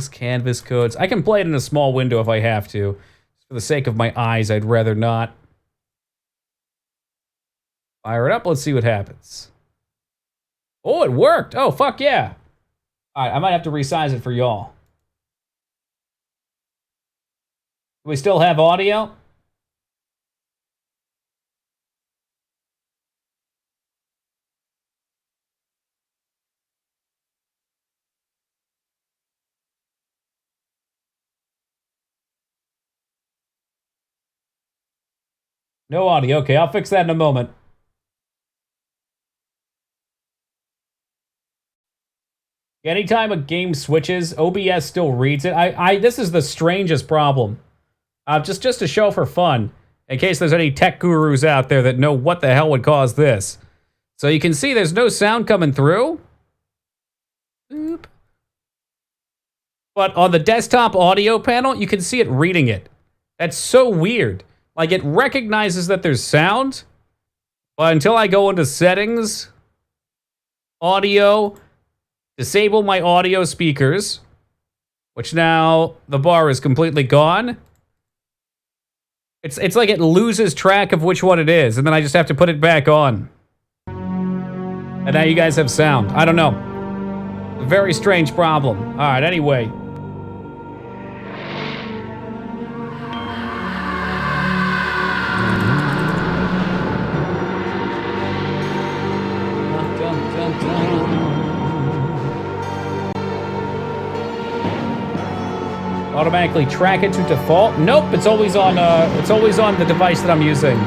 canvas codes. I can play it in a small window if I have to. For the sake of my eyes, I'd rather not. Fire it up, let's see what happens. Oh, it worked! Oh, fuck yeah! Alright, I might have to resize it for y'all. Do we still have audio? No audio. Okay, I'll fix that in a moment. Anytime a game switches, OBS still reads it. This is the strangest problem. Just to show for fun, in case there's any tech gurus out there that know what the hell would cause this. So you can see there's no sound coming through. Boop. But on the desktop audio panel, you can see it reading it. That's so weird. Like, it recognizes that there's sound, but until I go into settings, audio, disable my audio speakers, which now the bar is completely gone. It's like it loses track of which one it is, and then I just have to put it back on. And now you guys have sound. I don't know. A very strange problem. All right, anyway. Automatically track it to default? Nope, it's always on the device that I'm using.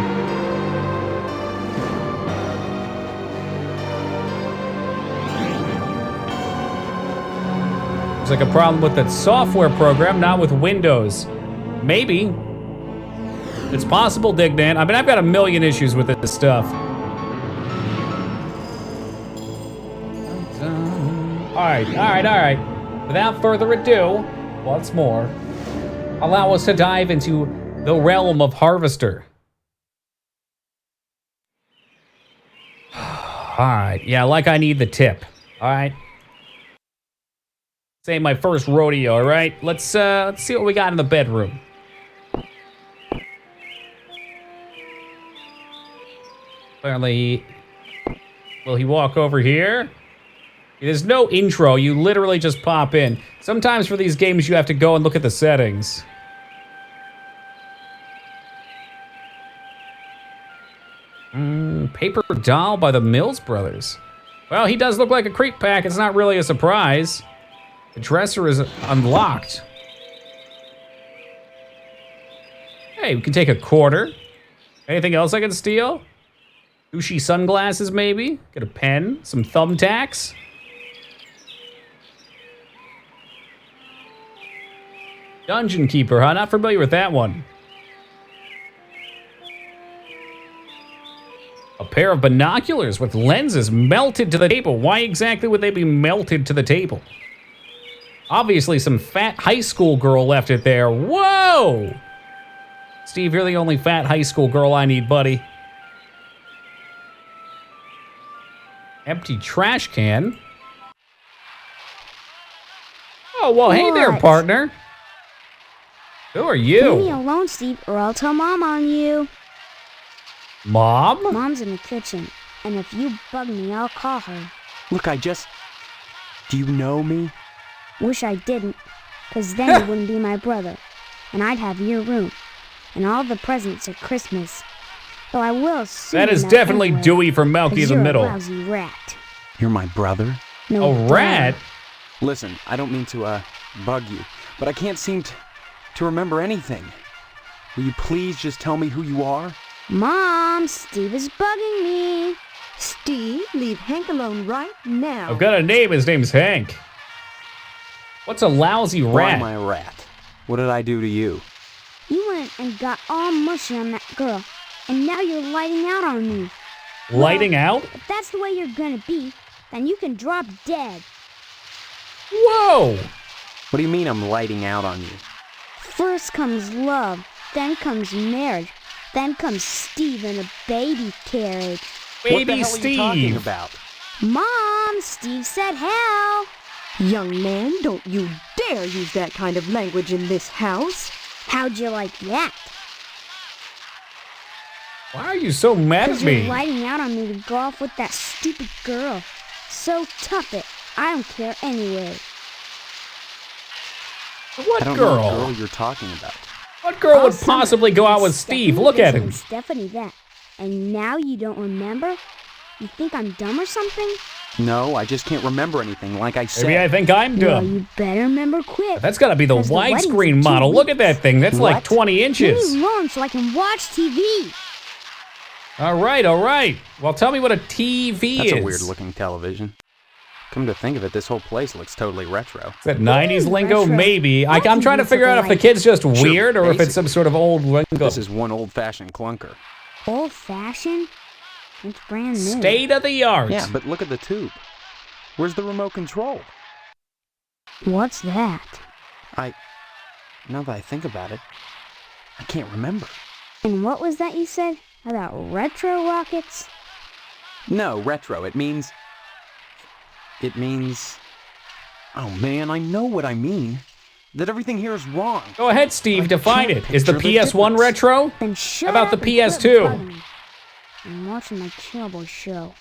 There's like a problem with that software program, not with Windows. Maybe. It's possible, Dignan. I mean, I've got a million issues with this stuff. Alright. Without further ado, once more, allow us to dive into the realm of Harvester. Alright, yeah, like I need the tip. Alright. This ain't my first rodeo, alright? Let's see what we got in the bedroom. Apparently, will he walk over here? There's no intro, you literally just pop in. Sometimes for these games you have to go and look at the settings. Paper doll by the Mills Brothers. Well, he does look like a creep pack, it's not really a surprise. The dresser is unlocked. Hey, we can take a quarter. Anything else I can steal? Gucci sunglasses, maybe? Get a pen, some thumbtacks. Dungeon Keeper, huh? Not familiar with that one. A pair of binoculars with lenses melted to the table. Why exactly would they be melted to the table? Obviously some fat high school girl left it there. Whoa! Steve, you're the only fat high school girl I need, buddy. Empty trash can. Oh, well, hey there, partner. Who are you? Leave me alone, Steve, or I'll tell Mom on you. Mom? Mom's in the kitchen, and if you bug me, I'll call her. Look, do you know me? Wish I didn't, because then you wouldn't be my brother, and I'd have your room, and all the presents at Christmas. Though I will soon. That is definitely anyway, Dewey from Melky in the Middle. You're a lousy rat. You're my brother? No, a rat? Listen, I don't mean to, bug you, but I can't seem to remember anything. Will you please just tell me who you are? Mom, Steve is bugging me. Steve, leave Hank alone right now. I've got a name, his name's Hank. What's a lousy rat? Why am I a rat? What did I do to you? You went and got all mushy on that girl, and now you're lighting out on me. Lighting out? If that's the way you're gonna be, then you can drop dead. Whoa! What do you mean I'm lighting out on you? First comes love, then comes marriage, then comes Steve in a baby carriage. Baby what the hell Steve. Are you talking about? Mom, Steve said hell. Young man, don't you dare use that kind of language in this house. How'd you like that? Why are you so mad at Because you're me? lighting out on me to go off with that stupid girl. So tough it. I don't care anyway. What I don't girl? know what girl you're talking about. What girl All would summer, possibly go out with Stephanie Steve? Look at this him. and Stephanie that. And now you don't remember? You think I'm dumb or something? No, I just can't remember anything, like I said. Maybe I think I'm Well, dumb. you better remember quick. That's gotta be the 'Cause the wedding's in widescreen 2 model. Look at weeks. that thing. That's like What? 20 Leave inches. me alone so I can watch TV. All right, all right. Well, tell me what a TV That's is. a weird-looking television. Come to think of it, this whole place looks totally retro. Is that 90s lingo? retro. Maybe. All I'm trying to TVs figure look out if the alike. kid's just Sure, weird or if it's some basic. sort of old lingo. This is one old-fashioned clunker. Old-fashioned? It's brand new. State of the art. Yeah, but look at the tube. Where's the remote control? What's that? Now that I think about it, I can't remember. And what was that you said about retro rockets? No, retro. It means... Oh man, I know what I mean. That everything here is wrong. Go ahead, Steve. I Define can't it. Is the picture the PS1 difference. retro? Then shut About up the and quit PS2? bugging me. I'm watching my cowboy show.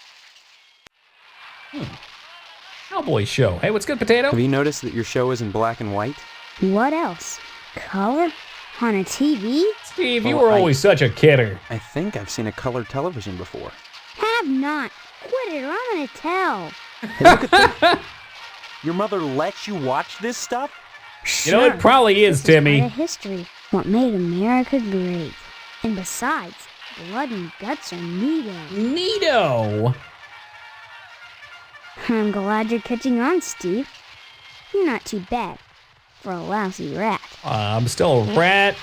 Cowboy show. Hey, what's good, Potato? Have you noticed that your show is in black and white? What else? Color? On a TV? Steve, you Well, were always such a kidder. I think I've seen a color television before. Have not. Quit it or I'm gonna tell. Hey, look at this. Your mother lets you watch this stuff? You know, it probably is, This Timmy. part of history. What made America great. And besides, blood and guts are neato. Neato. I'm glad you're catching on, Steve. You're not too bad for a lousy rat. I'm still a rat.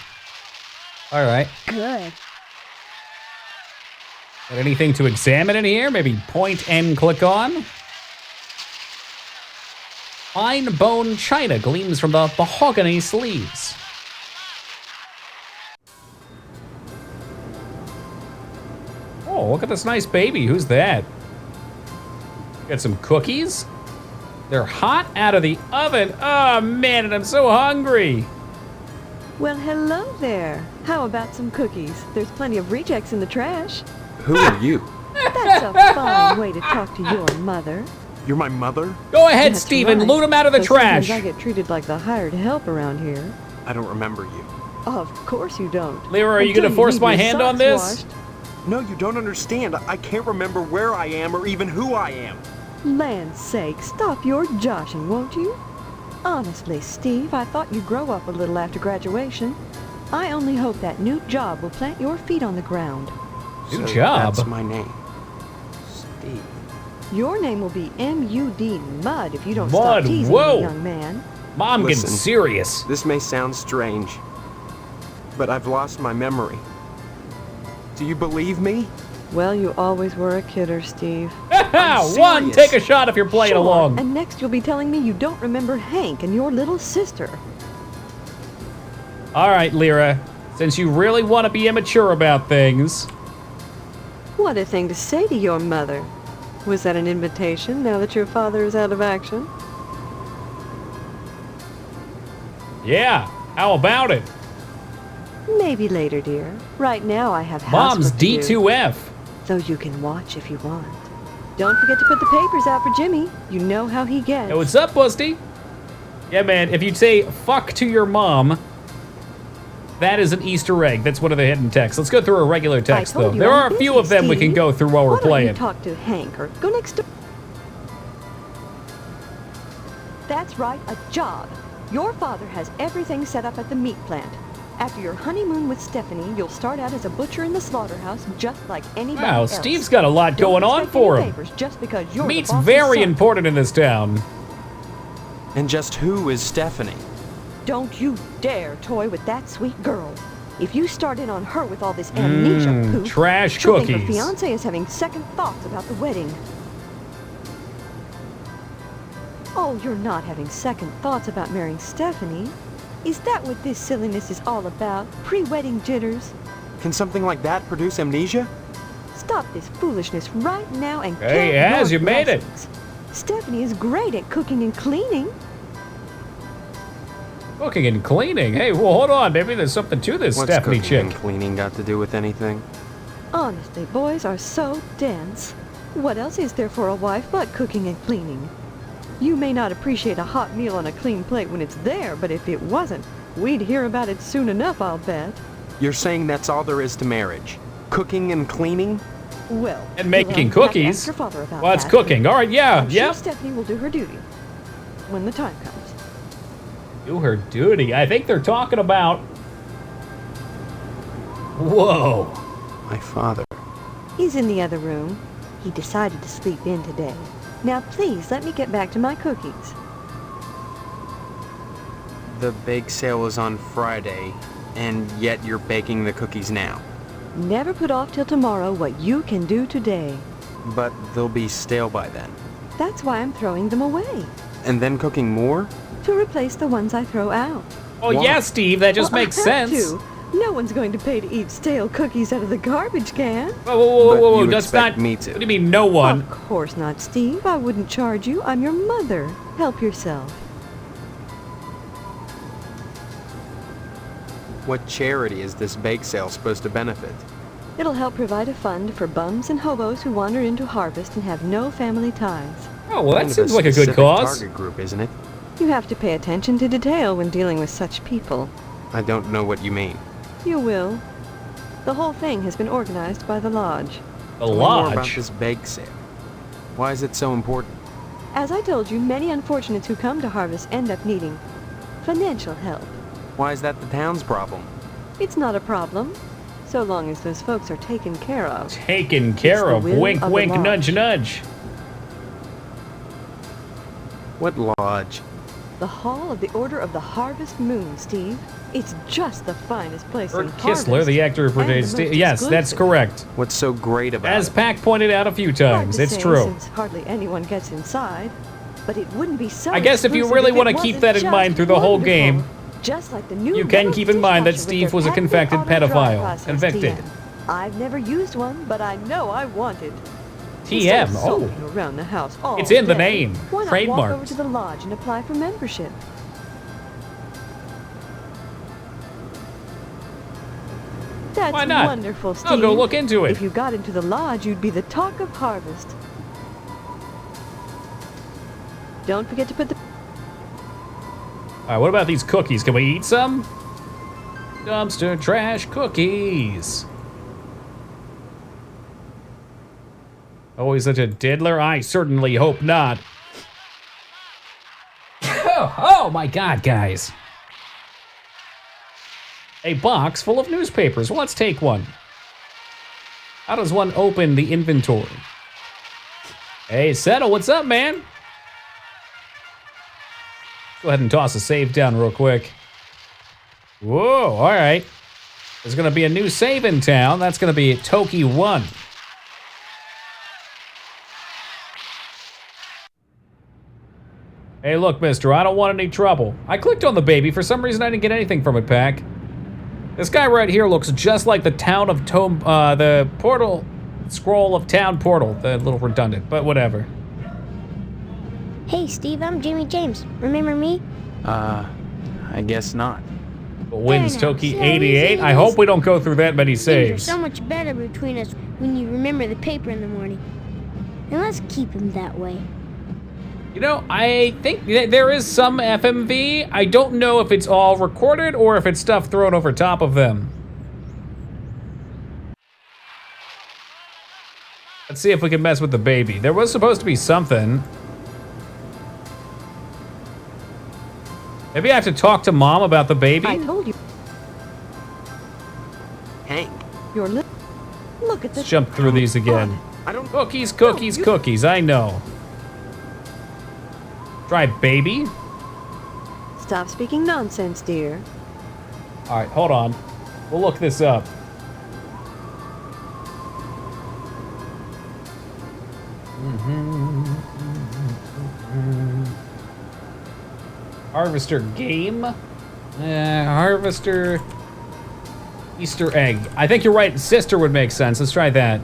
All right. Good. Got anything to examine in here? Maybe point and click on? Fine bone china gleams from the mahogany sleeves. Oh, look at this nice baby. Who's that? Got some cookies. They're hot out of the oven. Oh, man, and I'm so hungry. Well, hello there. How about some cookies? There's plenty of rejects in the trash. Who are you? That's a fine way to talk to your mother. You're my mother? Go ahead, That's Steven. right. Loot them out of the 'Cause sometimes trash. I get treated like the hired help around here. I don't remember you. Of course you don't. Lyra, are you Until going to force leave my your hand on socks this? washed. No, you don't understand. I can't remember where I am or even who I am. Land's sake, stop your joshing, won't you? Honestly, Steve, I thought you'd grow up a little after graduation. I only hope that new job will plant your feet on the ground. Good job. That's my name. Steve. Your name will be M.U.D. Mud if you don't Mud, stop teasing whoa. me, young man. Mom, getting Listen. serious. This may sound strange, but I've lost my memory. Do you believe me? Well, you always were a kidder, Steve. One, serious. take a shot if you're playing Sure, along. And next you'll be telling me you don't remember Hank and your little sister. All right, Lyra, since you really want to be immature about things. What a thing to say to your mother. Was that an invitation now that your father is out of action? Yeah, how about it? Maybe later, dear. Right now I have Mom's housework to do, D2F. though you can watch if you want. Don't forget to put the papers out for Jimmy. You know how he gets. Hey, what's up, Busty? Yeah, man, if you'd say fuck to your mom, that is an Easter egg. That's one of the hidden texts. Let's go through a regular text, told though. you There I'm are a few busy, of them we can Steve. go through while we're Why don't playing. you talk to Hank or go next door? That's right, a job. Your father has everything set up at the meat plant. After your honeymoon with Stephanie, you'll start out as a butcher in the slaughterhouse just like anybody Wow, else. Steve's got a lot Don't going on expect for any him. favors just because you're the Meat's boss's very son. important in this town. And just who is Stephanie? Don't you dare toy with that sweet girl. If you start in on her with all this amnesia poop, trash she'll think her cookies. fiance is having second thoughts about the wedding. Oh, you're not having second thoughts about marrying Stephanie. Is that what this silliness is all about? Pre-wedding jitters? Can something like that produce amnesia? Stop this foolishness right now and Hey, count Az, your you made it. blessings. Stephanie is great at cooking and cleaning. Cooking and cleaning? Hey, well, hold on. Maybe there's something to this What's Stephanie cooking chick. and cleaning got to do with anything? Honestly, boys are so dense. What else is there for a wife but cooking and cleaning? You may not appreciate a hot meal on a clean plate when it's there, but if it wasn't, we'd hear about it soon enough, I'll bet. You're saying that's all there is to marriage? Cooking and cleaning? Well, And you'll making have to ask cookies. your father about Well, it's that. cooking. All right, yeah, I'm yeah. sure Stephanie will do her duty when the time comes. Do her duty. I think they're talking about... Whoa. My father. He's in the other room. He decided to sleep in today. Now please let me get back to my cookies. The bake sale is on Friday, and yet you're baking the cookies now. Never put off till tomorrow what you can do today. But they'll be stale by then. That's why I'm throwing them away, And then cooking more? to replace the ones I throw out. Oh, yeah, Steve, that just Well, makes I have sense. to. No one's going to pay to eat stale cookies out of the garbage can. Whoa, whoa, whoa, But whoa, you that's expect not... me to. What do you mean, no one? Of course not, Steve. I wouldn't charge you. I'm your mother. Help yourself. What charity is this bake sale supposed to benefit? It'll help provide a fund for bums and hobos who wander into harvest and have no family ties. Oh, well, that Kind of seems like a good specific cause. target group, isn't it? You have to pay attention to detail when dealing with such people. I don't know what you mean. You will. The whole thing has been organized by the Lodge. The Tell me more about lodge. this bake sale. Why is it so important? As I told you, many unfortunates who come to harvest end up needing financial help. Why is that the town's problem? It's not a problem, so long as those folks are taken care of. Taken care the of. will Wink, of the wink, lodge. nudge, nudge. What lodge? The Hall of the Order of the Harvest Moon, Steve. It's just the finest place in Bert Harvest. Kistler, the actor who and the portrayed most Steve. Yes, that's exclusive. correct. What's so great about As it? Pac pointed out a few Hard times, to it's say, true. Since hardly anyone gets inside, but it wouldn't be so I guess if you exclusive really it want to keep wasn't that in just mind through the whole wonderful. game, Just like the new you can Reynolds keep in mind that dishwasher with Steve their was a patented convicted auto-dry pedophile. process, Convicted. TM. I've never used one, but I know I want it. Instead TM. of Oh. sulking around the house all It's in the day, name. Why not walk Trademarked. over to the lodge and apply for membership? That's Why not? wonderful, Steve. I'll go look into it. If you got into the lodge, you'd be the talk of harvest. Don't forget to put the... All right, what about these cookies? Can we eat some? Dumpster trash cookies. Always such a diddler? I certainly hope not. Oh my God, guys. A box full of newspapers. Well, let's take one. How does one open the inventory? Hey, Settle, what's up, man? Go ahead and toss a save down real quick. Whoa, all right. There's going to be a new save in town. That's going to be Toki 1. Hey, look, mister, I don't want any trouble. I clicked on the baby. For some reason, I didn't get anything from it, Pac. This guy right here looks just like the town of the portal scroll of town portal. A little redundant, but whatever. Hey, Steve, I'm Jimmy James. Remember me? I guess not. But wins There now. Toki See how 88. easy it I is? hope we don't go through that many Things are saves. so much better between us when you remember the paper in the morning. And let's keep him that way. You know, I think there is some FMV. I don't know if it's all recorded or if it's stuff thrown over top of them. Let's see if we can mess with the baby. There was supposed to be something. Maybe I have to talk to Mom about the baby? I told you, Hank, you're little. Look at the... Let's jump through these again. I don't... Cookies, cookies, cookies, I know. Try baby. Stop speaking nonsense, dear. All right, hold on. We'll look this up. Harvester game. Harvester Easter egg. I think you're right. Sister would make sense. Let's try that.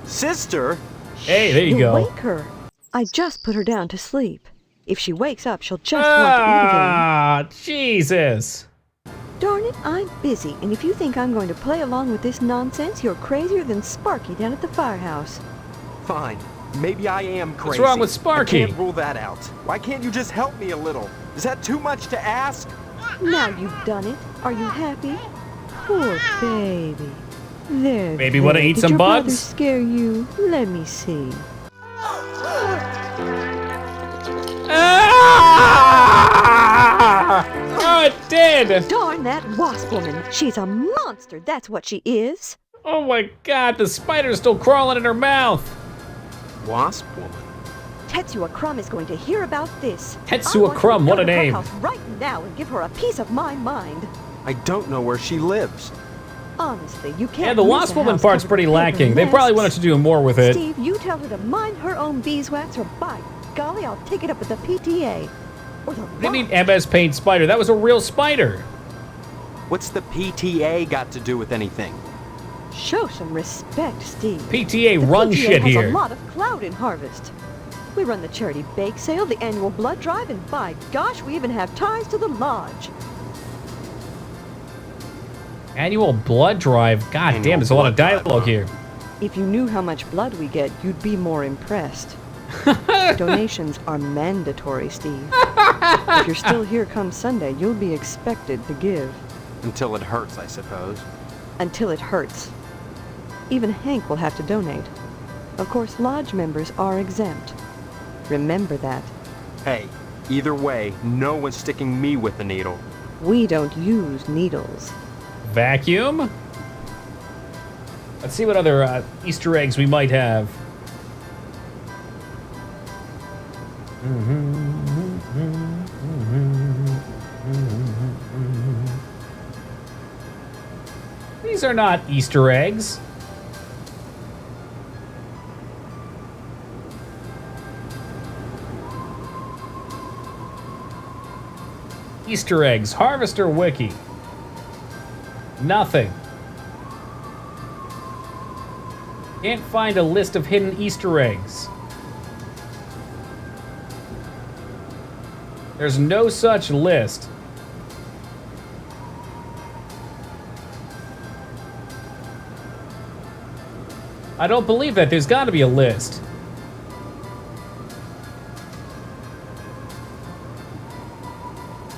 Sister? Hey, there you You'll go. wake her. I just put her down to sleep. If she wakes up, she'll just want to eat again. Ah, Jesus. Darn it, I'm busy, and if you think I'm going to play along with this nonsense, you're crazier than Sparky down at the firehouse. Fine. Maybe I am crazy. What's wrong with Sparky? I can't rule that out. Why can't you just help me a little? Is that too much to ask? Now you've done it. Are you happy? Poor baby. There. Baby, wanna eat some Did your brother bugs? scare you? Let me see. Ah! Oh, it did! Darn that wasp woman. She's a monster, that's what she is. Oh my God, the spider's still crawling in her mouth. Wasp woman. Tetsuya Crumb is going to hear about this. Tetsuya Crumb, what a name. I want you to go to her house right now and give her a piece of my mind. I don't know where she lives. Honestly, you can't. Yeah, the miss wasp a woman house part's covered pretty with paper lacking. They probably wanted nests. to do more with it. Steve, you tell her to mind her own beeswax, or by golly, I'll take it up with the PTA. Or the What do you mean MS Paint spider? That was a real spider. What's the PTA got to do with anything? Show some respect, Steve. PTA The run PTA shit has here. a lot of clout in Harvest. We run the charity bake sale, the annual blood drive, and by gosh, we even have ties to the lodge. Annual blood drive. God Annual damn, there's a lot of blood drive, dialogue huh? here. If you knew how much blood we get, you'd be more impressed. Donations are mandatory, Steve. If you're still here come Sunday, you'll be expected to give. Until it hurts, I suppose. Until it hurts. Even Hank will have to donate. Of course, lodge members are exempt. Remember that. Hey, either way, no one's sticking me with a needle. We don't use needles. Vacuum? Let's see what other Easter eggs we might have. These are not Easter eggs. Easter eggs, Harvester Wiki. Nothing. Can't find a list of hidden Easter eggs. There's no such list. I don't believe that. There's got to be a list.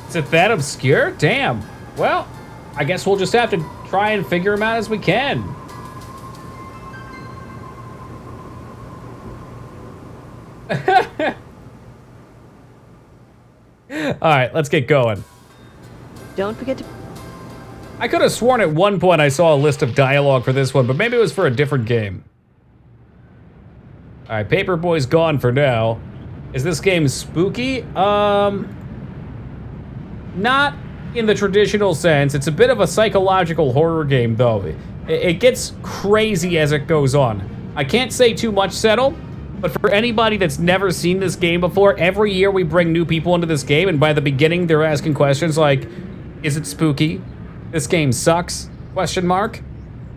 Is it that obscure? Damn. Well, I guess we'll just have to try and figure them out as we can. All right, let's get going. Don't forget to... I could have sworn at one point I saw a list of dialogue for this one, but maybe it was for a different game. All right, Paperboy's gone for now. Is this game spooky? Not in the traditional sense. It's a bit of a psychological horror game, though. It gets crazy as it goes on. I can't say too much, Settle, but for anybody that's never seen this game before, every year we bring new people into this game, and by the beginning, they're asking questions like, is it spooky? This game sucks? Question mark.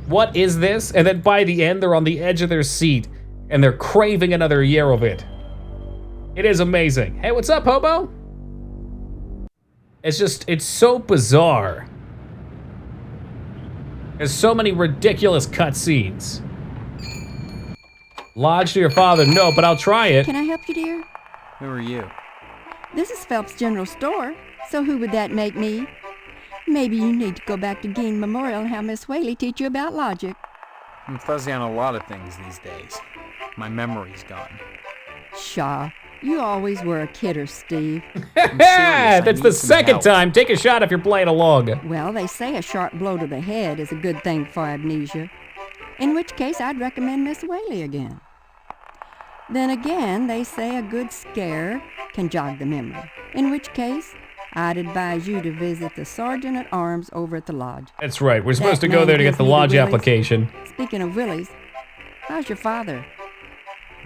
What is this? And then by the end, they're on the edge of their seat, and they're craving another year of it. It is amazing. Hey, what's up, Hobo? It's so bizarre. There's so many ridiculous cutscenes. Lodge to your father, no, but I'll try it. Can I help you, dear? Who are you? This is Phelps General Store, so who would that make me? Maybe you need to go back to Gein Memorial and have Miss Whaley teach you about logic. I'm fuzzy on a lot of things these days. My memory's gone. Shaw, you always were a kidder, Steve. That's the second time. Take a shot if you're playing along. Well, they say a sharp blow to the head is a good thing for amnesia. In which case, I'd recommend Miss Whaley again. Then again, they say a good scare can jog the memory. In which case, I'd advise you to visit the Sergeant at Arms over at the lodge. That's right. We're supposed to That go man there to get gives the me the lodge willies. application. Speaking of Willies, how's your father?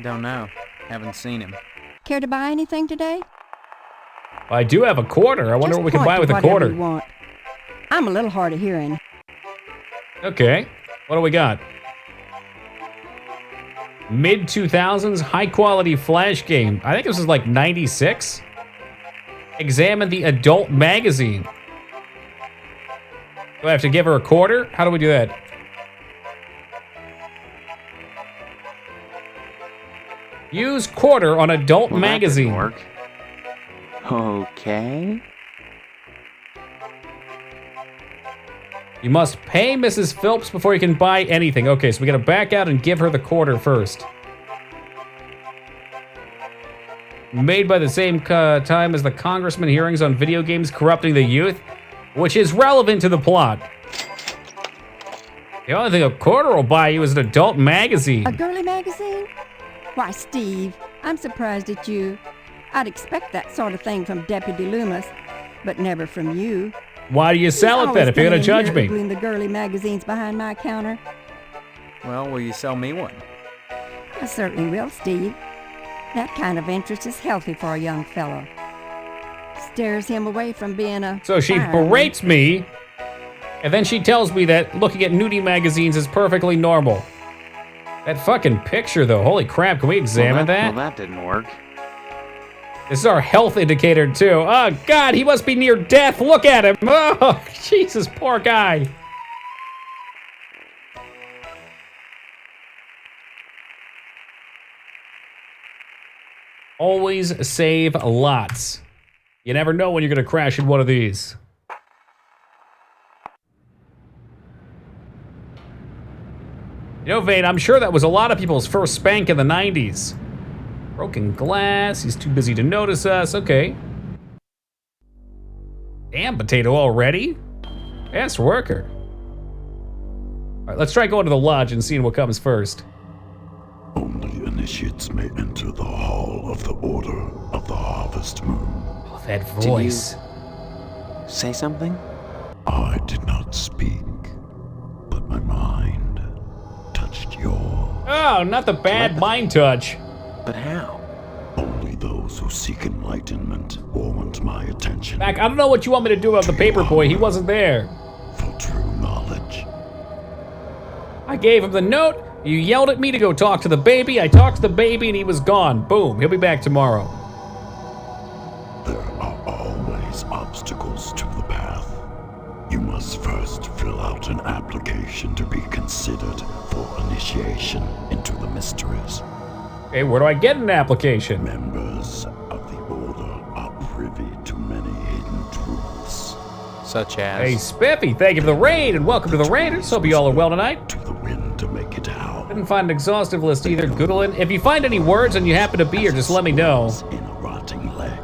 Don't know. Haven't seen him. Care to buy anything today? I do have a quarter. I wonder Just what we can point buy to with a whatever quarter. you want. I'm a little hard of hearing. Okay. What do we got? Mid-2000s, high-quality Flash game. I think this was like 96. Examine the adult magazine. Do I have to give her a quarter? How do we do that? Use quarter on adult magazine. That didn't work. Okay. You must pay Mrs. Phillips before you can buy anything. Okay, so we gotta back out and give her the quarter first. Made by the same time as the congressman hearings on video games corrupting the youth, which is relevant to the plot. The only thing a quarter will buy you is an adult magazine. A girly magazine? Why, Steve, I'm surprised at you. I'd expect that sort of thing from Deputy Loomis, but never from you. Why do you sell it then if you're gonna judge me? The girly magazines behind my counter. Well, will you sell me one? I certainly will, Steve. That kind of interest is healthy for a young fellow. Steers him away from being a... So she fireman. berates me, and then she tells me that looking at nudie magazines is perfectly normal. That fucking picture, though. Holy crap, can we examine that? Well, that didn't work. This is our health indicator, too. Oh, God, he must be near death. Look at him. Oh, Jesus, poor guy. Always save lots. You never know when you're going to crash in one of these. You know, Vane, I'm sure that was a lot of people's first spank in the 90s. Broken glass, he's too busy to notice us, okay. Damn, potato already? Fast worker. Alright, let's try going to the lodge and seeing what comes first. Only initiates may enter the hall of the Order of the Harvest Moon. Oh, that voice. Say something? I did not speak, but my mind touched yours. Oh, not the bad mind touch. But how? Only those who seek enlightenment or want my attention. Mac, I don't know what you want me to do about the paper boy. He wasn't there. For true knowledge. I gave him the note. You yelled at me to go talk to the baby. I talked to the baby and he was gone. Boom. He'll be back tomorrow. There are always obstacles to the path. You must first fill out an application to be considered for initiation into the mysteries. Okay, where do I get an application? Members of the Order are privy to many hidden truths. Such as... Hey, Spiffy, thank you for the raid and welcome to the Raiders. Hope you all are well tonight. To the wind to make it out. Didn't find an exhaustive list either. Google it. If you find any words and you happen to be here, just let me know. In a rotting leg.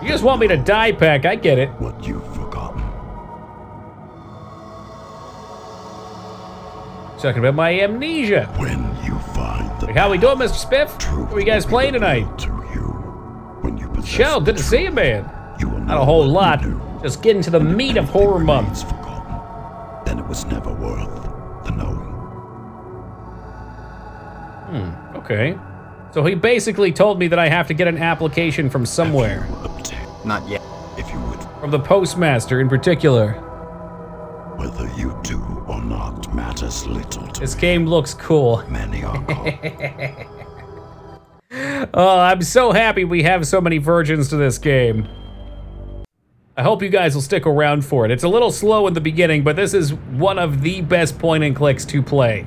You just want me to die, Peck. I get it. What you've forgotten. Talking about my amnesia. When you find the Like, how we doing, Mr. Spiff? truth What are you guys will be playing tonight? revealed to you. When you possess Shell, the good to see you, truth, man. you will Not know a whole what lot. you knew. Just getting to the meat of horror Everything month. remains forgotten. Then it was never worth the knowing. Okay. So he basically told me that I have to get an application from somewhere. If you obtain, Not yet. if you would, From the postmaster in particular. whether you do or not matters little to This game looks cool. many are called. Oh, I'm so happy we have so many versions to this game. I hope you guys will stick around for it. It's a little slow in the beginning, but this is one of the best point and clicks to play.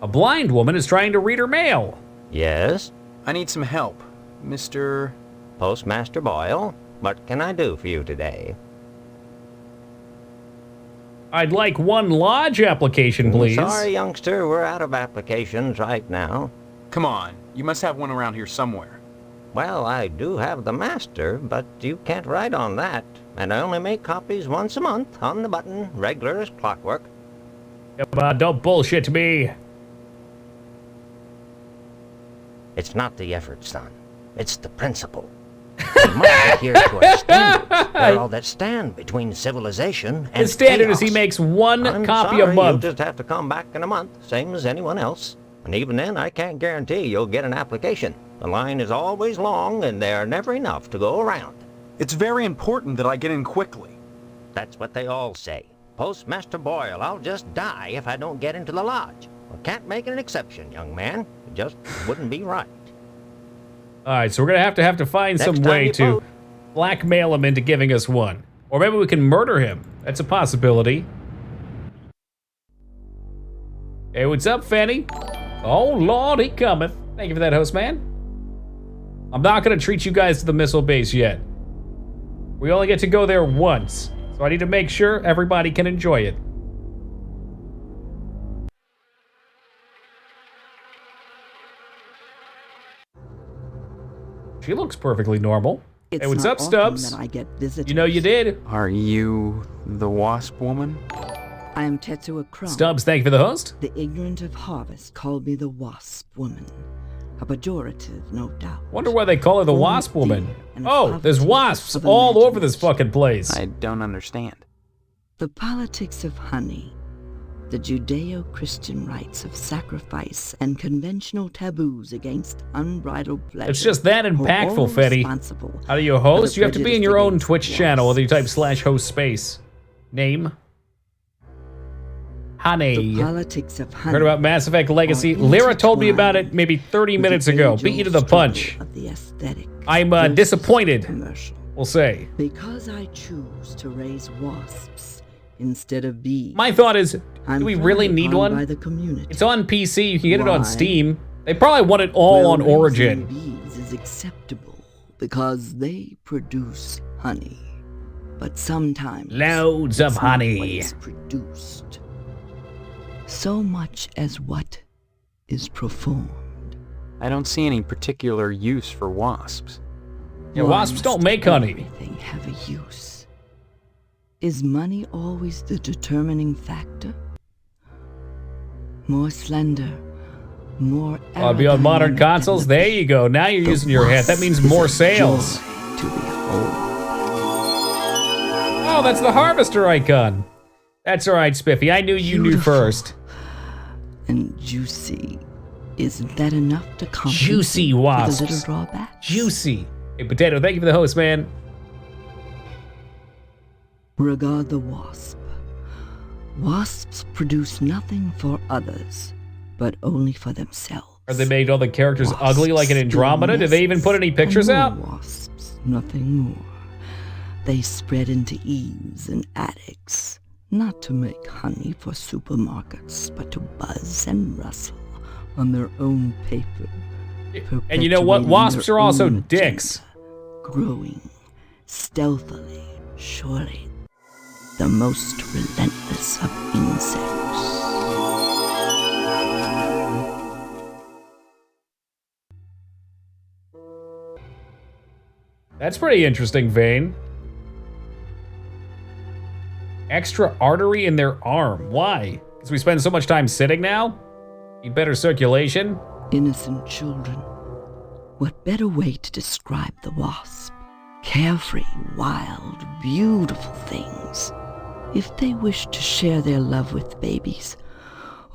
A blind woman is trying to read her mail. Yes, I need some help. Mr... Postmaster Boyle. What can I do for you today? I'd like one lodge application, please. Sorry, youngster, we're out of applications right now. Come on, you must have one around here somewhere. Well, I do have the master, but you can't write on that. And I only make copies once a month, on the button, regular as clockwork. Come on, don't bullshit me. It's not the effort, son. It's the principle. We must adhere to our standards. They're all that stand between civilization and His standard is chaos. he makes one I'm copy sorry, a month. You'll just have to come back in a month, same as anyone else. And even then, I can't guarantee you'll get an application. The line is always long, and there are never enough to go around. It's very important that I get in quickly. That's what they all say. Postmaster Boyle, I'll just die if I don't get into the lodge. I can't make an exception, young man. It just wouldn't be right. All right, so we're gonna have to find some way to blackmail him into giving us one, or maybe we can murder him. That's a possibility. Hey, what's up, Fanny? Oh Lord, he cometh. Thank you for that, host man. I'm not gonna treat you guys to the missile base yet. We only get to go there once, so I need to make sure everybody can enjoy it. She looks perfectly normal. It's hey, what's not up, Stubbs? often that I get visitors. You know you did. Are you the wasp woman? I am Tetsuo Crumb. Stubbs, thank you for the host. The ignorant of harvest called me the wasp woman. A pejorative, no doubt. Wonder why they call her the Born wasp with woman. fear and a Oh, there's poverty wasps of all over this imagination. fucking place. I don't understand. The politics of honey, the Judeo-Christian rites of sacrifice and conventional taboos against unbridled pleasure. It's just that are all impactful, Fetty. responsible How do you for host? the You have to be in your own prejudice Twitch against channel, whether you type wasps. /host space. Name. Honey. The politics of honey. Heard about Mass Effect Legacy? are Lyra told me about it intertwined maybe 30 with minutes the ago. age-old Beat you to the struggle punch. of the aesthetic I'm versus disappointed, commercial. we'll say. Because I choose to raise wasps instead of bees. My thought is, I'm do we really frowned need upon one? By the community. It's on PC, you can get it on Why? Steam. They probably want it all Well, on raising Origin. Bees is acceptable because they produce honey, but sometimes Loads of it's not what honey. is produced, so much as what is performed. I don't see any particular use for wasps. Yeah, Why wasps don't must make honey. Everything have a use. Is money always the determining factor? More slender, more. I'll be on modern aerodynamic consoles. than the There you go. Now you're The using your head. That wasp means is more a sales. joy to behold. Oh, that's the harvester icon. That's all right, Spiffy. I knew you knew Beautiful. first. And juicy. Isn't that enough to compensate Juicy for wasps. the little drawbacks? Juicy. Hey, Potato, thank you for the host, man. Regard the wasp. Wasps produce nothing for others, but only for themselves. Are they made all the characters ugly like in Wasps Andromeda? build Did they even put any nests pictures and out? more wasps, nothing more. They spread into eaves and attics, not to make honey for supermarkets, but to buzz and rustle on their own paper. And you know what? perpetuating Wasps their are also own dicks. agenda, growing stealthily, surely, the most relentless of insects. That's pretty interesting, Vane. Extra artery in their arm. Why? Because we spend so much time sitting now? Need better circulation? Innocent children. What better way to describe the wasp? Carefree, wild, beautiful things. If they wish to share their love with babies,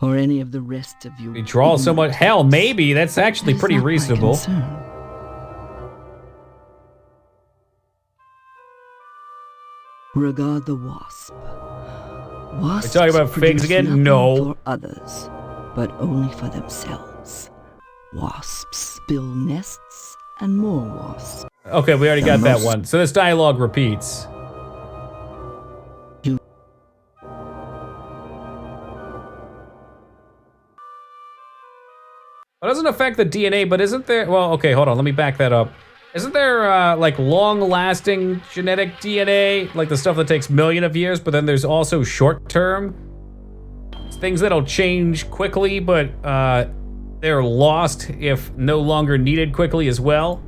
or any of the rest of you. We draw so much. Hell, maybe. That's actually pretty reasonable. Regard the wasp. Wasps talking about figs produce again? nothing No. For others, but only for themselves. Wasps build nests and more wasps. Okay, we already The got that most- one. So this dialogue repeats. Well, it doesn't affect the DNA, but isn't there... Well, okay, hold on. Let me back that up. Isn't there, like, long-lasting genetic DNA? Like the stuff that takes millions of years, but then there's also short-term? Things that'll change quickly, but, they're lost if no longer needed quickly as well?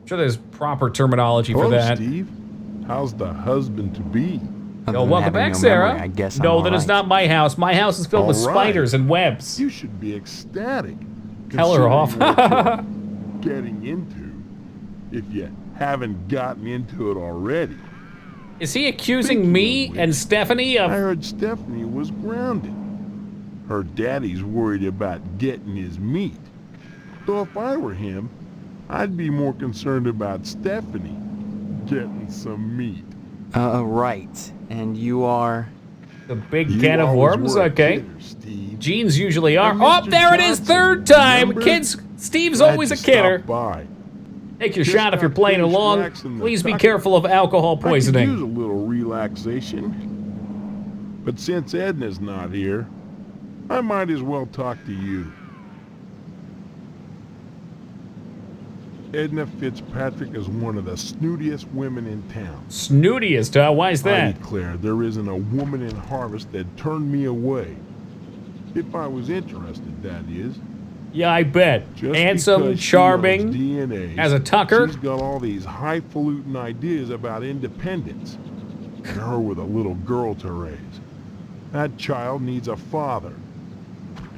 I'm sure there's proper terminology for Hello, that. Steve. How's the husband-to-be? Yo, welcome back, Sarah. I guess No, I'm that is alright. not my house. My house is filled with All right. spiders and webs. You should be ecstatic. Tell her off. considering what you're getting into, if you haven't gotten into it already. Is he accusing Speaking me of which, and Stephanie I of... heard Stephanie was grounded. Her daddy's worried about getting his meat. So if I were him, I'd be more concerned about Stephanie getting some meat. Right. And you are? The big You can of always worms? were a Okay. kidder, Steve. Genes usually are. And Oh, Mr. there it is, Johnson, third time. remember? Kids, Steve's Glad always you a kidder. stopped by. Take your Just shot if you're got playing finished along. waxing the Please be tucker. careful of alcohol I could use poisoning. a little relaxation. But since Edna's not here, I might as well talk to you. Edna Fitzpatrick is one of the snootiest women in town. Snootiest, huh? Why is I that? declare there isn't a woman in Harvest that turned me away. If I was interested, that is. Yeah, I bet. Just Handsome, because she charming, loves DNA, as a tucker. she's got all these highfalutin ideas about independence. And her with a little girl to raise. That child needs a father.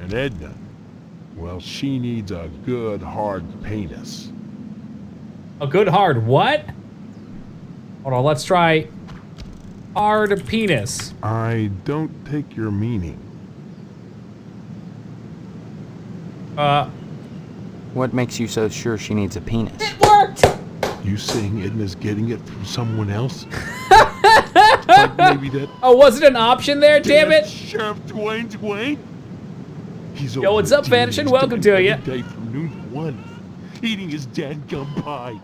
And Edna, well, she needs a good, hard penis. A good hard what? Hold on, let's try hard penis. I don't take your meaning. What makes you so sure she needs a penis? It worked! You saying Edna's getting it from someone else? Like maybe that Oh, was it an option there, damn damn it? Sheriff Dwayne? He's Yo, what's over up, at Vanishing? DNA's Welcome to every ya. day from noon to 1, eating his dadgum pie.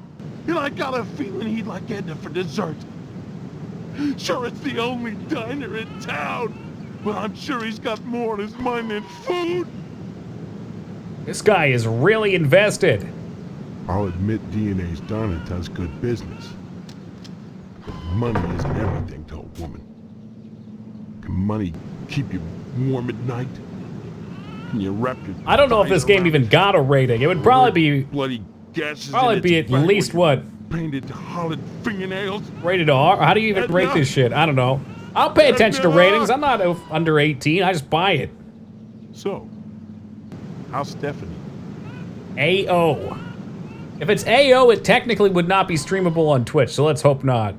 And I got a feeling he'd like Edna for dessert. Sure, it's the only diner in town, but I'm sure he's got more on his mind than food. This guy is really invested. I'll admit DNA's done and does good business. But money isn't everything to a woman. Can money keep you warm at night? Can you wrap your I don't know if this game even got a rating. It would probably be bloody gashes probably in be its at back least with what? painted hollow fingernails? Rated R? How do you even rate this shit? I don't know. I'll pay attention to ratings. I'm not under 18. I just buy it. So, how's Stephanie? AO. If it's AO, it technically would not be streamable on Twitch, so let's hope not.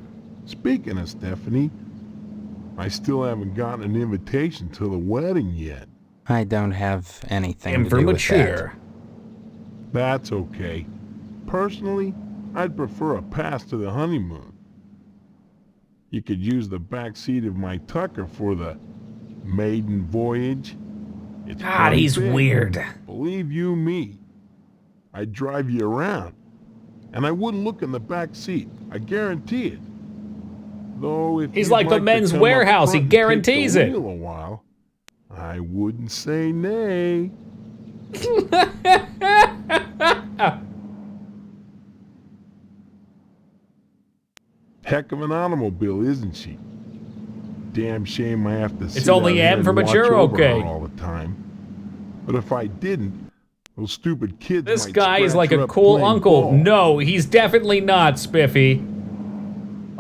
Speaking of Stephanie, I still haven't gotten an invitation to the wedding yet. I don't have anything to do with that. Immature. That's okay. Personally, I'd prefer a pass to the honeymoon. You could use the back seat of my Tucker for the maiden voyage. It's God, pretty he's big. weird. Believe you me, I'd drive you around. And I wouldn't look in the back seat. I guarantee it. Though if He's you'd like the to Men's come up Warehouse, he front and take the guarantees it. wheel a while, I wouldn't say nay. Heck of an automobile, isn't she? Damn shame I have to sit only out here M for and watch mature, over her okay. all the time. But if I didn't, those stupid kids This might guy is scratch like her a up cool playing uncle. ball. No, he's definitely not, Spiffy.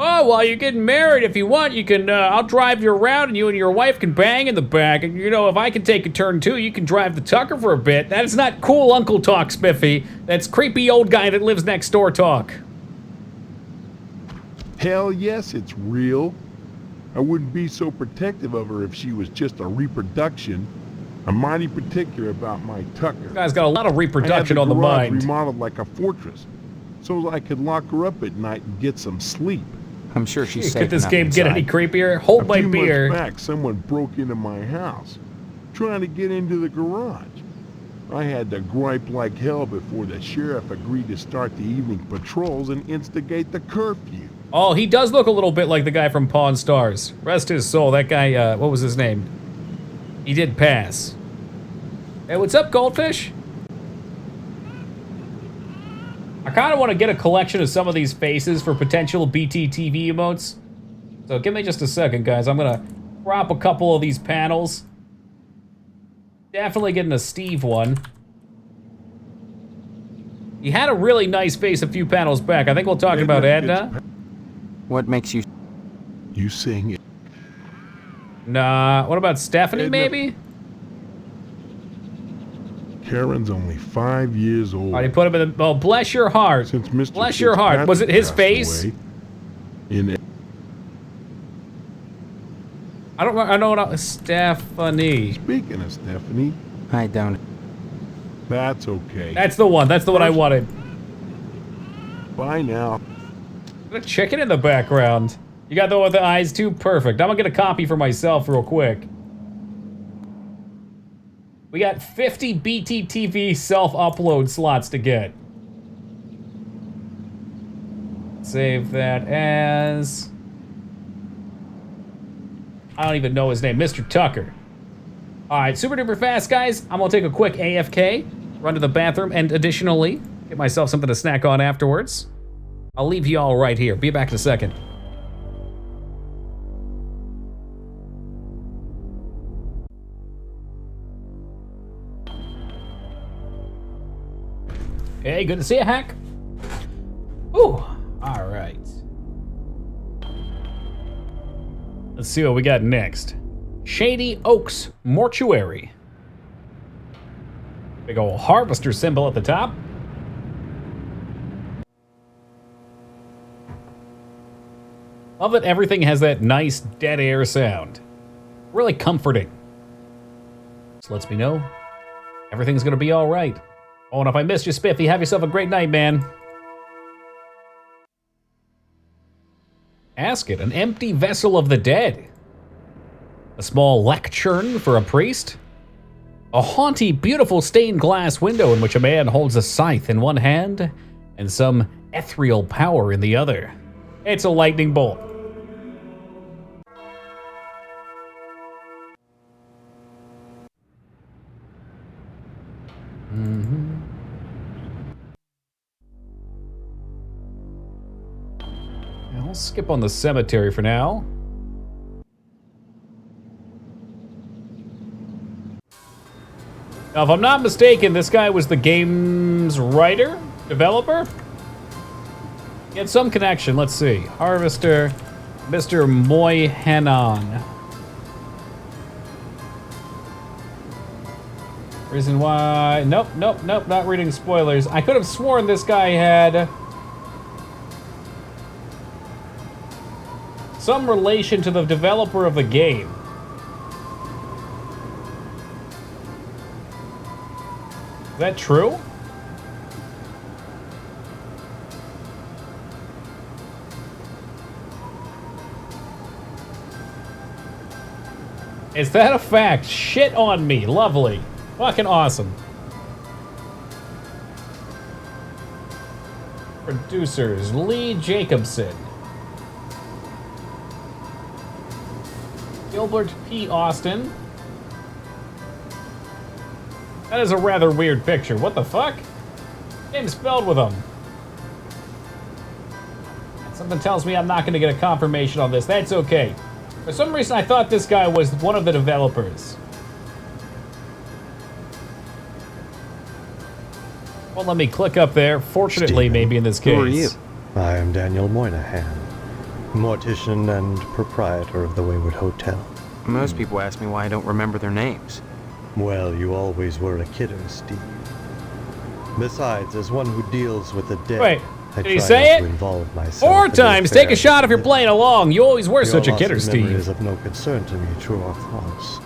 Oh, while you're getting married, if you want, you can, I'll drive you around and you and your wife can bang in the back. And, you know, if I can take a turn too, you can drive the Tucker for a bit. That is not cool uncle talk, Spiffy. That's creepy old guy that lives next door talk. Hell yes, it's real. I wouldn't be so protective of her if she was just a reproduction. I'm mighty particular about my Tucker. This guy's got a lot of reproduction I on had the garage mind. remodeled like a fortress, so I could lock her up at night and get some sleep. I'm sure she's safe Could this enough game get any inside. creepier? Hold A my few beer. months back, someone broke into my house, trying to get into the garage. I had to gripe like hell before the sheriff agreed to start the evening patrols and instigate the curfew. Oh, he does look a little bit like the guy from Pawn Stars. Rest his soul. That guy, what was his name? He did pass. Hey, what's up, Goldfish? I kind of want to get a collection of some of these faces for potential BTTV emotes. So give me just a second, guys. I'm going to crop a couple of these panels. Definitely getting a Steve one. He had a really nice face a few panels back. I think we'll talk about Edna. What makes you... You sing it. Nah, what about Stephanie, Edna. maybe? Karen's only 5 years old. Oh, he put him in the... Oh, bless your heart. Since Mr. Bless your heart. Was it his Fitzpatrick face? passed away in I don't know. Stephanie. Speaking of Stephanie, I don't... that's okay. That's the one. That's the one I wanted. Bye now. Got a chicken in the background. You got the one with the eyes too? Perfect. I'm gonna get a copy for myself real quick. We got 50 BTTV self-upload slots to get. Save that as... I don't even know his name. Mr. Tucker. Alright, super duper fast, guys. I'm gonna take a quick AFK, run to the bathroom, and additionally, get myself something to snack on afterwards. I'll leave you all right here. Be back in a second. Hey, good to see you, Hack. Ooh, all right. Let's see what we got next. Shady Oaks Mortuary. Big old harvester symbol at the top. Love that everything has that nice dead air sound. Really comforting. This lets me know everything's gonna be all right. Oh, and if I missed you, Spiffy, have yourself a great night, man. Ask it, an empty vessel of the dead. A small lectern for a priest. A haughty, beautiful stained glass window in which a man holds a scythe in one hand and some ethereal power in the other. It's a lightning bolt. I'll skip on the cemetery for now. Now, if I'm not mistaken, this guy was the game's writer, developer? He had some connection. Let's see. Harvester, Mr. Moyhanon. Reason why... Nope, not reading spoilers. I could have sworn this guy had some relation to the developer of the game. Is that true? Is that a fact? Shit on me. Lovely. Fucking awesome. Producers, Lee Jacobson. Gilbert P. Austin. That is a rather weird picture. What the fuck? Name's spelled with them. Something tells me I'm not going to get a confirmation on this. That's okay. For some reason, I thought this guy was one of the developers. Well, let me click up there. Fortunately, Stephen, maybe in this case. Who are you? I am Daniel Moynihan, mortician and proprietor of the Wayward Hotel. Most people ask me why I don't remember their names. Well, you always were a kidder, Steve. Besides, as one who deals with the dead, Wait, I did he try say not it? to involve myself 4 in times. the Take a affairs shot if of you're the playing along. You always were Your such a loss kidder, of memory Steve. is of no concern to me, true or false.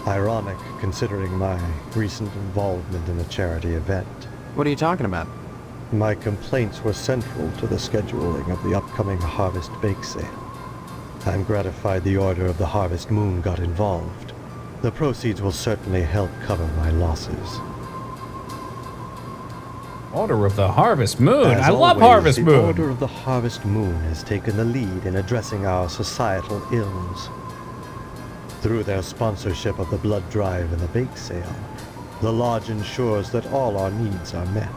Ironic, considering my recent involvement in a charity event. What are you talking about? My complaints were central to the scheduling of the upcoming Harvest Bake Sale. I'm gratified the Order of the Harvest Moon got involved. The proceeds will certainly help cover my losses. Order of the Harvest Moon. As I love always, Harvest Moon. The Order of the Harvest Moon has taken the lead in addressing our societal ills. Through their sponsorship of the blood drive and the bake sale, the lodge ensures that all our needs are met.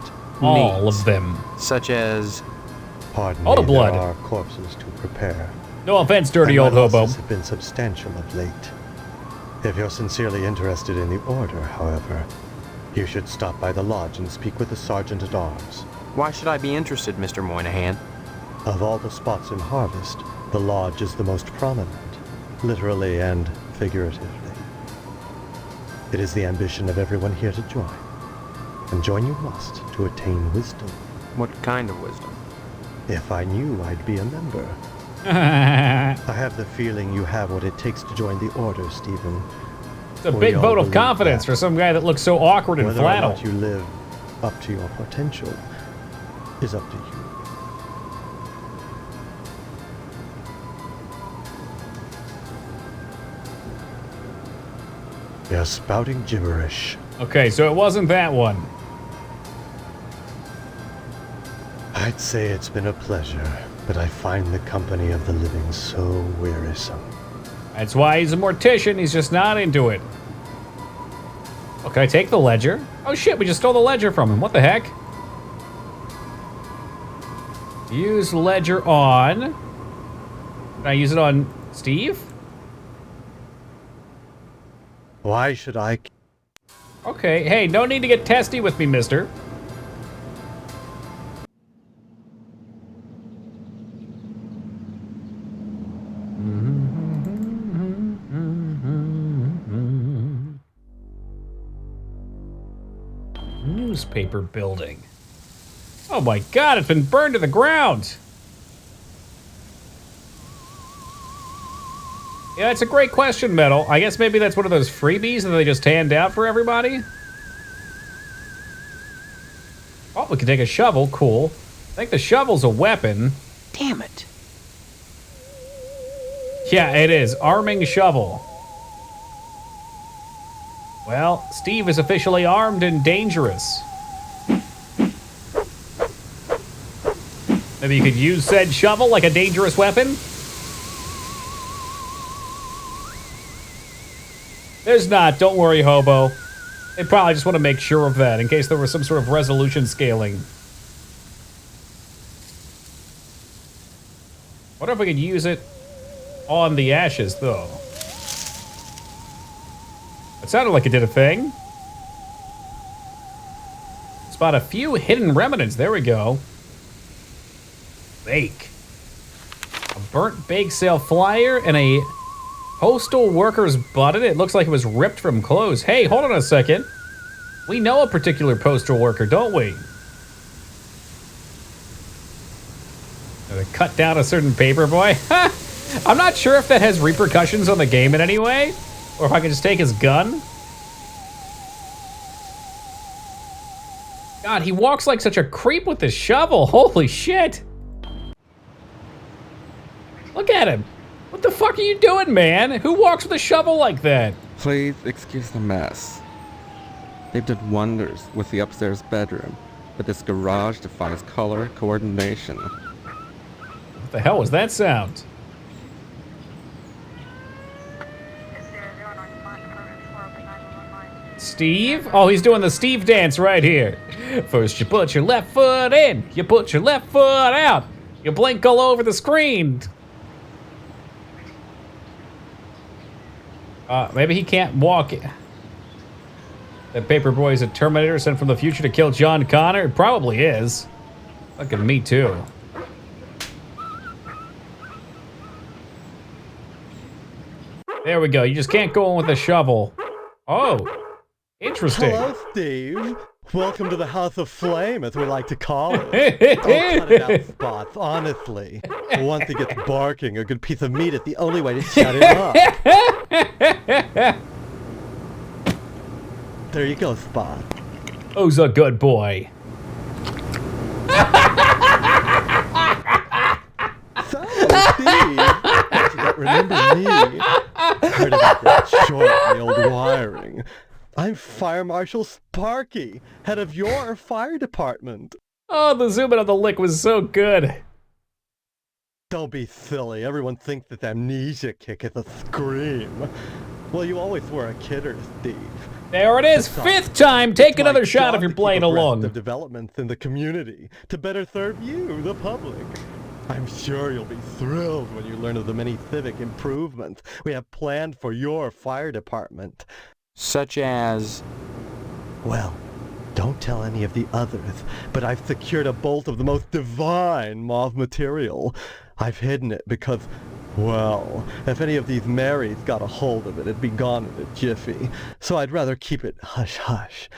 All of them. Such as? Pardon All the me, blood. there are corpses to prepare. No offense, dirty And old my hobo. losses have been substantial of late. If you're sincerely interested in the Order, however, you should stop by the lodge and speak with the Sergeant-at-Arms. Why should I be interested, Mr. Moynihan? Of all the spots in Harvest, the lodge is the most prominent, literally and figuratively. It is the ambition of everyone here to join, and join you must to attain wisdom. What kind of wisdom? If I knew, I'd be a member. I have the feeling you have what it takes to join the Order, Stephen. It's a big vote of confidence for some guy that looks so awkward and Whether or flannel. not you live up to your potential is up to you. They're spouting gibberish. Okay, so it wasn't that one. I'd say it's been a pleasure, but I find the company of the living so wearisome. That's why he's a mortician, he's just not into it. Oh, can I take the ledger? Oh shit, we just stole the ledger from him. What the heck? Use ledger on... Can I use it on Steve? Why should I... Okay, hey, no need to get testy with me, mister. Newspaper building. Oh my god, it's been burned to the ground! Yeah, it's a great question, Metal. I guess maybe that's one of those freebies that they just hand out for everybody? Oh, we can take a shovel, cool. I think the shovel's a weapon. Damn it. Yeah, it is. Arming shovel. Well, Steve is officially armed and dangerous. Maybe you could use said shovel like a dangerous weapon? There's not, don't worry, Hobo. They probably just want to make sure of that in case there was some sort of resolution scaling. Wonder if we could use it on the ashes, though. It sounded like it did a thing. Spot a few hidden remnants. There we go. Bake. A burnt bake sale flyer and a postal worker's button. It looks like it was ripped from clothes. Hey, hold on a second. We know a particular postal worker, don't we? Gotta cut down a certain paper boy. I'm not sure if that has repercussions on the game in any way, or if I can just take his gun. God, he walks like such a creep with this shovel. Holy shit. Look at him. What the fuck are you doing, man? Who walks with a shovel like that? Please excuse the mess. They've done wonders with the upstairs bedroom, but this garage defies color coordination. What the hell was that sound? Steve? Oh, he's doing the Steve dance right here. First you put your left foot in, you put your left foot out, you blink all over the screen. Maybe he can't walk. That paperboy is a Terminator sent from the future to kill John Connor? It probably is. Look at me too. There we go. You just can't go in with a shovel. Oh, interesting. Hello, Steve. Welcome to the House of Flame, as we like to call it. Don't cut it out, Spots, honestly. Once he gets barking, a good piece of meat is the only way to shut him up. There you go, Spot. Who's a good boy? So, Steve, you don't remember me. Heard about that short in the old wiring. I'm Fire Marshal Sparky, head of your fire department. Oh, the zoom in on the lick was so good. Don't be silly. Everyone thinks that amnesia kick is a scream. Well, you always were a kidder, Steve. There it is, fifth time. Take another shot if you're playing along. Of developments in the community to better serve you, the public. I'm sure you'll be thrilled when you learn of the many civic improvements we have planned for your fire department. Such as... Well, don't tell any of the others, but I've secured a bolt of the most divine mauve material. I've hidden it because, well, if any of these Marys got a hold of it, it'd be gone in a jiffy. So I'd rather keep it hush-hush.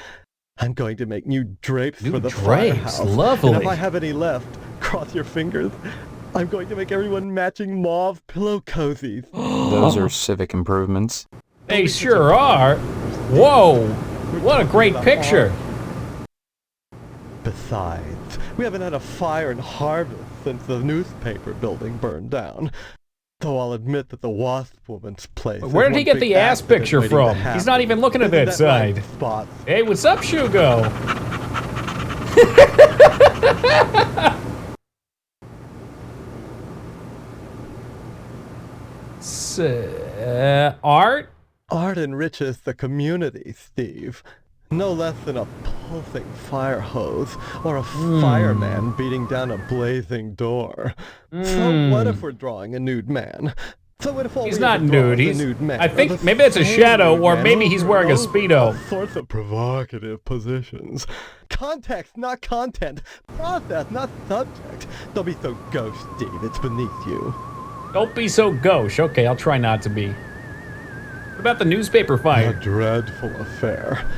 I'm going to make new drapes for the firehouse. Lovely. And if I have any left, cross your fingers, I'm going to make everyone matching mauve pillow cozies. Those are civic improvements. They sure are. Whoa, what a great picture. Besides, we haven't had a fire in Harvest since the newspaper building burned down. Though I'll admit that the wasp woman's place. Where did he get the ass picture from? He's not even looking at that side. Hey, what's up, Shugo? Art? Art enriches the community, Steve. No less than a pulsing fire hose or a fireman beating down a blazing door. So what if we're drawing a nude man? So what if all he's not nude. He's nude man? I think maybe it's a shadow, or maybe he's wearing a Speedo. All sorts of provocative positions. Context, not content. Process, not subject. Don't be so gauche, Steve. It's beneath you. Don't be so gauche. Okay, I'll try not to be. What about the newspaper fire? A dreadful affair.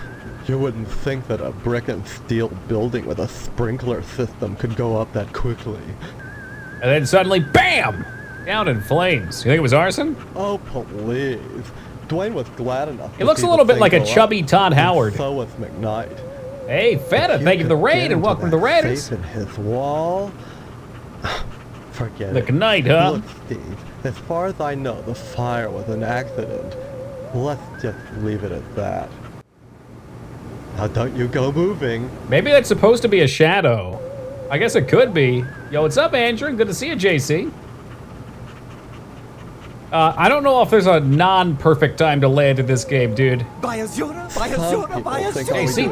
You wouldn't think that a brick and steel building with a sprinkler system could go up that quickly. And then suddenly, BAM! Down in flames. You think it was arson? Oh, please. Dwayne was glad enough. He looks a little bit like a chubby Todd Howard. So was McKnight. Hey, Feta, thank you for the raid and welcome to the Raiders. In his wall. Forget the it. McKnight, huh? Look, Steve, as far as I know, the fire was an accident. Let's just leave it at that. Now don't you go moving. Maybe that's supposed to be a shadow. I guess it could be. Yo, what's up, Andrew? Good to see you, JC. I don't know if there's a non-perfect time to land in this game, dude. JC,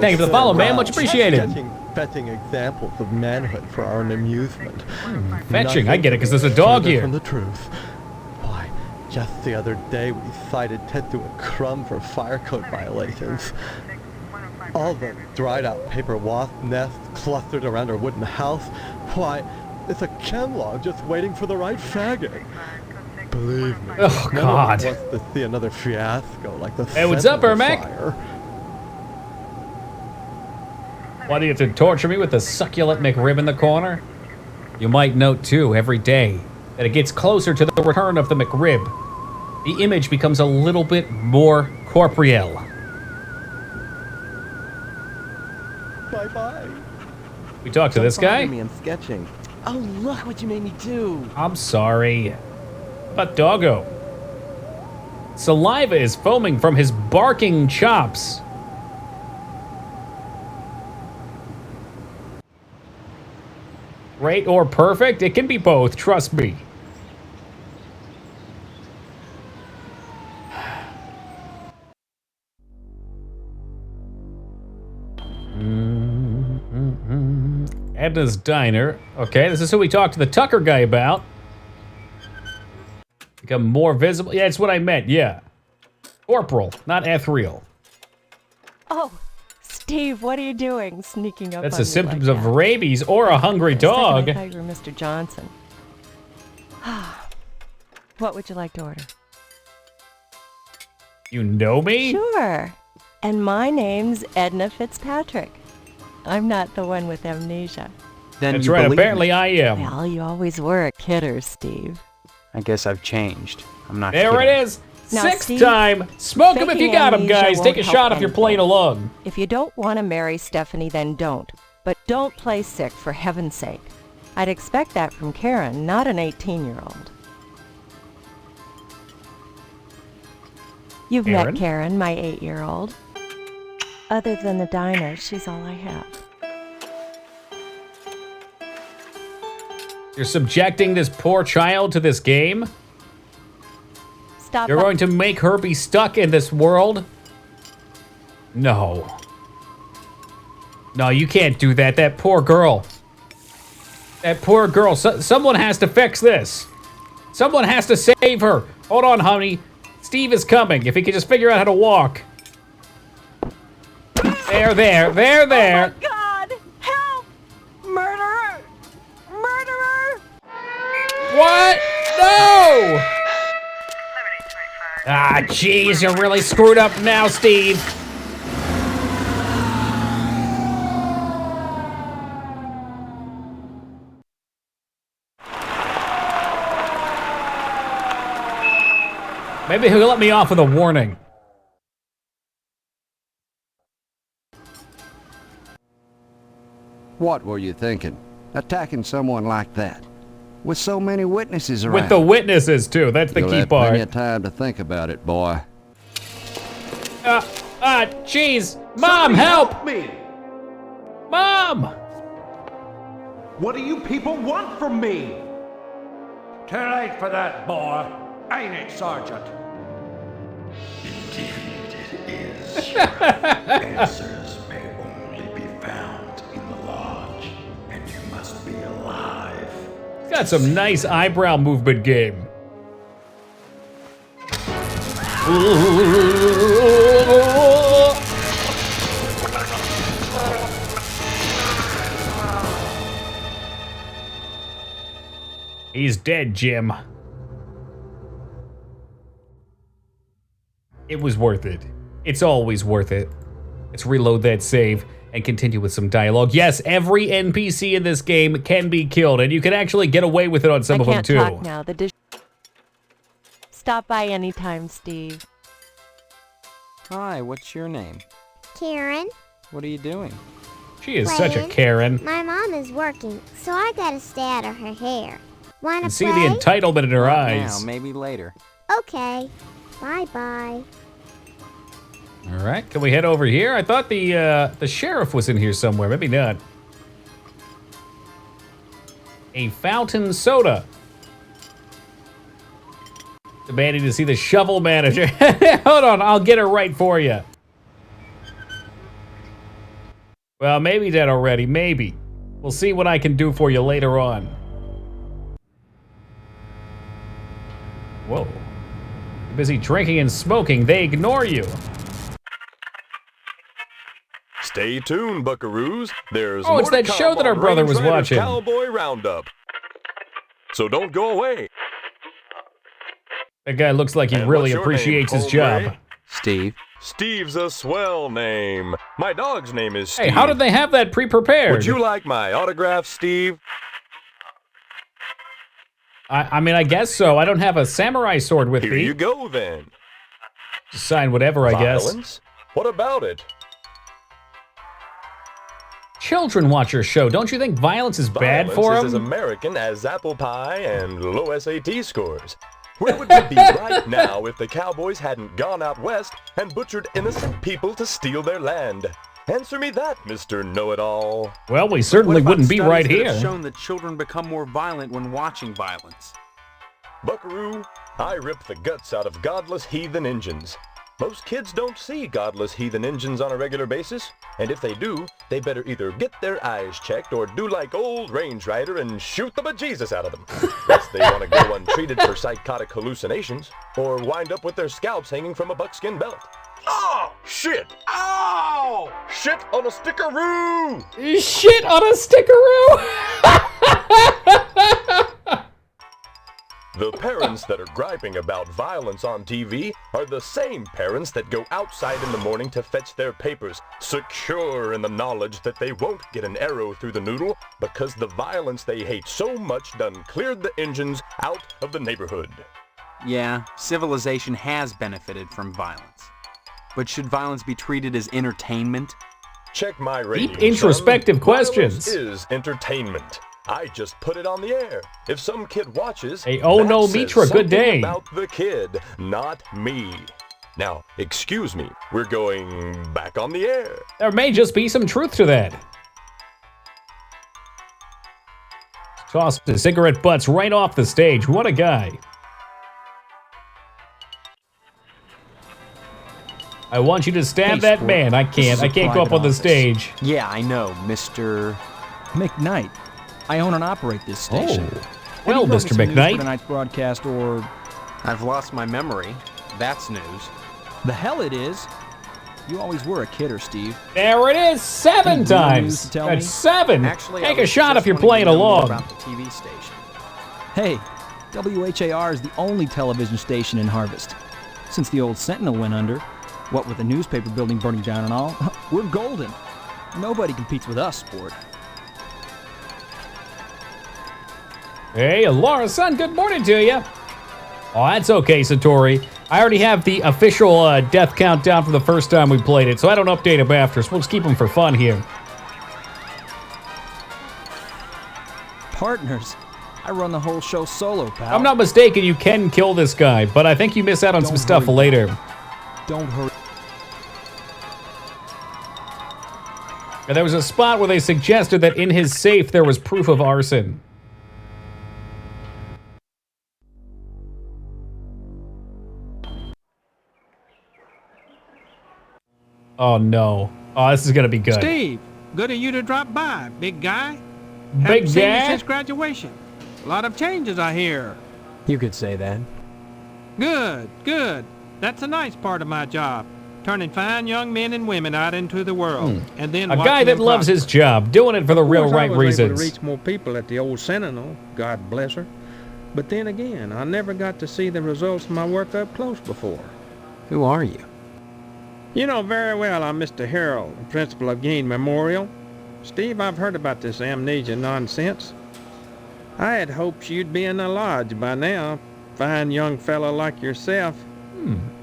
thank you for the follow, man. Much appreciated. Fetching examples of manhood for our own amusement. Fetching, I get it, because there's a dog here. From the truth. Why, just the other day we cited Ted to a crumb for fire code violations. All the dried out paper wasp nests clustered around our wooden house. Why, it's a chem log just waiting for the right faggot. Believe me. Oh, God. None of us wants to see another fiasco like the Hey, what's up, Ermac? Fire. Why do you have to torture me with the succulent McRib in the corner? You might note, too, every day, that it gets closer to the return of the McRib. The image becomes a little bit more corporeal. Bye-bye. We talked to this guy? Me, I'm sketching. Oh, look what you made me do. I'm sorry. But Doggo. Saliva is foaming from his barking chops. Great or perfect? It can be both, trust me. Edna's Diner. Okay, this is who we talked to the Tucker guy about. Become more visible. Yeah, it's what I meant, yeah. Corporal, not ethereal. Oh, Steve, what are you doing sneaking up That's on the me symptoms like of that? rabies or a hungry For a second, dog. I thought you were Mr. Johnson. What would you like to order? You know me? Sure. And my name's Edna Fitzpatrick. I'm not the one with amnesia. Then That's you right, believe apparently me. I am. Well, you always were a kidder, Steve. I guess I've changed. I'm not There kidding. it is. Now, Sixth Steve, time. Smoke him if you faking got him, amnesia guys. Take a won't shot help if you're anything. playing along. If you don't want to marry Stephanie, then don't. But don't play sick, for heaven's sake. I'd expect that from Karen, not an 18-year-old. You've Karen? met Karen, my 8-year-old. Other than the diner, she's all I have. You're subjecting this poor child to this game? Stop. You're going to make her be stuck in this world? No. No, you can't do that. That poor girl. That poor girl. Someone has to fix this. Someone has to save her. Hold on, honey. Steve is coming. If he could just figure out how to walk. There. Oh my God! Help! Murderer! Murderer! What? No! Ah, jeez, you're really screwed up now, Steve. Maybe he'll let me off with a warning. What were you thinking? Attacking someone like that? with so many witnesses around. With the witnesses, too. That's the You'll key have part. plenty of time to think about it, boy. Jeez. Mom, help! me! Mom! What do you people want from me? Too late for that, boy. Ain't it, Sergeant? Indeed, it is. Answers may only be found in the lodge, and you must be alive. Got some nice eyebrow movement game. He's dead, Jim. It was worth it. It's always worth it. Let's reload that save and continue with some dialogue. Yes, every NPC in this game can be killed, and you can actually get away with it on some of them, too. I can't talk now. The dish... Stop by anytime, Steve. Hi, what's your name? Karen. What are you doing? She is such a Karen. My mom is working, so I gotta stay out of her hair. Wanna You see play? the entitlement in her eyes. Now, maybe later. Okay. Bye-bye. All right, can we head over here? I thought the sheriff was in here somewhere. Maybe not. A fountain soda. Demanding to see the shovel manager. Hold on, I'll get her right for you. Well, maybe dead already. Maybe. We'll see what I can do for you later on. Whoa. You're busy drinking and smoking. They ignore you. Stay tuned, buckaroos. There's Oh, it's more to that come show that our on brother Range was Riders watching. Cowboy Roundup. So don't go away. That guy looks like he And really what's your appreciates name, his hombre? job. Steve. Steve's a swell name. My dog's name is Steve. Hey, how did they have that pre-prepared? Would you like my autograph, Steve? I mean, I guess so. I don't have a samurai sword with Here me. you go, then. Just sign whatever, I guess. Violence? What about it? Children watch your show. Don't you think violence is bad Violence for is as them? American as apple pie and low SAT scores. Where would we be right now if the cowboys hadn't gone out west and butchered innocent people to steal their land? Answer me that, Mr. Know-It-All. Well, we certainly wouldn't be right Studies that here. have shown that children become more violent when watching violence. Buckaroo, I rip the guts out of godless heathen Injuns. Most kids don't see godless heathen Injuns on a regular basis, and if they do, they better either get their eyes checked or do like old Range Rider and shoot the bejesus out of them. Lest they want to go untreated for psychotic hallucinations, or wind up with their scalps hanging from a buckskin belt. Oh, shit! Ow! Shit on a stickeroo! Shit on a stickeroo! The parents that are griping about violence on TV are the same parents that go outside in the morning to fetch their papers, secure in the knowledge that they won't get an arrow through the noodle because the violence they hate so much done cleared the engines out of the neighborhood. Yeah, civilization has benefited from violence. But should violence be treated as entertainment? Check my rating, Deep introspective son. questions. Violence is entertainment. I just put it on the air. If some kid watches, Hey, oh that no, says Mitra, good something day. about the kid, not me. Now, excuse me, we're going back on the air. There may just be some truth to that. Tossed the cigarette butts right off the stage. What a guy. I want you to stab Hey, that sport. man. I This can't. is a I can't go up private on the office. stage. Yeah, I know, Mr. McKnight. I own and operate this station. Oh. Have Well, you brought me Mr. some news McKnight. for tonight's broadcast, or I've lost my memory. That's news. the hell it is? You always were a kidder, Steve. There it is, 7 Any real news times. to tell That's me? 7. Actually, Take I a was shot just if you're wanting to playing know more along. about the TV station. Hey, WHAR is the only television station in Harvest. Since the old Sentinel went under, what with the newspaper building burning down and all, we're golden. Nobody competes with us, sport. Hey, Laura, son, good morning to you. Oh, that's okay, Satori. I already have the official death countdown from the first time we played it, so I don't update them after, so we'll just keep them for fun here. Partners, I run the whole show solo, pal. If I'm not mistaken, you can kill this guy, but I think you miss out on some stuff later. Don't hurry. And there was a spot where they suggested that in his safe there was proof of arson. Oh no. Oh, this is gonna be good. Steve, good of you to drop by, big guy. Big Haven't seen you guy? since graduation. A lot of changes, I hear. You could say that. Good, good. That's a nice part of my job. Turning fine young men and women out into the world. And then A watching guy that them loves his prosper. job, doing it for the real Of course, right I was able reasons. to reach more people at the old Sentinel, God bless her. But then again, I never got to see the results of my work up close before. Who are you? You know very well I'm Mr. Harold, the principal of Gain Memorial. Steve, I've heard about this amnesia nonsense. I had hoped you'd be in the lodge by now, fine young fellow like yourself.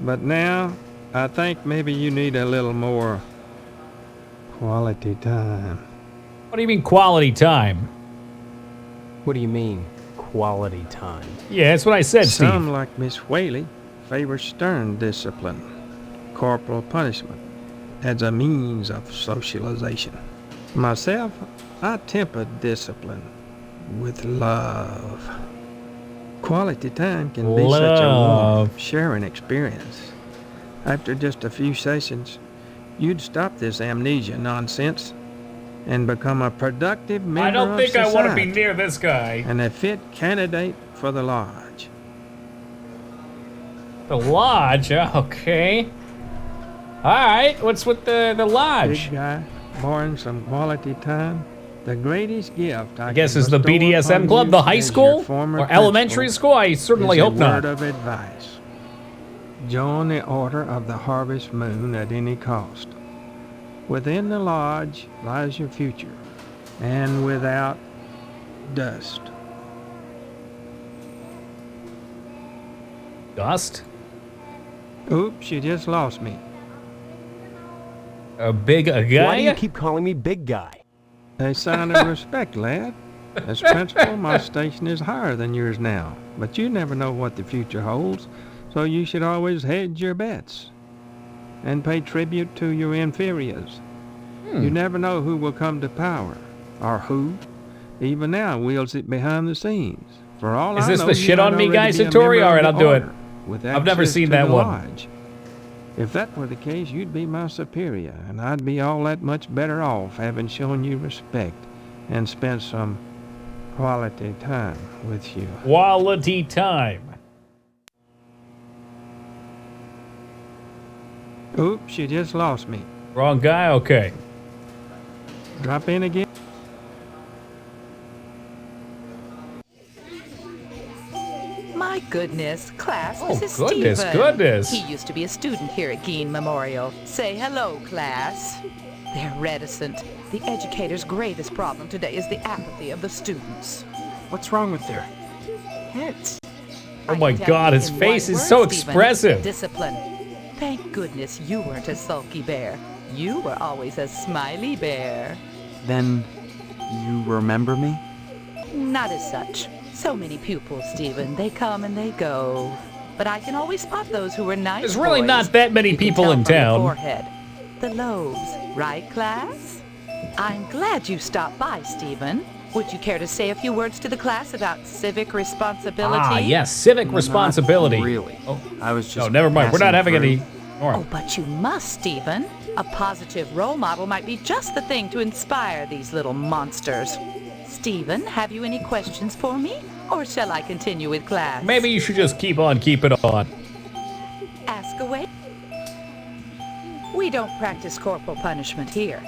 But now, I think maybe you need a little more quality time. What do you mean quality time? What do you mean, quality time? Yeah, that's what I said, Steve. Some, like Miss Whaley, favor stern discipline, corporal punishment, as a means of socialization. Myself, I temper discipline with love. Quality time can be such a warm, sharing experience. After just a few sessions, you'd stop this amnesia nonsense and become a productive member I don't think of I want to be society near this guy. and a fit candidate for the lodge. The lodge? Okay. Alright, what's with the lodge? Big guy, borrowing some quality time. The greatest gift I guess is the BDSM club, the high school? Or elementary school? I certainly hope not. Word of advice. Join the Order of the Harvest Moon at any cost. Within the lodge lies your future, and without dust. Dust? Oops, you just lost me. A big guy? Why do you keep calling me big guy? A sign of respect, lad. As principal, my station is higher than yours now, but you never know what the future holds, so you should always hedge your bets and pay tribute to your inferiors. You never know who will come to power, or who, even now, wields it behind the scenes. For all Is I this know, the you shit might on me guy, already be a Satori? member of Alright, the I'll do it. order with I've never access seen to that the one. lodge. If that were the case, you'd be my superior, and I'd be all that much better off having shown you respect and spent some quality time with you. Quality time. Oops, you just lost me. Wrong guy? Okay. Drop in again. My goodness, class, Oh, this is goodness, Stephen. goodness. He used to be a student here at Gein Memorial. Say hello, class. They're reticent. The educator's greatest problem today is the apathy of the students. What's wrong with their heads? Oh my god, his face is so expressive. Discipline. Thank goodness you weren't a sulky bear. You were always a smiley bear. Then you remember me? Not as such. So many pupils, Stephen. They come and they go. But I can always spot those who were nice There's really boys. not that many You can people tell in from the town. forehead. The lobes, right, class? I'm glad you stopped by, Stephen. Would you care to say a few words to the class about civic responsibility? Ah, yes, civic responsibility. Really? Oh, I was just. no, never mind. We're not having passing any. through. Oh, but you must, Stephen. A positive role model might be just the thing to inspire these little monsters. Stephen, have you any questions for me? Or shall I continue with class? Maybe you should just keep on keeping on. Ask away. We don't practice corporal punishment here.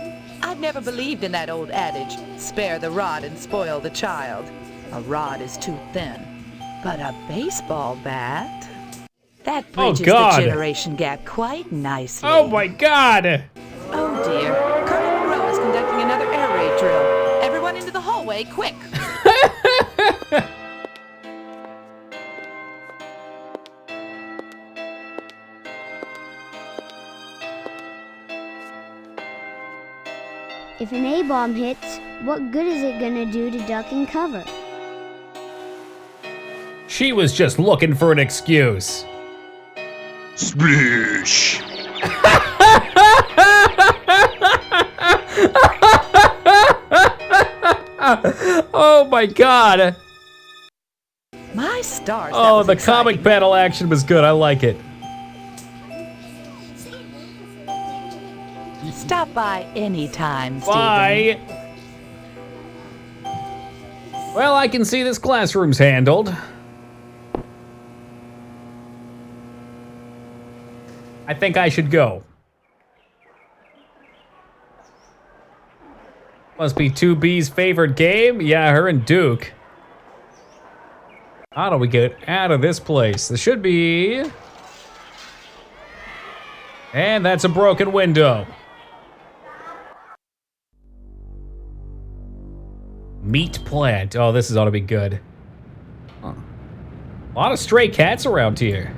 I've never believed in that old adage, spare the rod and spoil the child. A rod is too thin. But a baseball bat? That bridges the God. generation gap quite nicely. Oh my god! Oh dear. Colonel Monroe is conducting another air raid drill. Everyone into the hallway, quick! If an A-bomb hits, what good is it gonna do to duck and cover? She was just looking for an excuse. Splish! Oh my god. My stars. Oh, the comic panel action was good. I like it. Stop by anytime, Stephen. Bye. Well, I can see this classroom's handled. I think I should go. Must be 2B's favorite game. Yeah, her and Duke. How do we get out of this place? There should be... And that's a broken window. Meat plant. Oh, this is ought to be good. Huh. A lot of stray cats around here.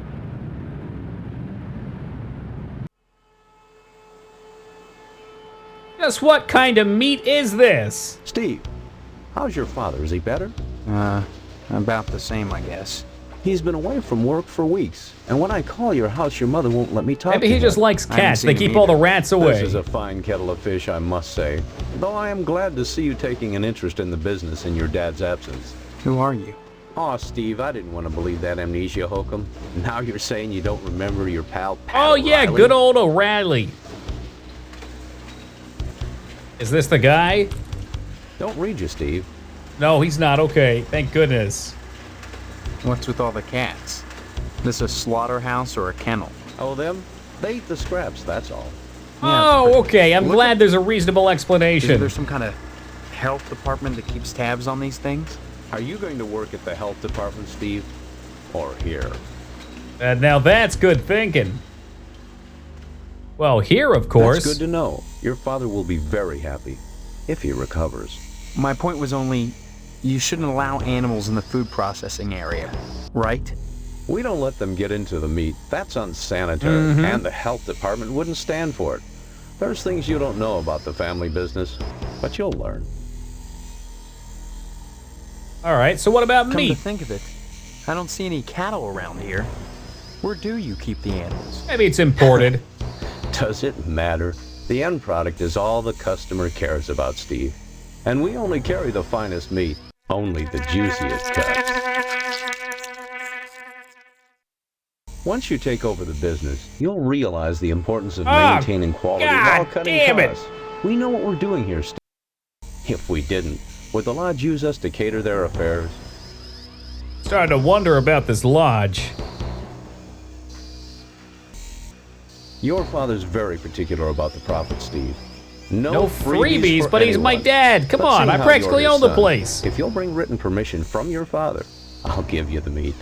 Just what kind of meat is this? Steve, how's your father? Is he better? About the same, I guess. He's been away from work for weeks, and when I call your house, your mother won't let me talk Maybe to he him. just likes cats. They keep all the rats away. This is a fine kettle of fish, I must say. Though I am glad to see you taking an interest in the business in your dad's absence. Who are you? Aw, Steve, I didn't want to believe that amnesia hokum. Now you're saying you don't remember your pal, Pat Oh yeah, O'Reilly? good old O'Reilly. Is this the guy? Don't read you, Steve. No, he's not. Okay, thank goodness. What's with all the cats? This a slaughterhouse or a kennel? Oh, them? They eat the scraps, that's all. Oh, okay. I'm glad there's a reasonable Is explanation. there some kind of health department that keeps tabs on these things? Are you going to work at the health department, Steve? Or here? Now that's good thinking. Well, here, of course. That's good to know. Your father will be very happy if he recovers. My point was only, you shouldn't allow animals in the food processing area, right? We don't let them get into the meat. That's unsanitary, and the health department wouldn't stand for it. There's things you don't know about the family business, but you'll learn. All right, so what about Come meat? to think of it, I don't see any cattle around here. Where do you keep the animals? Maybe it's imported. Does it matter? The end product is all the customer cares about, Steve. And we only carry the finest meat, only the juiciest cuts. Once you take over the business, you'll realize the importance of maintaining quality while cutting costs. We know what we're doing here, Steve. If we didn't, would the lodge use us to cater their affairs? Starting to wonder about this lodge. Your father's very particular about the profit, Steve. No freebies, for but he's my anyone. dad. Come But on, seeing I how practically you're his own the son, place. If you'll bring written permission from your father, I'll give you the meat.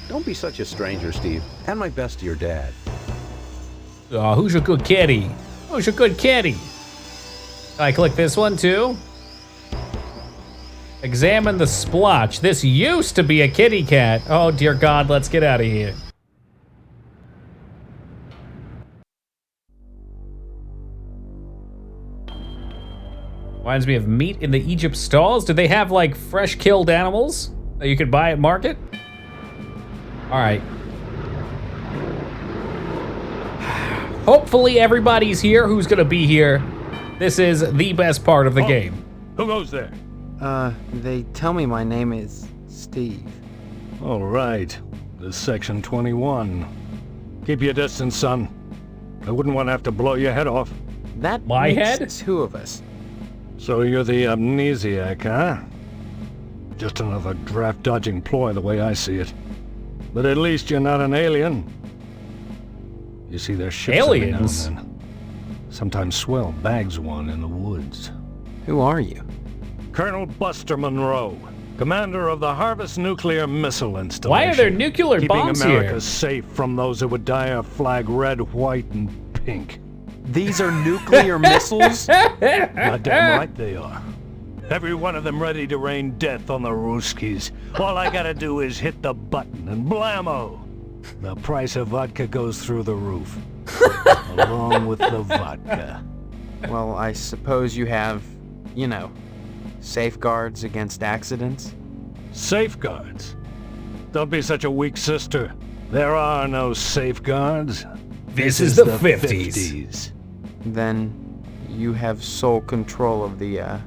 Don't be such a stranger, Steve. And my best to your dad. Oh, who's a good kitty? Who's a good kitty? Can I click this one too? Examine the splotch. This used to be a kitty cat. Oh dear God, let's get out of here. Reminds me of meat in the Egypt stalls. Do they have like fresh killed animals that you could buy at market? All right. Hopefully everybody's here who's gonna be here. This is the best part of the game. Who goes there? They tell me my name is Steve. All right. This is Section 21. Keep your distance, son. I wouldn't want to have to blow your head off. That My makes head? two of us. So you're the amnesiac, huh? Just another draft-dodging ploy the way I see it. But at least you're not an alien. You see their ships every now and Aliens? then. Sometimes swell bags one in the woods. Who are you? Colonel Buster Monroe, commander of the Harvest Nuclear Missile Installation. Why are there nuclear keeping bombs America here? safe from those who would dye our flag red, white, and pink. These are nuclear missiles? Goddamn right they are. Every one of them ready to rain death on the Ruskies. All I gotta do is hit the button and blammo! The price of vodka goes through the roof. Along with the vodka. Well, I suppose you have, you know, Safeguards against accidents? Safeguards? Don't be such a weak sister. There are no safeguards. This is the 50s. Then you have sole control of the,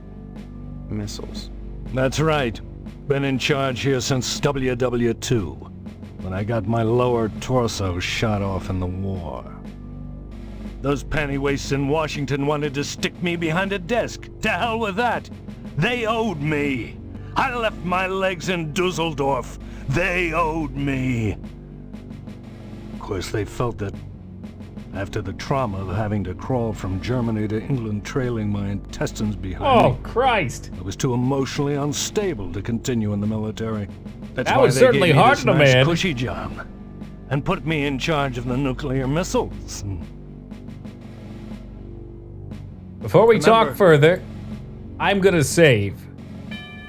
missiles. That's right. Been in charge here since WW2, when I got my lower torso shot off in the war. Those pantywaists in Washington wanted to stick me behind a desk. To hell with that. They owed me. I left my legs in Dusseldorf. They owed me. Of course, they felt that after the trauma of having to crawl from Germany to England trailing my intestines behind me. Oh, Christ. I was too emotionally unstable to continue in the military. That's That why was they certainly gave me hard this on a nice man. cushy job and put me in charge of the nuclear missiles. Before we talk further, I'm gonna save.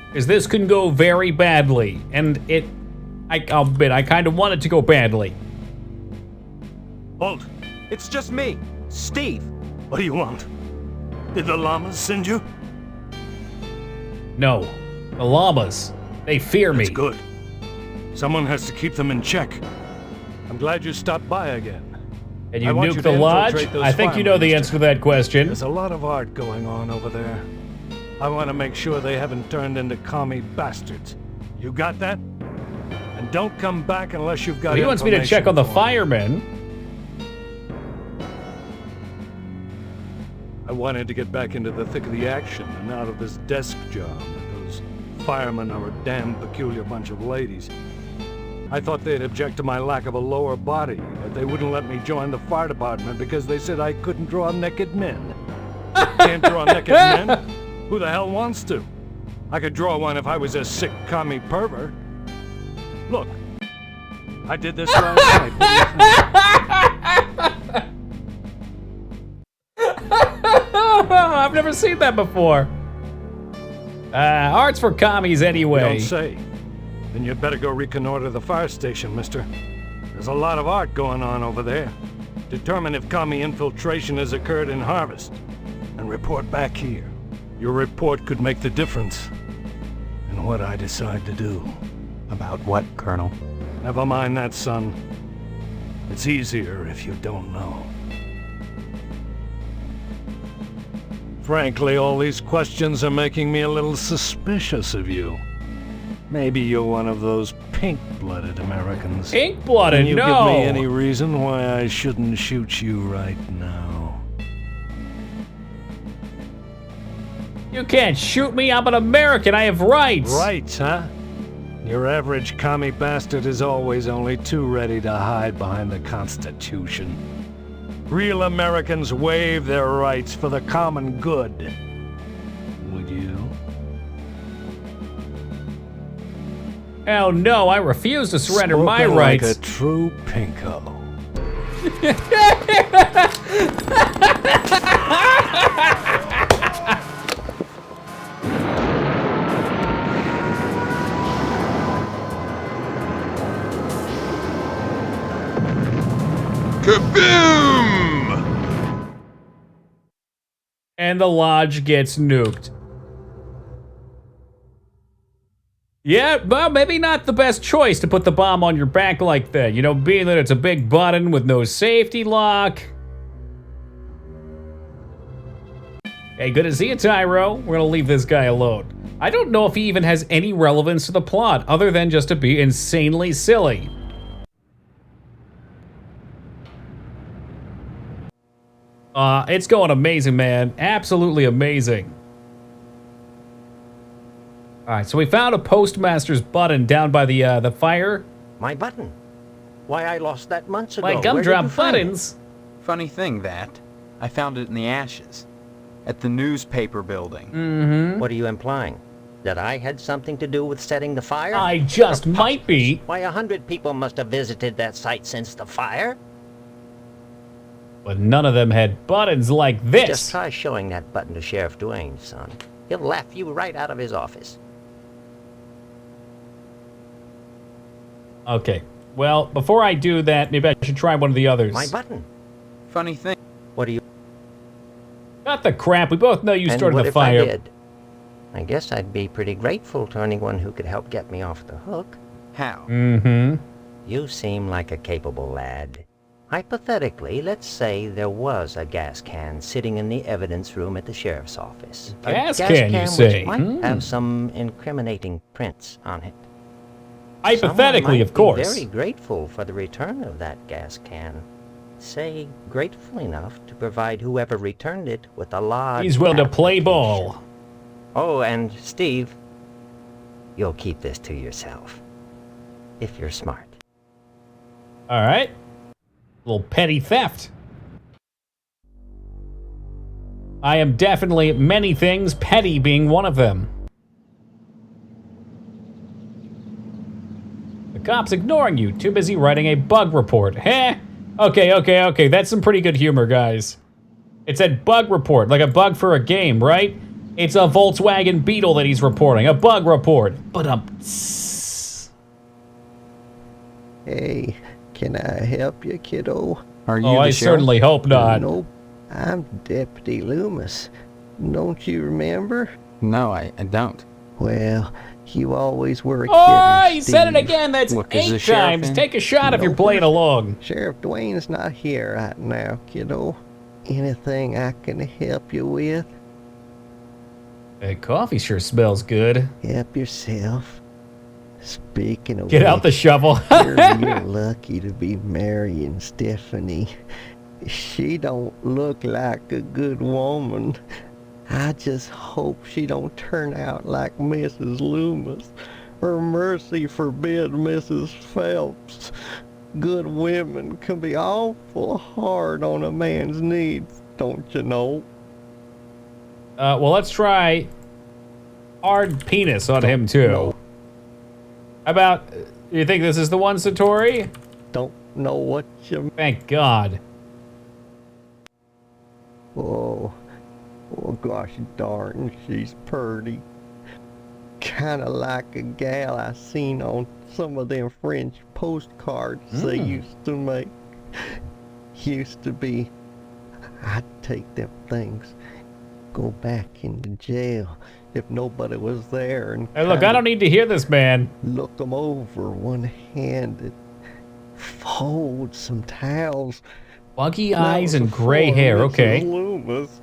Because this can go very badly. And I'll admit, I kind of want it to go badly. Halt! It's just me, Steve. What do you want? Did the llamas send you? No. The llamas. They fear me. That's good. Someone has to keep them in check. I'm glad you stopped by again. And you I want nuked you the to lodge? infiltrate those I think you know firemen, the answer to that question. There's a lot of art going on over there. I want to make sure they haven't turned into commie bastards. You got that? And don't come back unless you've got Well, he wants me to check on the firemen. I wanted to get back into the thick of the action and out of this desk job. Those firemen are a damn peculiar bunch of ladies. I thought they'd object to my lack of a lower body, but they wouldn't let me join the fire department because they said I couldn't draw naked men. Can't draw naked men? Who the hell wants to? I could draw one if I was a sick commie pervert. Look, I did this last night. What do you think? I've never seen that before. Art's for commies anyway. You don't say. Then you'd better go reconnoiter the fire station, mister. There's a lot of art going on over there. Determine if commie infiltration has occurred in Harvest, and report back here. Your report could make the difference in what I decide to do. About what, Colonel? Never mind that, son. It's easier if you don't know. Frankly, all these questions are making me a little suspicious of you. Maybe you're one of those pink-blooded Americans. Pink-blooded? Can you No. give me any reason why I shouldn't shoot you right now? You can't shoot me. I'm an American. I have rights. Rights, huh? Your average commie bastard is always only too ready to hide behind the Constitution. Real Americans waive their rights for the common good. Would you? Hell no, I refuse to surrender my Spoken rights. like a true pinko. Kaboom! And the lodge gets nuked. Yeah, well, maybe not the best choice to put the bomb on your back like that. You know, being that it's a big button with no safety lock. Hey, good to see you, Tyro. We're gonna leave this guy alone. I don't know if he even has any relevance to the plot, other than just to be insanely silly. It's going amazing, man. Absolutely amazing. All right, so we found a postmaster's button down by the fire. My button? Why, I lost that months ago. My Where did you gumdrop find it? buttons. Funny thing, that. I found it in the ashes. At the newspaper building. Mm-hmm. What are you implying? That I had something to do with setting the fire? I just might be. Why, 100 people must have visited that site since the fire. But none of them had buttons like this. Just try showing that button to Sheriff Duane, son. He'll laugh you right out of his office. Okay. Well, before I do that, maybe I should try one of the others. My button. Funny thing. What do you... Not the crap. We both know you And started what the if fire. I did? I guess I'd be pretty grateful to anyone who could help get me off the hook. How? Mm-hmm. You seem like a capable lad. Hypothetically, let's say there was a gas can sitting in the evidence room at the sheriff's office. Gas a can, you say? Which might have some incriminating prints on it. Hypothetically, Someone of course. might be very grateful for the return of that gas can. Say, grateful enough to provide whoever returned it with a large He's willing to play ball. Oh, and Steve, you'll keep this to yourself. If you're smart. All right. Little petty theft. I am definitely many things, petty being one of them. The cop's ignoring you, too busy writing a bug report. Heh? Okay. That's some pretty good humor, guys. It said bug report, like a bug for a game, right? It's a Volkswagen Beetle that he's reporting. A bug report. But Hey, can I help you, kiddo? Are you oh, the I sheriff? certainly hope not. Nope. I'm Deputy Loomis. Don't you remember? No, I don't. Well, you always were a kidder, Oh, he said it Steve. again. That's Look, is the 8 sheriff times. in? Take a shot if you're Nope. playing along. Sheriff Dwayne's not here right now, kiddo. Anything I can help you with? That coffee sure smells good. Help yourself. Speaking of Get out the shovel. you're lucky to be marrying Stephanie. She don't look like a good woman. I just hope she don't turn out like Mrs. Loomis, or mercy forbid Mrs. Phelps. Good women can be awful hard on a man's needs, don't you know? Well, let's try hard penis on him, too. No. How about, you think this is the one, Satori? Don't know what you... Thank God. Oh gosh darn, she's purty. Kinda like a gal I seen on some of them French postcards they used to make. Used to be, I'd take them things, go back into jail if nobody was there and Hey, look, I don't need to hear this, man. look them over one-handed, fold some towels. Buggy That eyes was and gray before hair, Mrs. okay. Loomis.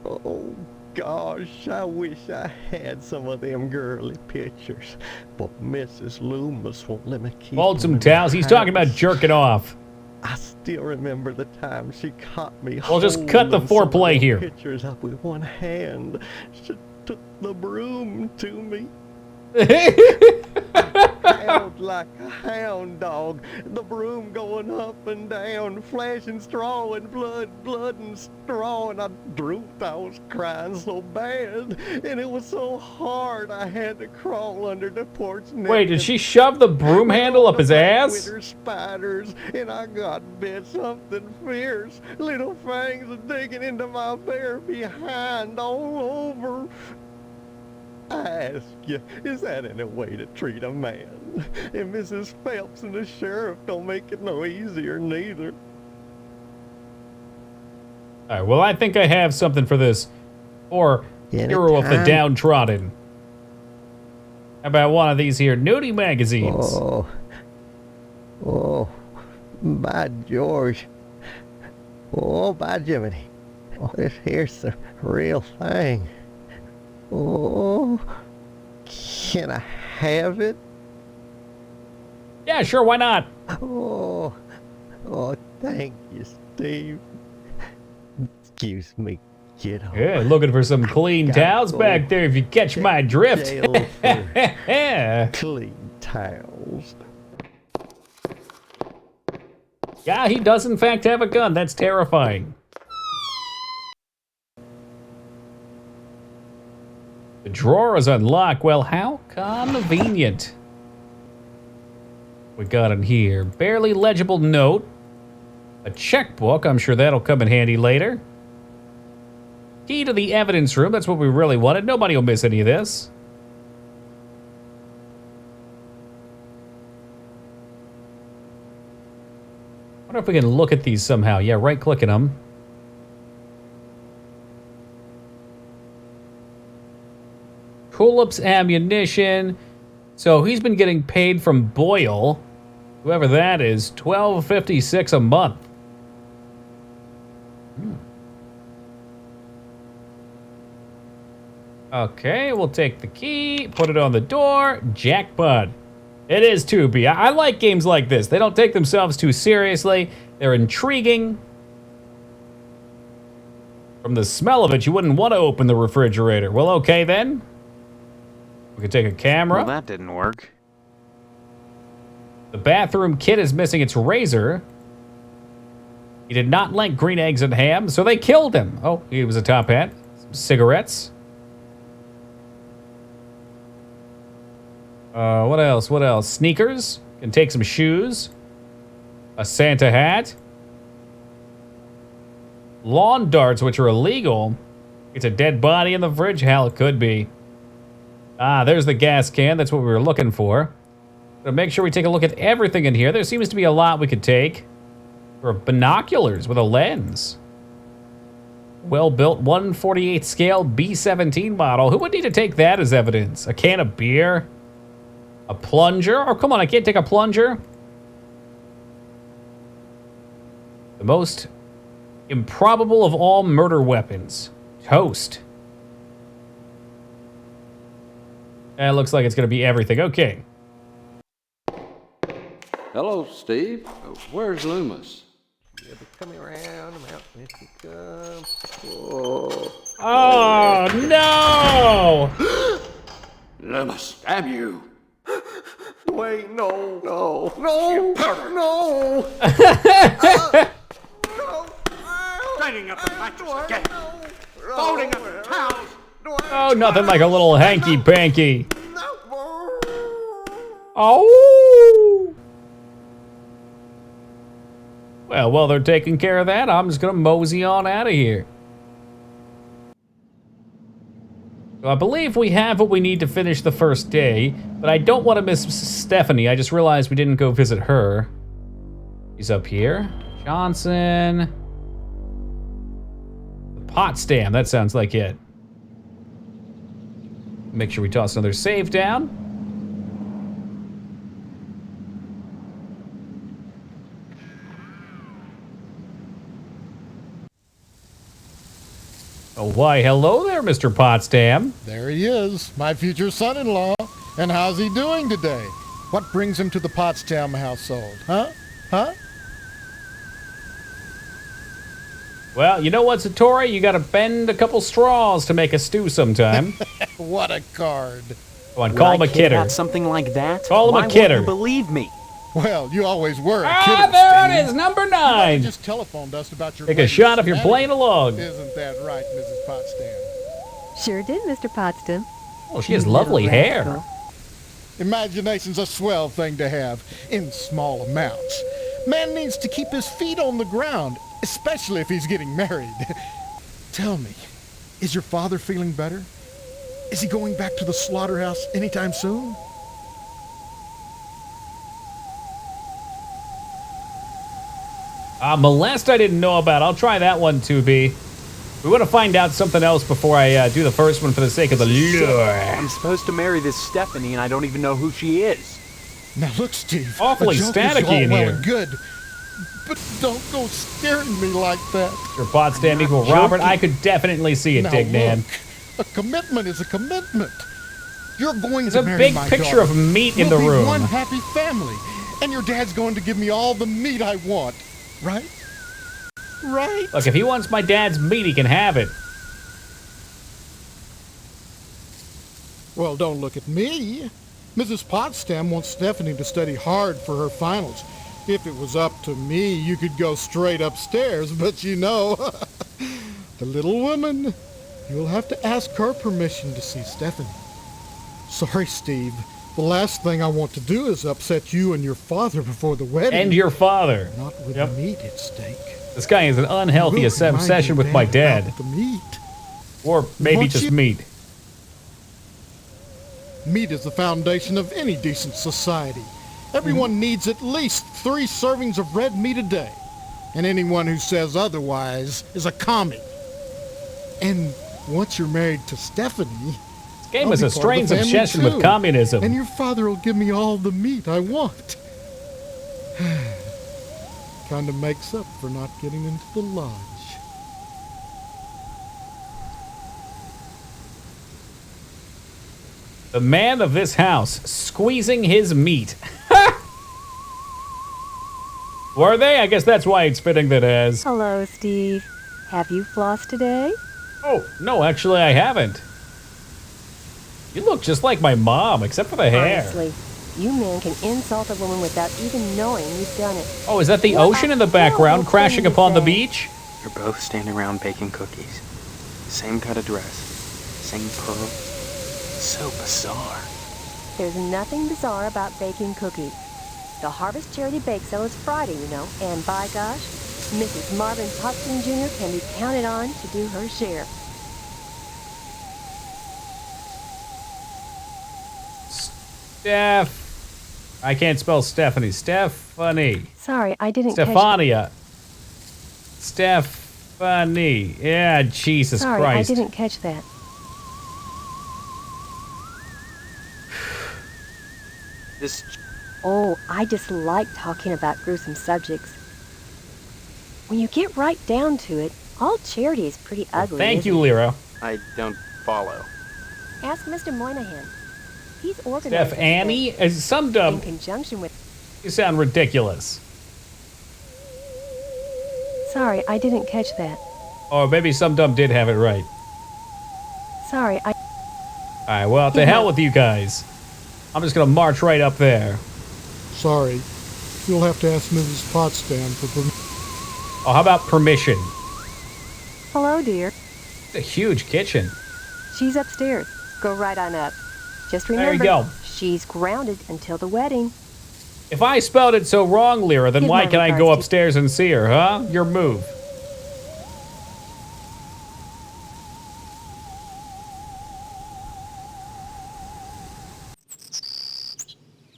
Oh gosh, I wish I had some of them girly pictures, but Mrs. Loomis won't let me keep Fold them some in the towels. He's talking about house. jerking off. I still remember the time she caught me We'll just cut the holding some of foreplay them here. pictures up with one hand. She took the broom to me. Held like a hound dog, the broom going up and down, flashing straw and blood and straw, and I drooped. I was crying so bad, and it was so hard I had to crawl under the porch. Wait, did she shove the broom handle up his ass? Winter spiders, and I got bit something fierce. Little fangs are digging into my bare behind all over. I ask you, is that any way to treat a man? And Mrs. Phelps and the sheriff don't make it no easier neither. All right, well, I think I have something for this. Or Hero of the Anytime. Downtrodden. How about one of these here nudie magazines? Oh, by George. Oh, by Jiminy. Oh, this here's the real thing. Oh, can I have it? Yeah, sure, why not? Oh, thank you, Steve. Excuse me, kiddo. Yeah, looking for some clean Gotta towels go back there if you catch my drift. Jail for clean towels. Yeah, he does in fact have a gun. That's terrifying. The drawer is unlocked. Well, how convenient. We got in here. Barely legible note. A checkbook. I'm sure that'll come in handy later. Key to the evidence room. That's what we really wanted. Nobody will miss any of this. Wonder if we can look at these somehow. Yeah, right-clicking them. Tulips ammunition. So he's been getting paid from Boyle, whoever that is, $12.56 a month. Okay, we'll take the key, put it on the door, jackpot. It is 2B. I like games like this. They don't take themselves too seriously. They're intriguing. From the smell of it, you wouldn't want to open the refrigerator. Well, okay then. We could take a camera. Well, that didn't work. The bathroom kid is missing its razor. He did not like green eggs and ham, so they killed him. Oh, he was a top hat. Some cigarettes. What else? What else? Sneakers. Can take some shoes. A Santa hat. Lawn darts, which are illegal. It's a dead body in the fridge. Hell, it could be. Ah, there's the gas can. That's what we were looking for. So make sure we take a look at everything in here. There seems to be a lot we could take. For binoculars with a lens. Well-built 1/48 scale B-17 model. Who would need to take that as evidence? A can of beer? A plunger? Oh, come on, I can't take a plunger. The most improbable of all murder weapons. Toast. That looks like it's going to be everything. Okay. Hello, Steve. Where's Loomis? He'll be coming around the mountain if he comes. Whoa. Oh, no! Loomis, damn you. Wait, no. No! Straining up the mattress again. Folding up the towels. Oh, nothing like a little hanky-panky. Oh! Well, while they're taking care of that, I'm just gonna mosey on out of here. So I believe we have what we need to finish the first day, but I don't want to miss Stephanie. I just realized we didn't go visit her. She's up here. Johnson. The Potsdam, that sounds like it. Make sure we toss another save down. Oh, why, hello there, Mr. Potsdam. There he is, my future son-in-law. And how's he doing today? What brings him to the Potsdam household, huh? Well, you know what, Satori? You gotta bend a couple straws to make a stew sometime. What a card. Go on, call him a kidder. Out something like that? Call him Why a kidder. Won't you believe me? Well, you always were a kidder, there Steve. it is, number You 9. just telephoned us about your Take a latest shot if you're scenario. playing along. Isn't that right, Mrs. Potsdam? Sure did, Mr. Potsdam. Oh, she has lovely hair. Imagination's a swell thing to have, in small amounts. Man needs to keep his feet on the ground, especially if he's getting married. Tell me, is your father feeling better? Is he going back to the slaughterhouse anytime soon? Molest I didn't know about. I'll try that one, 2B. We want to find out something else before I do the first one for the sake of the lure. I'm supposed to marry this Stephanie, and I don't even know who she is. Now look, Steve. Awfully a joke staticky is all in well here. and good, but don't go staring me like that. Your Potsdam equal Robert. I could definitely see it, Now Dignan. look, a commitment is a commitment. You're going There's to a marry big my picture daughter. of meat in We'll the be room. one happy family, and your dad's going to give me all the meat I want, right? Right? Look, if he wants my dad's meat, he can have it. Well, don't look at me. Mrs. Potsdam wants Stephanie to study hard for her finals. If it was up to me, you could go straight upstairs, but you know, the little woman, you'll have to ask her permission to see Stephanie. Sorry, Steve. The last thing I want to do is upset you and your father before the wedding. And your father. Not with Yep. the meat at stake. This guy is an unhealthy We'll remind obsession your with my dad. about the meat. Or maybe Won't just you- meat. Meat is the foundation of any decent society. Everyone needs at least 3 servings of red meat a day. And anyone who says otherwise is a commie. And once you're married to Stephanie, Game I'll is be a part of the strange family, obsession with too. communism. And your father will give me all the meat I want. Kind of makes up for not getting into the lodge. The man of this house squeezing his meat. Were they? I guess that's why it's fitting that as. Hello, Steve. Have you flossed today? Oh, no, actually I haven't. You look just like my mom, except for the hair. Honestly, you men can insult a woman without even knowing you've done it. Oh, is that the ocean in the background crashing upon the beach? You're both standing around baking cookies. Same cut of dress. Same pearl. So bizarre. There's nothing bizarre about baking cookies. The Harvest Charity Bake Sale is Friday, you know, and by gosh, Mrs. Marvin Potsdam Jr. can be counted on to do her share. I can't spell Stephanie. Stephanie. Sorry, I didn't Stephania. Stephanie. Yeah, Jesus Sorry, Christ. I didn't catch that. This... Oh, I just like talking about gruesome subjects. When you get right down to it, all charity is pretty ugly. Thank you, Lyra. I don't follow. Ask Mr. Moynihan. He's organized. Steph Annie? Is some dumb. In conjunction with... You sound ridiculous. Sorry, I didn't catch that. Or maybe some dumb did have it right. Sorry, I... Alright, well, to hell with you guys. I'm just gonna march right up there. Sorry. You'll have to ask Mrs. Potsdam for permission. Oh, how about permission? Hello, dear. It's a huge kitchen. She's upstairs. Go right on up. Just remember, There you go. she's grounded until the wedding. If I spelled it so wrong, Lyra, then Give why my can't I regards go to- upstairs and see her, huh? Your move.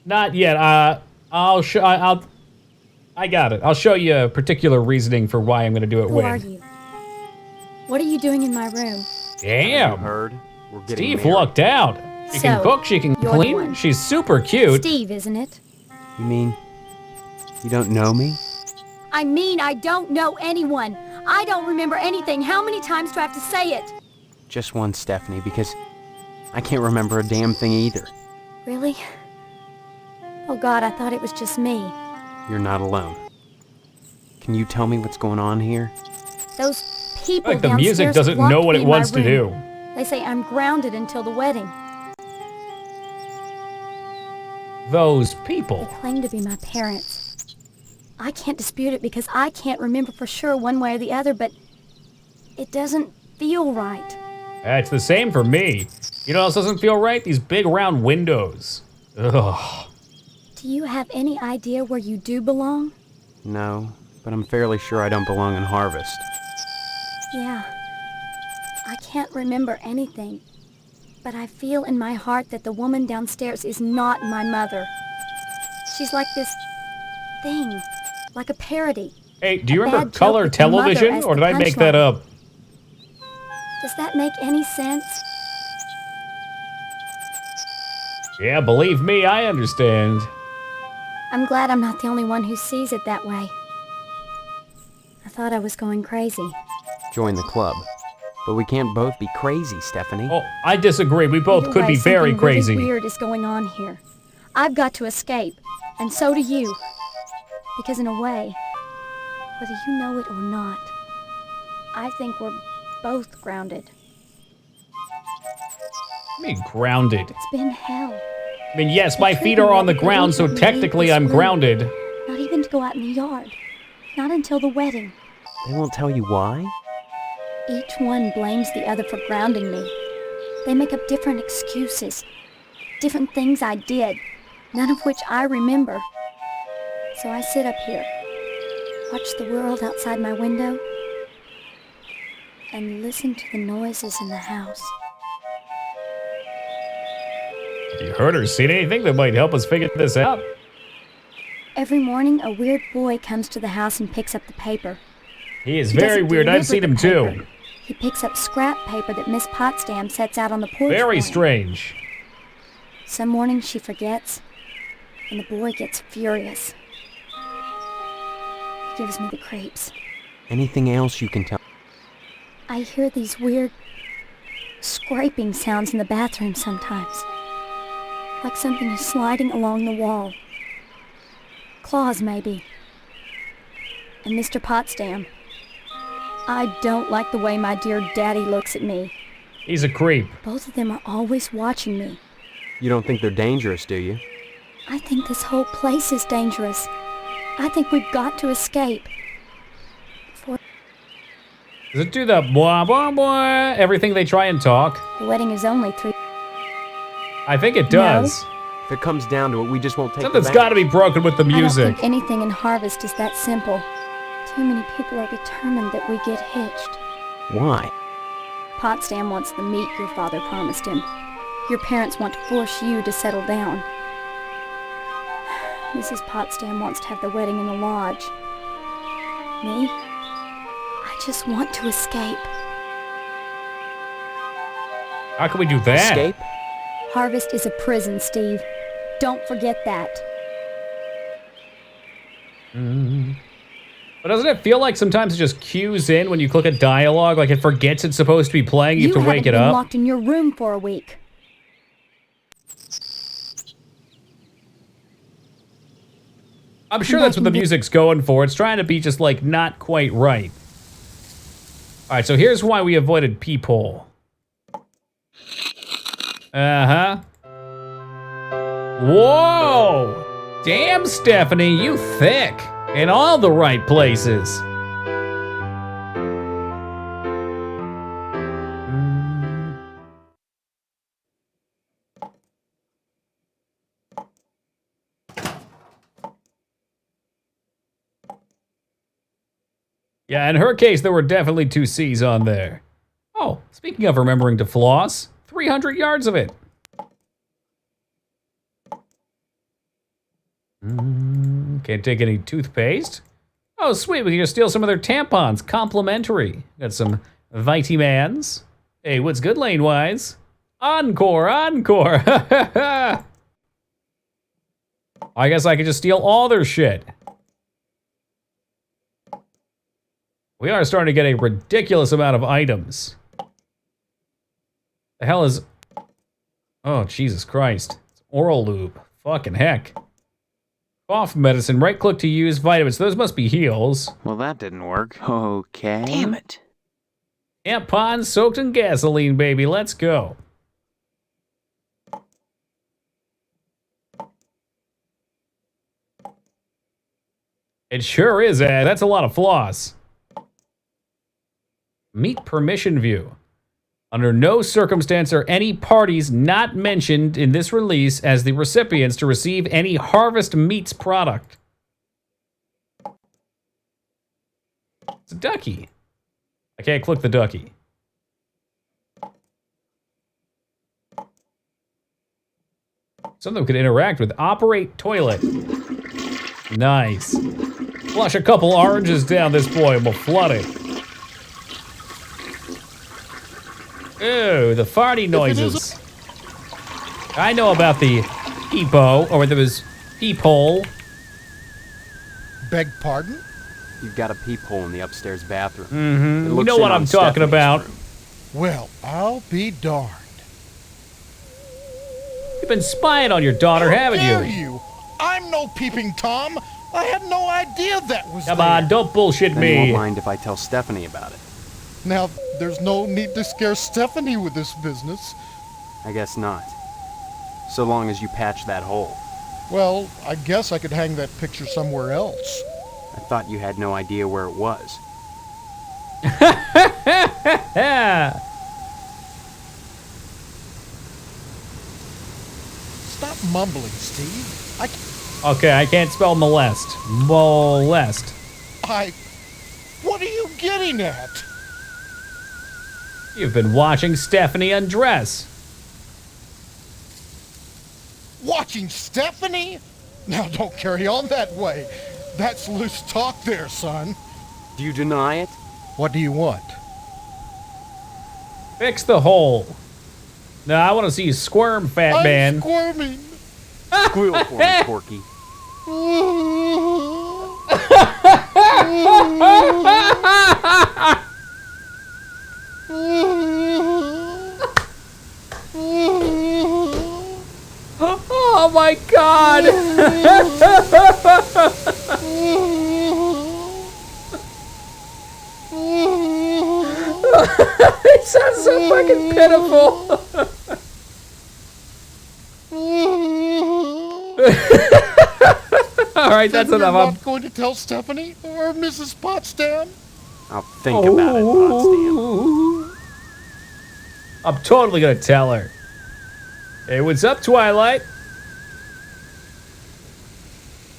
Not yet. I got it. I'll show you a particular reasoning for why I'm going to do it Who when. are you? What are you doing in my room? Damn. Heard? We're getting Steve married. lucked out. She can So, cook, she can you're the clean. one. She's super cute. Steve, isn't it? You mean you don't know me? I mean, I don't know anyone. I don't remember anything. How many times do I have to say it? Just one, Stephanie, because I can't remember a damn thing either. Really? Oh God, I thought it was just me. You're not alone. Can you tell me what's going on here? Those people Like the music downstairs doesn't know locked what me it in my wants to room. do. They say I'm grounded until the wedding. Those people. They claim to be my parents. I can't dispute it because I can't remember for sure one way or the other, but it doesn't feel right. It's the same for me. You know what else doesn't feel right? These big round windows. Ugh. Do you have any idea where you do belong? No, but I'm fairly sure I don't belong in Harvest. Yeah. I can't remember anything, but I feel in my heart that the woman downstairs is not my mother. She's like this thing, like a parody. Hey, do you A remember bad joke color with your mother television, as or the did I make that punchline. up? Does that make any sense? Yeah, believe me, I understand. I'm glad I'm not the only one who sees it that way. I thought I was going crazy. Join the club. But we can't both be crazy, Stephanie. Oh, I disagree. We both Either could way, be very something crazy. Really weird is going on here. I've got to escape, and so do you. Because in a way, whether you know it or not, I think we're both grounded. I mean, grounded. It's been hell. I mean, yes, my feet are on the ground, so technically I'm grounded. Not even to go out in the yard. Not until the wedding. They won't tell you why? Each one blames the other for grounding me. They make up different excuses. Different things I did, none of which I remember. So I sit up here, watch the world outside my window, and listen to the noises in the house. Have you heard or seen anything that might help us figure this out? Every morning, a weird boy comes to the house and picks up the paper. He is He very doesn't weird. I've deliver seen the him paper. too. He picks up scrap paper that Miss Potsdam sets out on the porch. Very strange. Some mornings she forgets, and the boy gets furious. He gives me the creeps. Anything else you can tell? I hear these weird scraping sounds in the bathroom sometimes. Like something is sliding along the wall. Claws, maybe. And Mr. Potsdam. I don't like the way my dear daddy looks at me. He's a creep. Both of them are always watching me. You don't think they're dangerous, do you? I think this whole place is dangerous. I think we've got to escape. Does it do the blah, blah, blah, everything they try and talk? The wedding is only 3. I think it does. No. If it comes down to it, we just won't take Something's got to be broken with the music. I don't think anything in Harvest is that simple. Too many people are determined that we get hitched. Why? Potsdam wants the meat your father promised him. Your parents want to force you to settle down. Mrs. Potsdam wants to have the wedding in the lodge. Me? I just want to escape. How can we do that? Escape? Harvest is a prison, Steve. Don't forget that. But doesn't it feel like sometimes it just cues in when you click a dialogue, like it forgets it's supposed to be playing, you have to wake it up? You haven't been locked in your room for a week. I'm sure that's what the music's going for. It's trying to be just like not quite right. All right, so here's why we avoided peephole. Uh-huh. Whoa! Damn, Stephanie, you thick. In all the right places. Yeah, in her case, there were definitely 2 C's on there. Oh, speaking of remembering to floss, 300 yards of it. Can't take any toothpaste. Oh, sweet, we can just steal some of their tampons. Complimentary. Got some Vitamans. Hey, what's good, lane-wise? Encore, encore. I guess I could just steal all their shit. We are starting to get a ridiculous amount of items. The hell is... Oh, Jesus Christ. It's oral lube. Fucking heck. Cough medicine. Right-click to use vitamins. Those must be heals. Well, that didn't work. Okay. Damn it. Tampons soaked in gasoline, baby. Let's go. It sure is, that's a lot of floss. Meet permission view. Under no circumstance are any parties not mentioned in this release as the recipients to receive any Harvest Meats product. It's a ducky. I can't click the ducky. Some of them could interact with operate toilet. Nice. Flush a couple oranges down this boy and we'll flood it. Ooh, the farty noises. I know about the peepo, or whether it was peephole. Beg pardon? You've got a peephole in the upstairs bathroom. Mm-hmm. You know what I'm talking about. Well, I'll be darned. You've been spying on your daughter, haven't you? How dare you? I'm no peeping Tom. I had no idea that was Come there. on, don't bullshit Then me. you won't mind if I tell Stephanie about it. Now, there's no need to scare Stephanie with this business. I guess not. So long as you patch that hole. Well, I guess I could hang that picture somewhere else. I thought you had no idea where it was. Stop mumbling, Steve. Okay, I can't spell molest. Molest. What are you getting at? You've been watching Stephanie undress. Watching Stephanie? Now don't carry on that way. That's loose talk there, son. Do you deny it? What do you want? Fix the hole. No, I want to see you squirm, fat man. I'm squirming. Squeal for me, Porky. Oh my God! It sounds so fucking pitiful. All right, that's Then enough. You're not going to tell Stephanie or Mrs. Potsdam? I'll think about it, Potsdam. I'm totally gonna tell her. Hey, what's up, Twilight?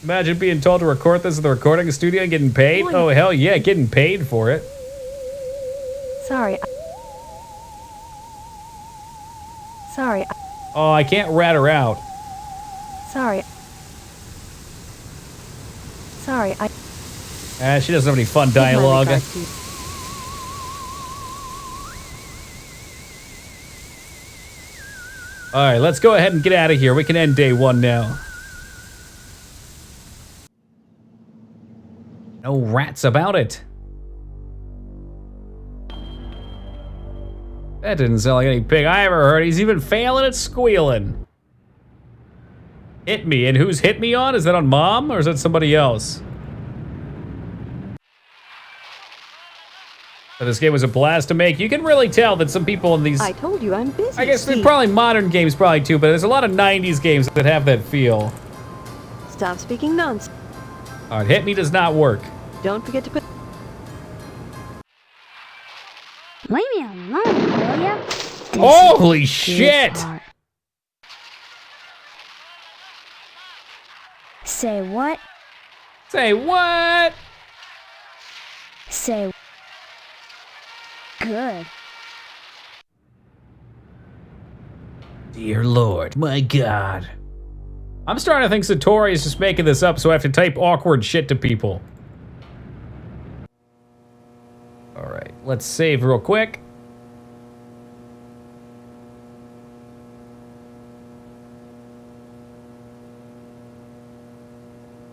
Imagine being told to record this in the recording studio and getting paid. Oh, hell yeah, getting paid for it. Sorry. Sorry. Oh, I can't rat her out. Sorry. Sorry, She doesn't have any fun dialogue. Alright, let's go ahead and get out of here. We can end day one now. No rats about it. That didn't sound like any pig I ever heard. He's even failing at squealing. Hit me. And who's hit me on? Is that on Mom or is that somebody else? But this game was a blast to make. You can really tell that some people in these... I told you I'm busy. I guess they're Steve. probably modern games probably too, but there's a lot of 90s games that have that feel. Stop speaking nonsense. Alright, hit me does not work. Don't forget to put... Leave me alone, will ya? Holy shit! Say what? Say what? Say good. Dear Lord, my God. I'm starting to think Satori is just making this up so I have to type awkward shit to people. Alright, let's save real quick.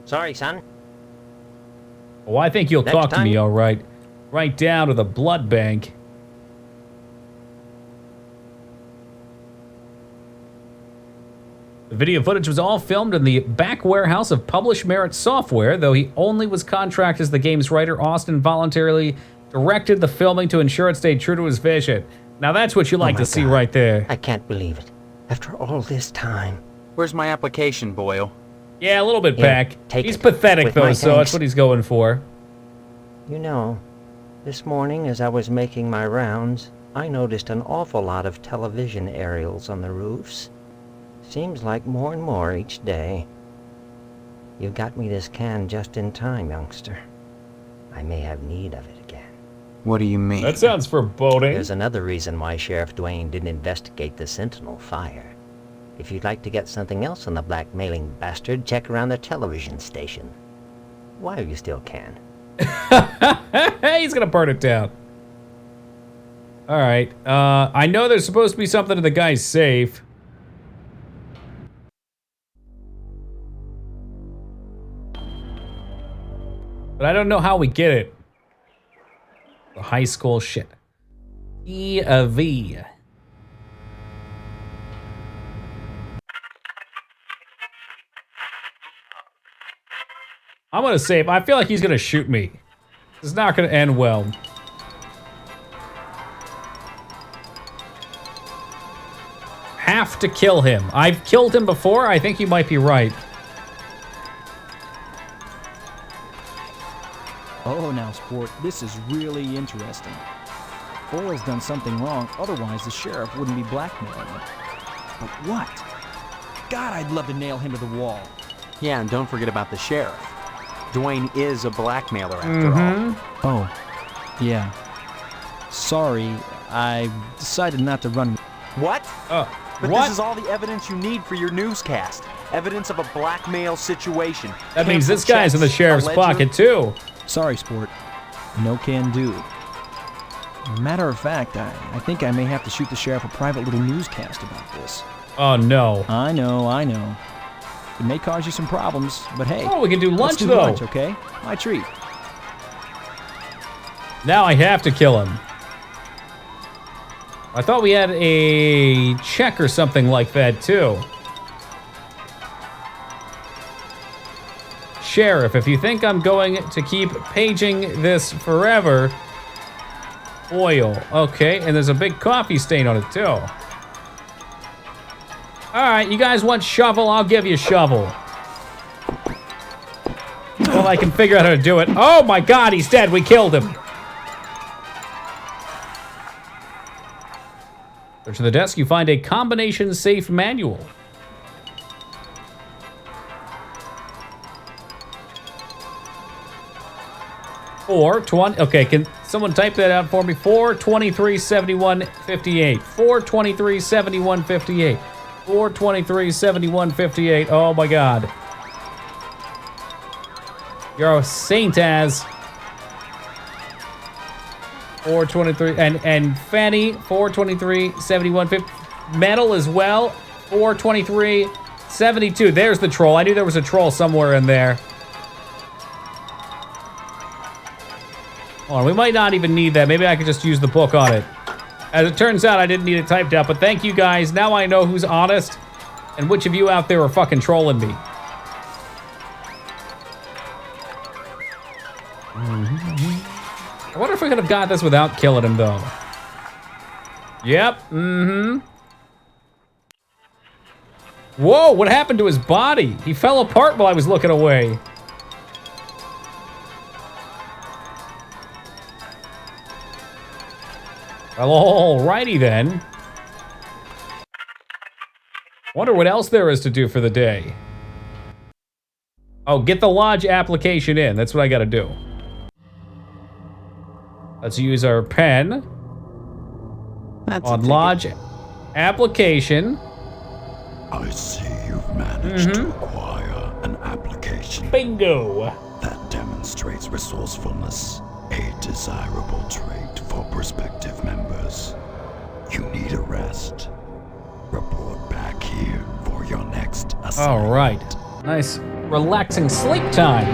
Sorry, son. Oh, I think you'll Next talk to me, time. alright. Right down to the blood bank. The video footage was all filmed in the back warehouse of Publish Merit Software, though he only was contracted as the game's writer. Austin voluntarily directed the filming to ensure it stayed true to his vision. Now that's what you like to see right there. I can't believe it. After all this time. Where's my application, Boyle? Yeah, a little bit Here, back. take He's it. pathetic With though, my so that's thanks. what he's going for. You know, this morning as I was making my rounds, I noticed an awful lot of television aerials on the roofs. Seems like more and more each day. You got me this can just in time, youngster. I may have need of it again. What do you mean? That sounds foreboding. There's another reason why Sheriff Dwayne didn't investigate the Sentinel fire. If you'd like to get something else on the blackmailing bastard, check around the television station. While you still can. He's gonna burn it down. Alright, I know there's supposed to be something in the guy's safe. But I don't know how we get it. The high school shit. V. I'm gonna save. I feel like he's gonna shoot me. It's not gonna end well. Have to kill him. I've killed him before. I think you might be right. Oh, now, sport, this is really interesting. Boyle's done something wrong, otherwise the sheriff wouldn't be blackmailing him. But what? God, I'd love to nail him to the wall. Yeah, and don't forget about the sheriff. Dwayne is a blackmailer after all. Oh, yeah. Sorry, I decided not to run. What? But what? this is all the evidence you need for your newscast. Evidence of a blackmail situation. That means this Canceled guy's in the checks, sheriff's a ledger. pocket too. Sorry, sport. No can do. Matter of fact, I think I may have to shoot the sheriff a private little newscast about this. Oh, no. I know. It may cause you some problems, but hey. Oh, we can do lunch, let's do though. lunch, okay? My treat. Now I have to kill him. I thought we had a check or something like that, too. Sheriff, if you think I'm going to keep paging this forever... Oil. Okay, and there's a big coffee stain on it, too. Alright, you guys want shovel? I'll give you shovel. Well, I can figure out how to do it. Oh my god, he's dead. We killed him. Search the desk, you find a combination safe manual. Okay, can someone type that out for me? 423-7158. 423-7158. 423-7158. Oh my god. You're a saint as. 423 and Fanny 423-7150. Metal as well. 423-72. There's the troll. I knew there was a troll somewhere in there. Hold on, we might not even need that. Maybe I could just use the book on it. As it turns out, I didn't need it typed out, but thank you guys. Now I know who's honest and which of you out there are fucking trolling me. I wonder if we could have got this without killing him, though. Yep, Whoa, what happened to his body? He fell apart while I was looking away. Well, alrighty then. Wonder what else there is to do for the day. Oh, get the lodge application in. That's what I gotta do. Let's use our pen. On lodge application. I see you've managed to acquire an application. Bingo. That demonstrates resourcefulness, a desirable trait for prospective members. You need a rest. Report back here for your next assignment. All right. Nice, relaxing sleep time.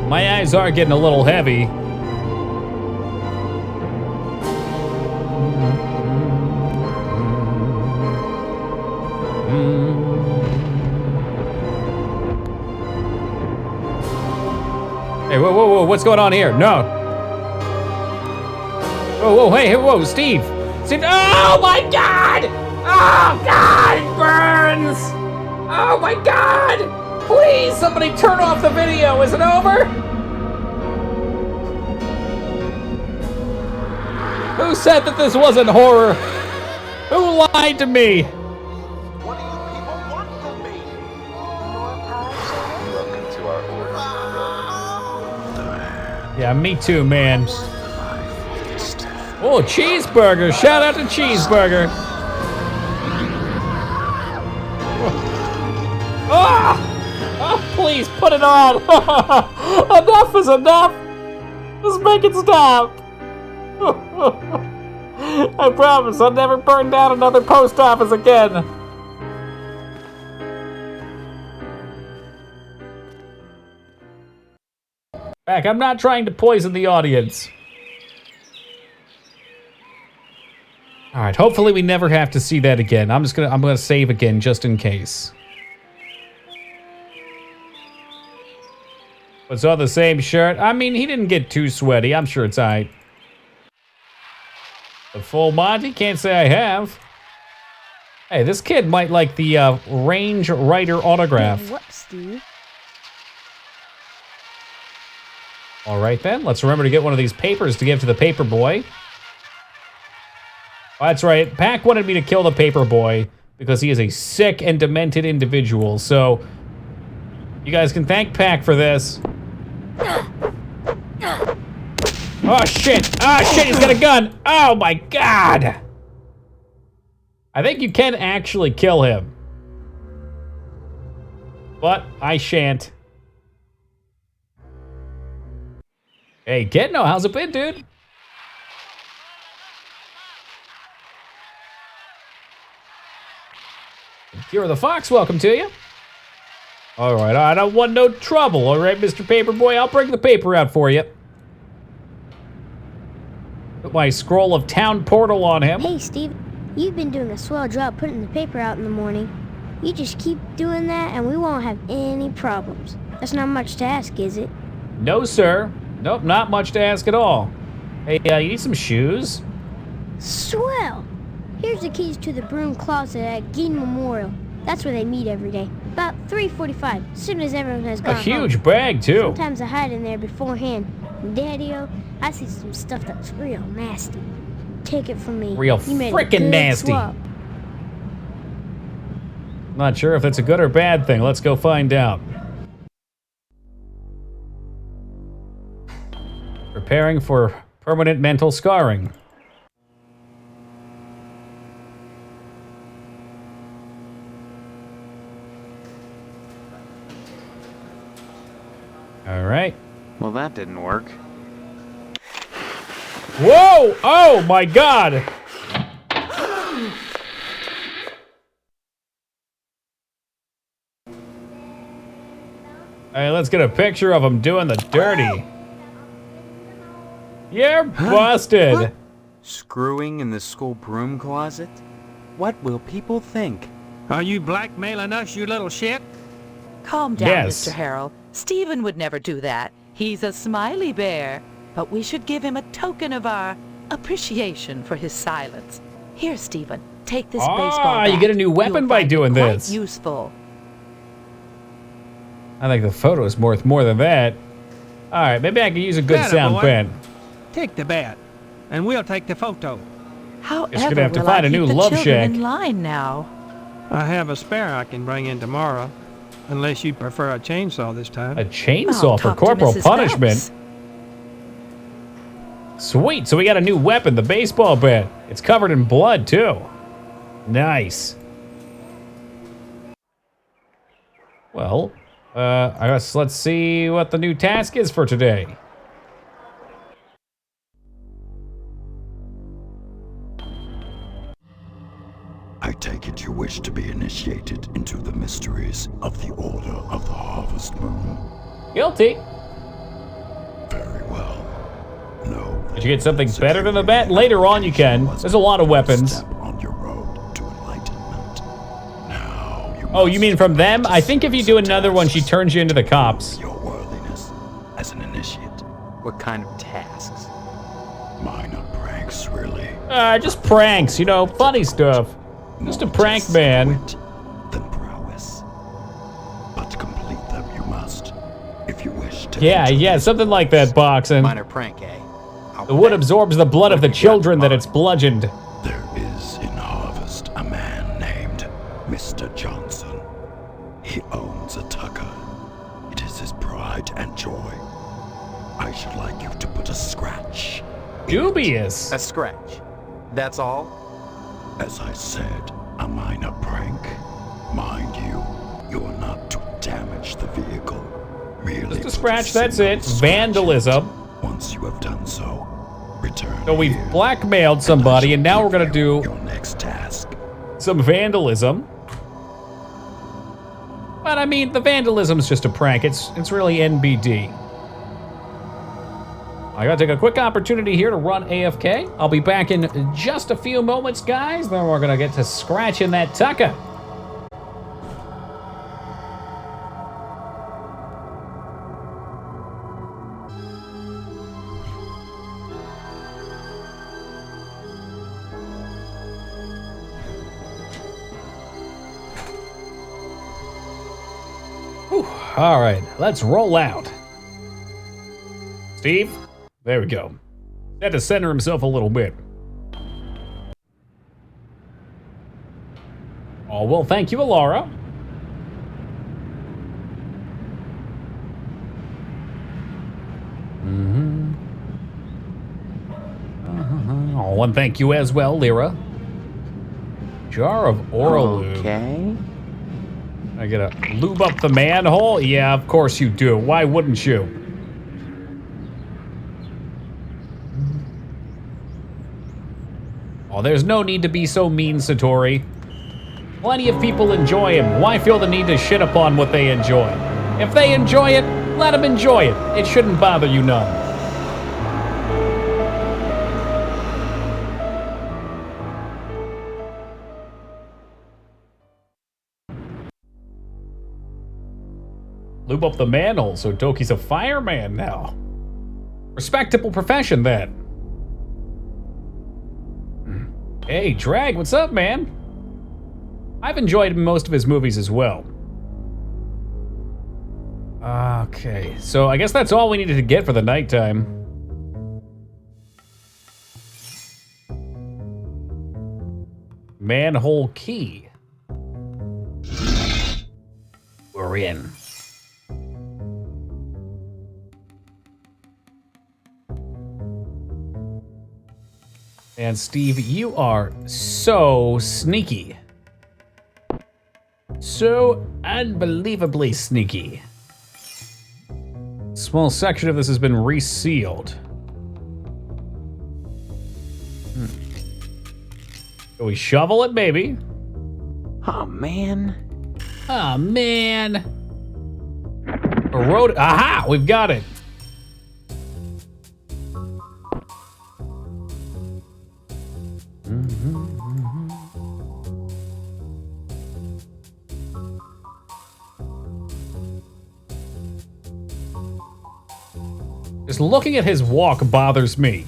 My eyes are getting a little heavy. Hey, whoa, what's going on here? No. Whoa, hey, whoa, Steve. Oh my god! Oh god, it burns! Oh my god! Please, somebody turn off the video. Is it over? Who said that this wasn't horror? Who lied to me? Yeah, me too, man. Oh, cheeseburger! Shout out to cheeseburger! Ah! Oh, please put it on! Enough is enough! Just make it stop! I promise I'll never burn down another post office again. Back, I'm not trying to poison the audience. All right, hopefully we never have to see that again. I'm gonna save again just in case. Was all the same shirt? I mean, he didn't get too sweaty. I'm sure it's all right. The full Monty? Can't say I have. Hey, this kid might like the Range Rider autograph. Whoops, Steve. All right then, let's remember to get one of these papers to give to the paper boy. Oh, that's right, Pac wanted me to kill the paper boy because he is a sick and demented individual, so you guys can thank Pac for this. Oh shit, he's got a gun. Oh my god. I think you can actually kill him. But I shan't. Hey, Kidno, how's it been, dude? Kira the Fox, welcome to you. All right, I don't want no trouble. All right, Mr. Paperboy, I'll bring the paper out for you. Put my scroll of town portal on him. Hey, Steve, you've been doing a swell job putting the paper out in the morning. You just keep doing that and we won't have any problems. That's not much to ask, is it? No, sir. Nope, not much to ask at all. Hey, you need some shoes? Swell! Here's the keys to the broom closet at Gein Memorial. That's where they meet every day. About 3:45, as soon as everyone has gone A huge home. bag, too. Sometimes I hide in there beforehand. Daddy-o, I see some stuff that's real nasty. Take it from me. Real You made a frickin' good nasty. swap. Not sure if that's a good or bad thing. Let's go find out. Preparing for permanent mental scarring. All right. Well, that didn't work. Whoa! Oh my God! Hey, let's get a picture of him doing the dirty. You're busted. What? Screwing in the school broom closet? What will people think? Are you blackmailing us, you little shit? Calm down, Yes. Mr. Harrell. Stephen would never do that. He's a smiley bear. But we should give him a token of our appreciation for his silence. Here, Stephen, take this baseball bat. You get a new weapon You'll by find it doing quite this. useful. I think the photo is worth more than that. All right, maybe I can use a good Atta sound boy. bit. Take the bat, and we'll take the photo. However, gonna have to will find I a new keep the love children shack. in line now? I have a spare I can bring in tomorrow, unless you prefer a chainsaw this time. A chainsaw for talk to corporal Mrs. punishment. Phelps. Sweet, so we got a new weapon, the baseball bat. It's covered in blood, too. Nice. Well, I guess let's see what the new task is for today. I take it you wish to be initiated into the mysteries of the Order of the Harvest Moon. Guilty. Very well. No. Did you get something better than the bat? Later on you can. There's a lot of weapons. Step on your road to enlightenment. Now you Oh, you mean from them? I think if you do another one, she turns you into the cops. your worthiness as an initiate. What kind of tasks? Minor pranks, really. Just pranks, you know, funny stuff. Just a prank man. Than prowess. But complete them you must, if you wish to. Yeah, something like that, boxing. Minor prank, eh? The wood absorbs the blood of the children that it's bludgeoned. There is in Harvest a man named Mr. Johnson. He owns a tucker. It is his pride and joy. I should like you to put a scratch. Dubious. A scratch. That's all? As I said, a minor prank. Mind you, you're not to damage the vehicle. Merely Just a scratch, that's it. Vandalism. Once you have done so, return. So we've blackmailed somebody, and now we're gonna do your next task. some vandalism. But I mean, the vandalism's just a prank. It's really NBD. I gotta take a quick opportunity here to run AFK. I'll be back in just a few moments, guys. Then we're gonna get to scratching that tucker. Whew. All right, let's roll out. Steve? There we go. Had to center himself a little bit. Oh, well, thank you, Alara. Oh, and thank you as well, Lyra. Jar of Oral Lube. Okay. I gotta lube up the manhole? Yeah, of course you do. Why wouldn't you? Oh, there's no need to be so mean, Satori. Plenty of people enjoy him. Why feel the need to shit upon what they enjoy? If they enjoy it, let them enjoy it. It shouldn't bother you none. Lube up the manhole, so Doki's a fireman now. Respectable profession, then. Hey, Drag, what's up, man? I've enjoyed most of his movies as well. Okay, so I guess that's all we needed to get for the nighttime. Manhole key. We're in. And Steve, you are so sneaky. So unbelievably sneaky. Small section of this has been resealed. Shall we shovel it, baby? Oh, man. Oh, man. A road. Aha! We've got it. Just looking at his walk bothers me.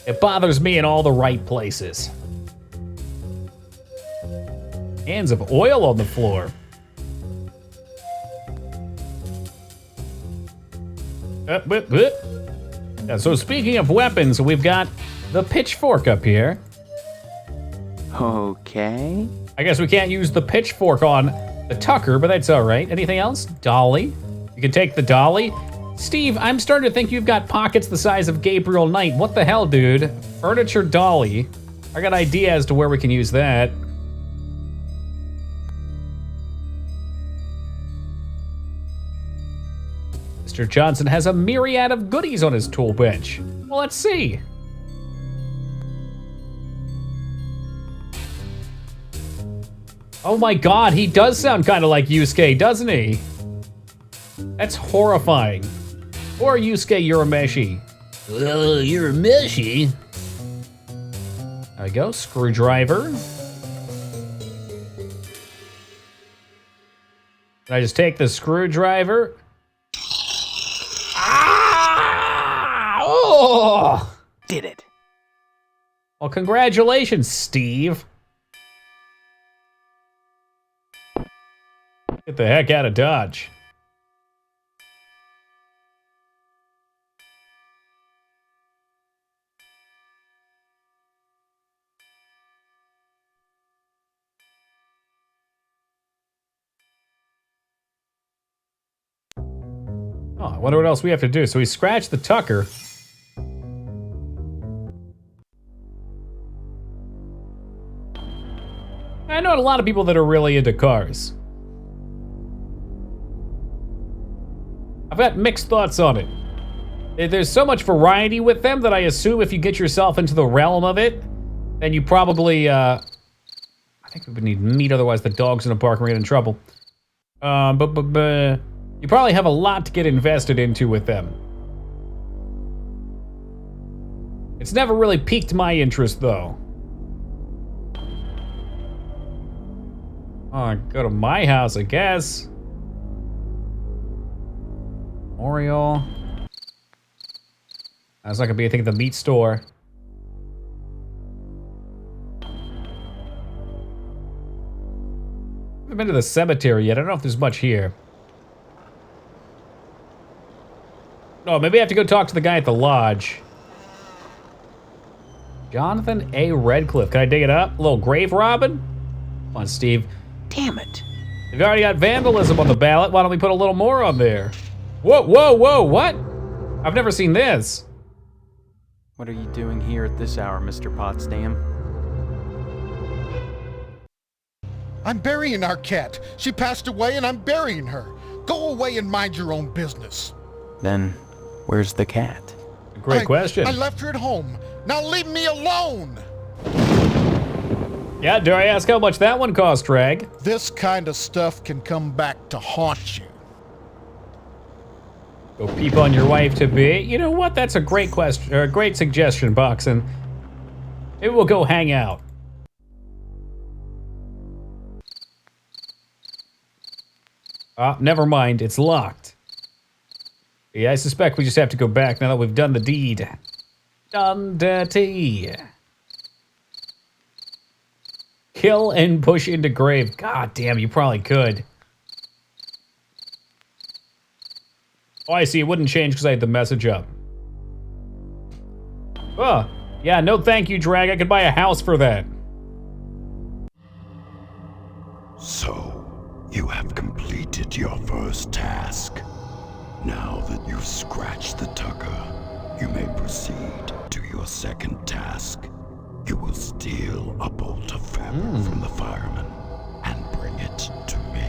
It bothers me in all the right places. Cans of oil on the floor. Yeah, so speaking of weapons, we've got the pitchfork up here. Okay. I guess we can't use the pitchfork on the Tucker, but that's all right. Anything else? Dolly. You can take the dolly. Steve, I'm starting to think you've got pockets the size of Gabriel Knight. What the hell, dude? Furniture dolly. I got an idea as to where we can use that. Mr. Johnson has a myriad of goodies on his tool bench. Well, let's see. Oh my god, he does sound kind of like Yusuke, doesn't he? That's horrifying. Or Yusuke Urameshi. Urameshi? There we go, screwdriver. Can I just take the screwdriver? Ah! Oh! Did it. Well, congratulations, Steve. Get the heck out of Dodge. Oh, I wonder what else we have to do. So we scratched the Tucker. I know a lot of people that are really into cars. I've got mixed thoughts on it. There's so much variety with them that I assume if you get yourself into the realm of it, then you probably, I think we would need meat, otherwise the dog's gonna bark and we're gonna get in trouble. But you probably have a lot to get invested into with them. It's never really piqued my interest, though. Oh, I go to my house, I guess. Memorial. That's not gonna be a thing at the meat store. I haven't been to the cemetery yet. I don't know if there's much here. No, maybe I have to go talk to the guy at the lodge. Jonathan A. Redcliffe. Can I dig it up? A little grave robbing? Come on, Steve. Damn it. We've already got vandalism on the ballot. Why don't we put a little more on there? Whoa, whoa, whoa, what? I've never seen this. What are you doing here at this hour, Mr. Potsdam? I'm burying our cat. She passed away and I'm burying her. Go away and mind your own business. Then, where's the cat? Great question. I left her at home. Now leave me alone! Yeah, dare I ask how much that one cost, Drag? This kind of stuff can come back to haunt you. Go peep on your wife to be. You know what? That's a great question, or a great suggestion, Boxin. Maybe we'll go hang out. Ah, never mind. It's locked. Yeah, I suspect we just have to go back now that we've done the deed. Done dirty. Kill and push into grave. God damn, you probably could. Oh, I see. It wouldn't change because I had the message up. Oh, yeah, no thank you, Drag. I could buy a house for that. So, you have completed your first task. Now that you've scratched the tucker, you may proceed to your second task. You will steal a bolt of fabric from the fireman and bring it to me.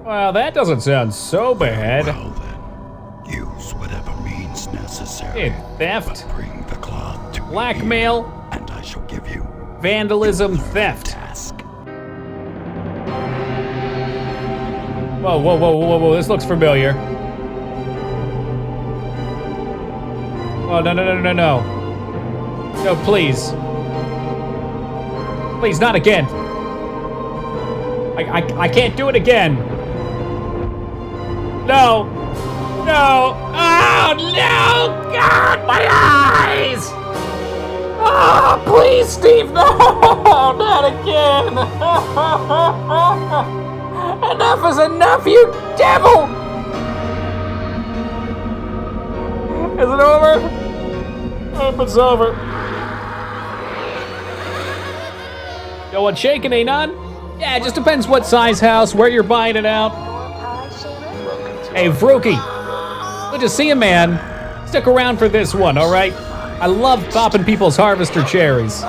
Well, that doesn't sound so bad. Well then, use whatever means necessary. Theft. But bring the cloth to Blackmail. me, and I shall give you vandalism, theft. Task. Whoa, whoa, whoa, whoa, whoa, this looks familiar. Oh, no, no, no, no, no. No, please. Please, not again. I can't do it again. No. No. Oh, no. God, my eyes. Oh, please, Steve, no. Not again. Enough is enough, you devil. Is it over? I hope it's over. Yo, what, shaking, ain't none? Yeah, it just depends what size house, where you're buying it out. Hey, Vrookie. Good to see you, man. Stick around for this one, all right? I love popping people's harvester cherries.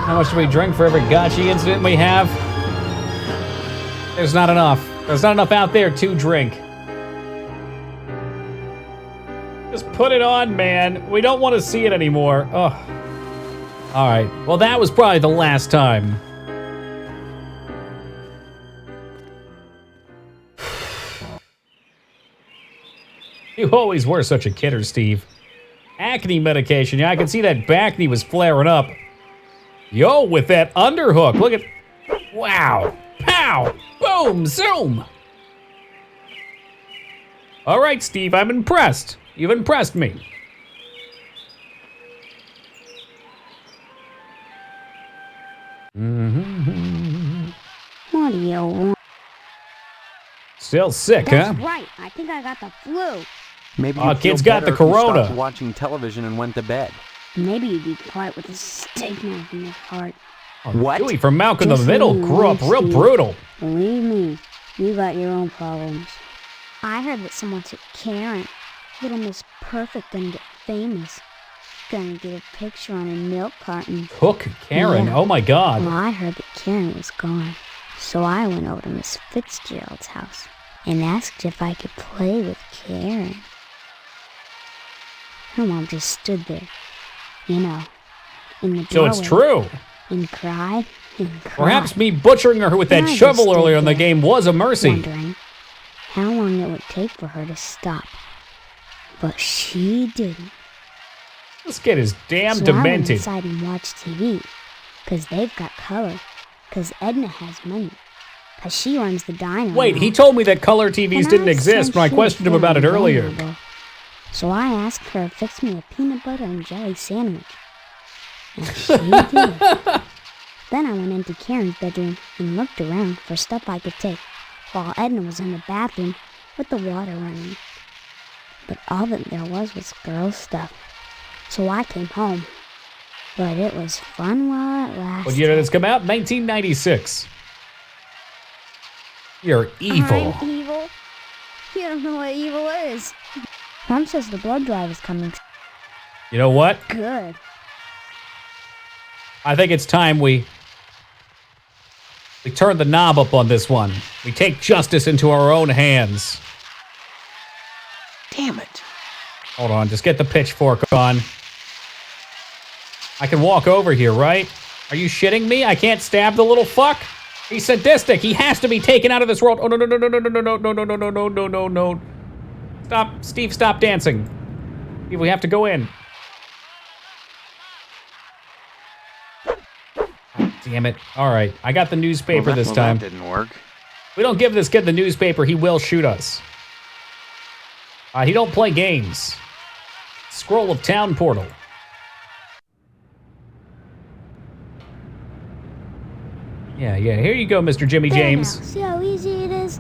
How much do we drink for every gotcha incident we have? There's not enough. There's not enough out there to drink. Just put it on, man. We don't want to see it anymore. Ugh. All right. Well, that was probably the last time. You always were such a kidder, Steve. Acne medication. Yeah, I can see that back knee was flaring up. Yo, with that underhook. Look at... Wow. Pow. Boom. Zoom. All right, Steve. I'm impressed. You've impressed me. What do you want? Still sick, That's huh? right. I think I got the flu. Maybe Oh, you'd kid's feel got the better if you corona. stopped watching television and went to bed. Maybe you'd be quiet with a steak knife in your heart. What? Dewey from Malcolm in the Just Middle leave me grew up alone, real Steve. brutal. Believe me, you got your own problems. I heard that someone took Karen, little Miss Perfect, gonna get famous. Gonna get a picture on a milk carton. Hook Karen. Yeah. Oh my God. Well, I heard that Karen was gone. So I went over to Miss Fitzgerald's house and asked if I could play with Karen. Her mom just stood there, you know, in the So doorway. it's true. And cried and cried. Perhaps me butchering her with that And I just shovel stood earlier in the there, game was a mercy. wondering how long it would take for her to stop. But she didn't. This kid is damn So I went demented. inside and watched TV, 'cause they've got color, 'cause Edna has money, 'cause she runs the diner. Wait, now. he told me that color TVs And didn't I exist sensed when I she questioned him was about it feeling earlier. vulnerable. So I asked her to fix me a peanut butter and jelly sandwich. And she did. Then I went into Karen's bedroom and looked around for stuff I could take, while Edna was in the bathroom with the water running. But all that there was girl stuff. So I came home. But it was fun while it lasted. What year did this come out? 1996. You're evil. I'm evil? You don't know what evil is. Mom says the blood drive is coming. You know what? Good. I think it's time we turn the knob up on this one. We take justice into our own hands. Damn it. Hold on, just get the pitchfork on. I can walk over here, right? Are you shitting me? I can't stab the little fuck? He's sadistic. He has to be taken out of this world. Oh, no, no, no, no, no, no, no, no, no, no, no, no, no, no, no. Stop, Steve, stop dancing. Steve, we have to go in. Damn it. All right, I got the newspaper this time. That didn't work. We don't give this kid the newspaper, he will shoot us. He don't play games. Scroll of Town portal. Yeah, here you go, Mr. Jimmy There James. now. See how easy it is?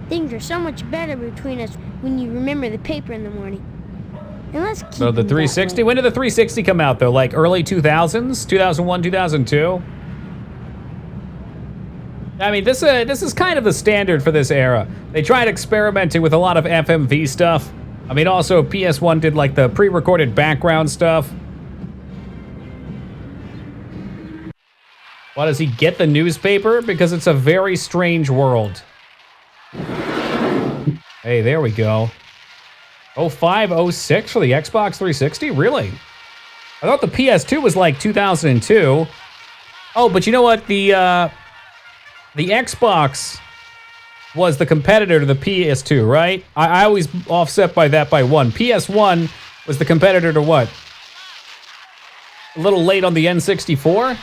Things are so much better between us when you remember the paper in the morning. And let's keep So the them that 360, way. when did the 360 come out though? Like early 2000s? 2001, 2002? I mean, this is kind of the standard for this era. They tried experimenting with a lot of FMV stuff. I mean, also PS1 did like the pre-recorded background stuff. Why does he get the newspaper? Because it's a very strange world. Hey, there we go. 05, 06 for the Xbox 360? Really? I thought the PS2 was like 2002. Oh, but you know what? The Xbox was the competitor to the PS2, right? I always offset by that by one. PS1 was the competitor to what? A little late on the N64?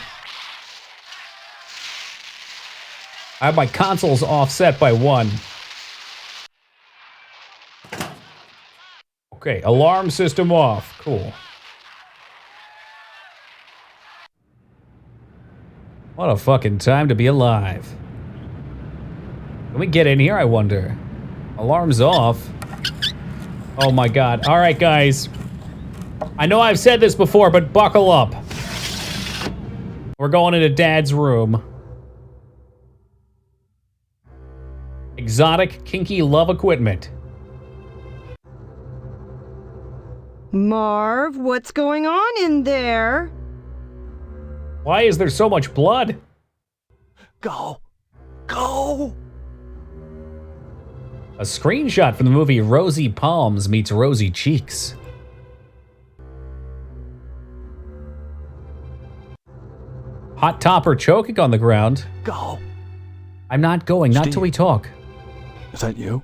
I have my consoles offset by one. Okay, alarm system off. Cool. What a fucking time to be alive. Can we get in here, I wonder? Alarm's off. Oh my god. Alright, guys. I know I've said this before, but buckle up. We're going into Dad's room. Exotic, kinky love equipment. Marv, what's going on in there? Why is there so much blood? Go. Go. A screenshot from the movie Rosy Palms Meets Rosy Cheeks. Hot topper choking on the ground. Go. I'm not going, not Steve. till we talk. Is that you?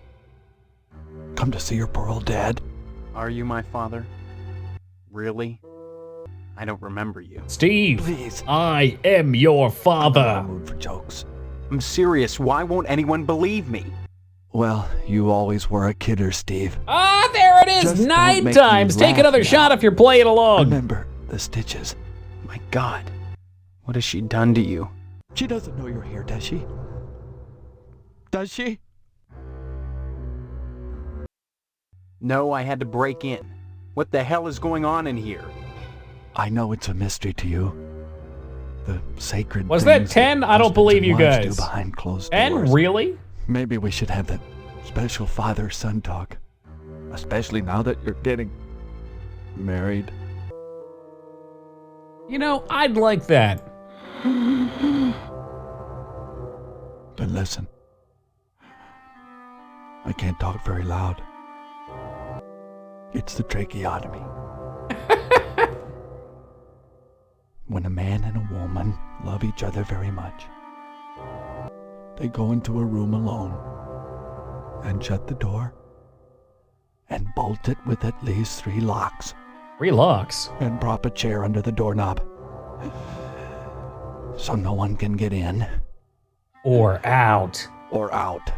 Come to see your poor old dad? Are you my father? Really? I don't remember you. Steve, please. I am your father. I'm in the mood for jokes. I'm serious. Why won't anyone believe me? Well, you always were a kidder, Steve. Ah, there it is! Just don't 9 make me times! Take laugh another now. shot if you're playing along. Remember the stitches. My God. What has she done to you? She doesn't know you're here, does she? Does she? No, I had to break in. What the hell is going on in here? I know it's a mystery to you. The sacred Was that things 10? I don't husbands believe and you wives guys. do behind closed 10? doors. Really? Maybe we should have that special father-son talk. Especially now that you're getting married. You know, I'd like that. Then listen. I can't talk very loud. It's the tracheotomy. When a man and a woman love each other very much, they go into a room alone and shut the door and bolt it with at least 3 locks. 3 locks? And prop a chair under the doorknob so no one can get in. Or out. Or out.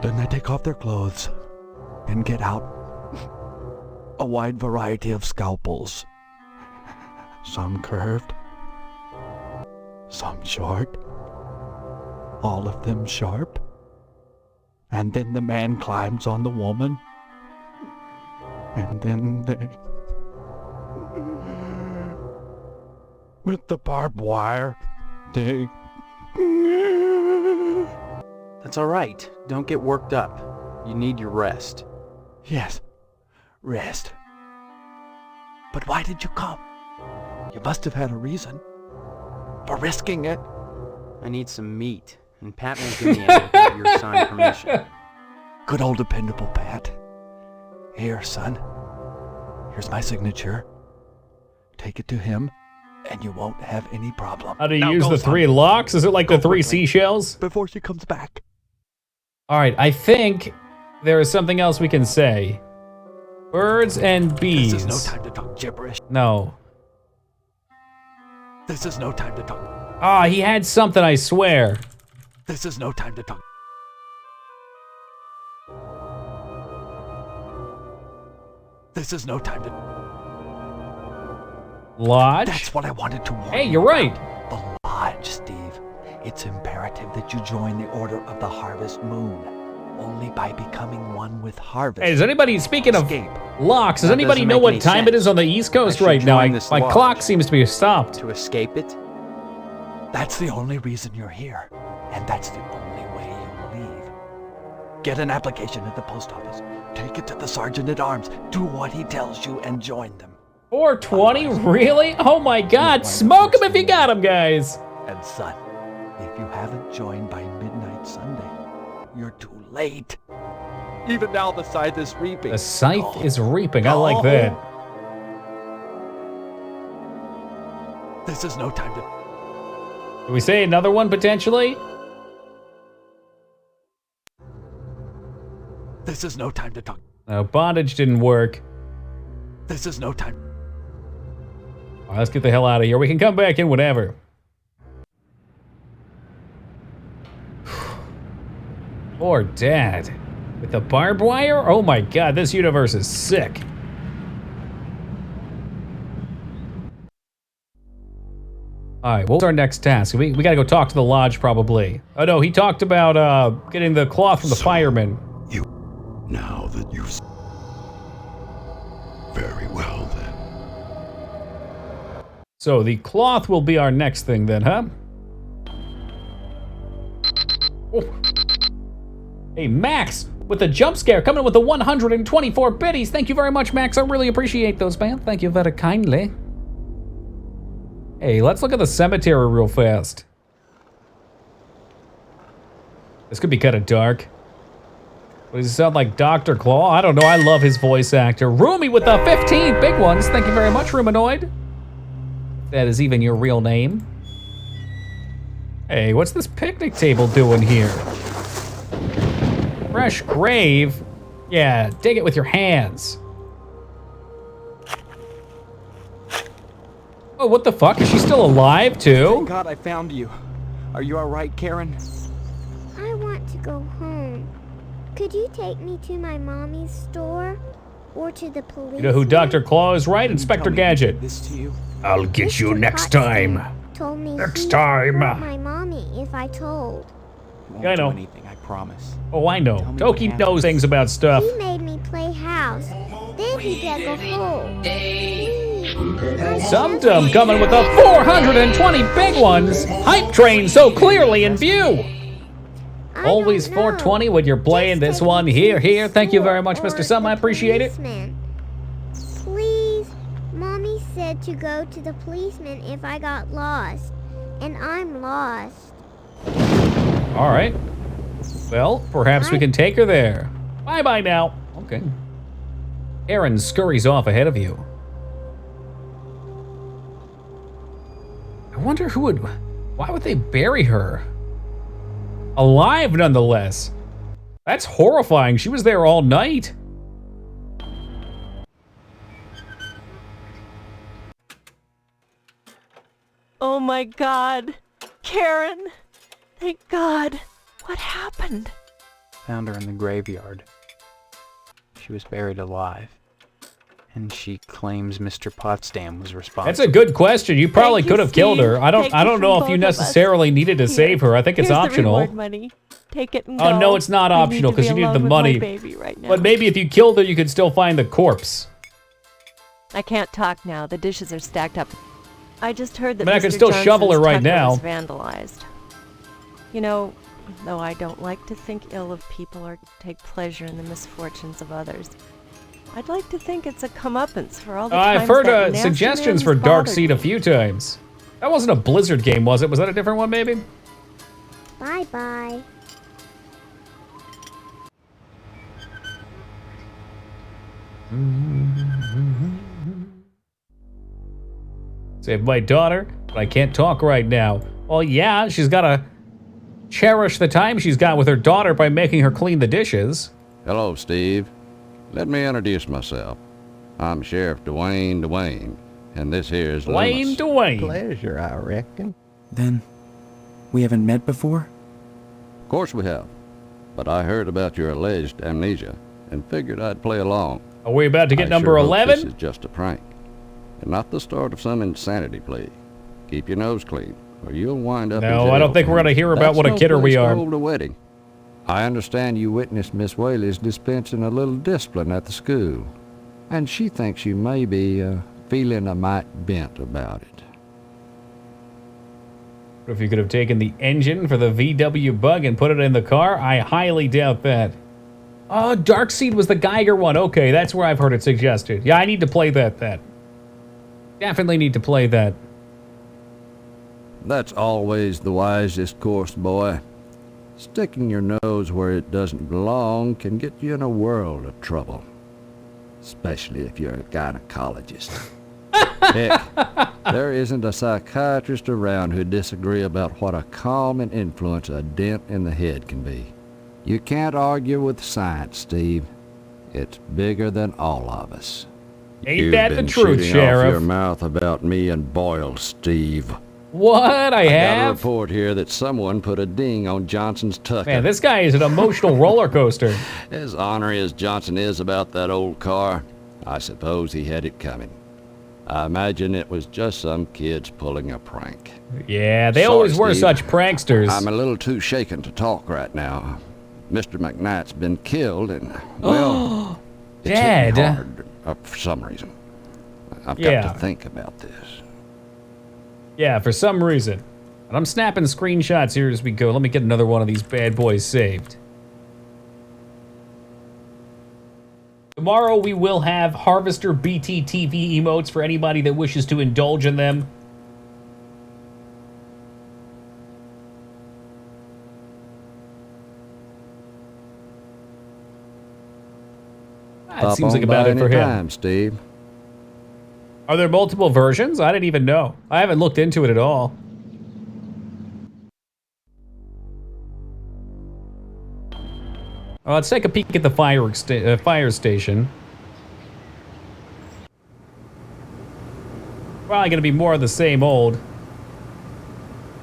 Then they take off their clothes and get out a wide variety of scalpels. Some curved, some short, all of them sharp. And then the man climbs on the woman. And then they... with the barbed wire, they... That's all right. Don't get worked up. You need your rest. Yes, rest. But why did you come? You must have had a reason for risking it. I need some meat, and Pat won't give me any without your signed permission. Good old dependable Pat. Here, son. Here's my signature. Take it to him, and you won't have any problem. How do you Now use go, the son. 3 locks? Is it like the 3 seashells? Before she comes back. All right, I think there is something else we can say. Birds and bees. This is no time to talk gibberish. No. This is no time to talk. Ah, he had something, I swear. This is no time to talk. This is no time to... Lodge? That's what I wanted to warn Hey, you you're right. about. The Lodge, Steve. It's imperative that you join the Order of the Harvest Moon. Only by becoming one with Harvest. Hey, does anybody, speaking of locks, does That anybody doesn't know make what any time it sense. is on the East Coast I should right now? join this My lodge. clock seems to be stopped. To escape it? That's the only reason you're here. And that's the only way you'll leave. Get an application at the post office. Take it to the Sergeant-at-Arms. Do what he tells you and join them. 420? Really? Oh my god, smoke him if you got him, guys. And son, if you haven't joined by midnight Sunday, you're too late. Even now the scythe is reaping. The scythe is reaping. I like that. This is no time to... Can we say another one potentially? This is no time to talk. No, bondage didn't work. This is no time. All right, let's get the hell out of here. We can come back in whenever. Poor Dad. With the barbed wire? Oh my god, this universe is sick. Alright, what's our next task? We gotta go talk to the lodge, probably. Oh no, he talked about getting the cloth from the fireman. Now that you've... Very well, then. So the cloth will be our next thing then, huh? Oh. Hey, Max, with the jump scare, coming in with the 124 biddies. Thank you very much, Max. I really appreciate those, man. Thank you very kindly. Hey, let's look at the cemetery real fast. This could be kind of dark. What does he sound like, Dr. Claw? I don't know. I love his voice actor. Roomy with the 15 big ones. Thank you very much, Ruminoid. That is even your real name. Hey, what's this picnic table doing here? Fresh grave? Yeah, dig it with your hands. Oh, what the fuck? Is she still alive, too? Thank God I found you. Are you alright, Karen? I want to go home. Could you take me to my mommy's store? Or to the police? You know who Dr. Claw is, right? Inspector Gadget. This to you? I'll get you next time. Told me Next he'd time. hurt my mommy if I told. Won't I know. do anything, I promise. Oh, I know. Toki knows things about stuff. He made me play house. Then he dug a hole. Some dumb coming with the 420 big ones. Hype train so clearly in view. Always 420 when you're playing this one. Here. Thank you very much, Mr. Sum. I appreciate it. Please, Mommy said to go to the policeman if I got lost. And I'm lost. All right. Well, perhaps we can take her there. Bye-bye now. Okay. Aaron scurries off ahead of you. I wonder who would... Why would they bury her? Alive, nonetheless. That's horrifying. She was there all night. Oh my God. Karen. Thank God. What happened? Found her in the graveyard. She was buried alive. And she claims Mr. Potsdam was responsible. That's a good question. You probably Thank you, could have killed her. Steve. I Thank don't you know from if you both of us. necessarily needed to save her. I think it's Here's optional. The reward money. Take it and Oh go. no, it's not I optional need to because be you need the alone with my money. baby right now. But maybe if you killed her, you could still find the corpse. I can't talk now. The dishes are stacked up. I just heard that I mean, I Mr. can still Johnson's shovel her right tucker now. was vandalized. You know, though I don't like to think ill of people or take pleasure in the misfortunes of others, I'd like to think it's a comeuppance for all the times I've heard that nasty suggestions man for Dark bothered Seed a few times. That wasn't a Blizzard game, was it? Was that a different one, maybe? Bye-bye. Save my daughter, but I can't talk right now. Well, yeah, she's gotta cherish the time she's got with her daughter by making her clean the dishes. Hello, Steve. Let me introduce myself. I'm Sheriff Dwayne, and this here is Loomis. Dwayne. Pleasure, I reckon. Then, we haven't met before? Of course we have. But I heard about your alleged amnesia and figured I'd play along. Are we about to get number 11? This is just a prank, and not the start of some insanity plea. Keep your nose clean, or you'll wind up in No, jail I don't think we're for gonna hear about what a kidder we are. hold a wedding. I understand you witnessed Miss Whaley's dispensing a little discipline at the school, and she thinks you may be feeling a mite bent about it. If you could have taken the engine for the VW Bug and put it in the car, I highly doubt that. Oh, Darkseed was the Geiger one. Okay, that's where I've heard it suggested. Yeah, I need to play that then. Definitely need to play that. That's always the wisest course, boy. Sticking your nose where it doesn't belong can get you in a world of trouble. Especially if you're a gynecologist. Heck, there isn't a psychiatrist around who'd disagree about what a calming influence a dent in the head can be. You can't argue with science, Steve. It's bigger than all of us. Ain't that the truth, You've been shooting off Sheriff? your mouth about me and Boyle, Steve. What? I got a have? report here that someone put a ding on Johnson's tucker. Man, this guy is an emotional roller coaster. As ornery as Johnson is about that old car, I suppose he had it coming. I imagine it was just some kids pulling a prank. Yeah, they Sorry, always were Steve. such pranksters. I'm a little too shaken to talk right now. Mr. McKnight's been killed and, well, it's hit me Dead? hard for some reason. I've Yeah. got to think about this. Yeah, for some reason. And I'm snapping screenshots here as we go. Let me get another one of these bad boys saved. Tomorrow we will have Harvester BT TV emotes for anybody that wishes to indulge in them. That seems like about it for him. Time, Steve. Are there multiple versions? I didn't even know. I haven't looked into it at all. Let's take a peek at the fire station. Probably gonna be more of the same old.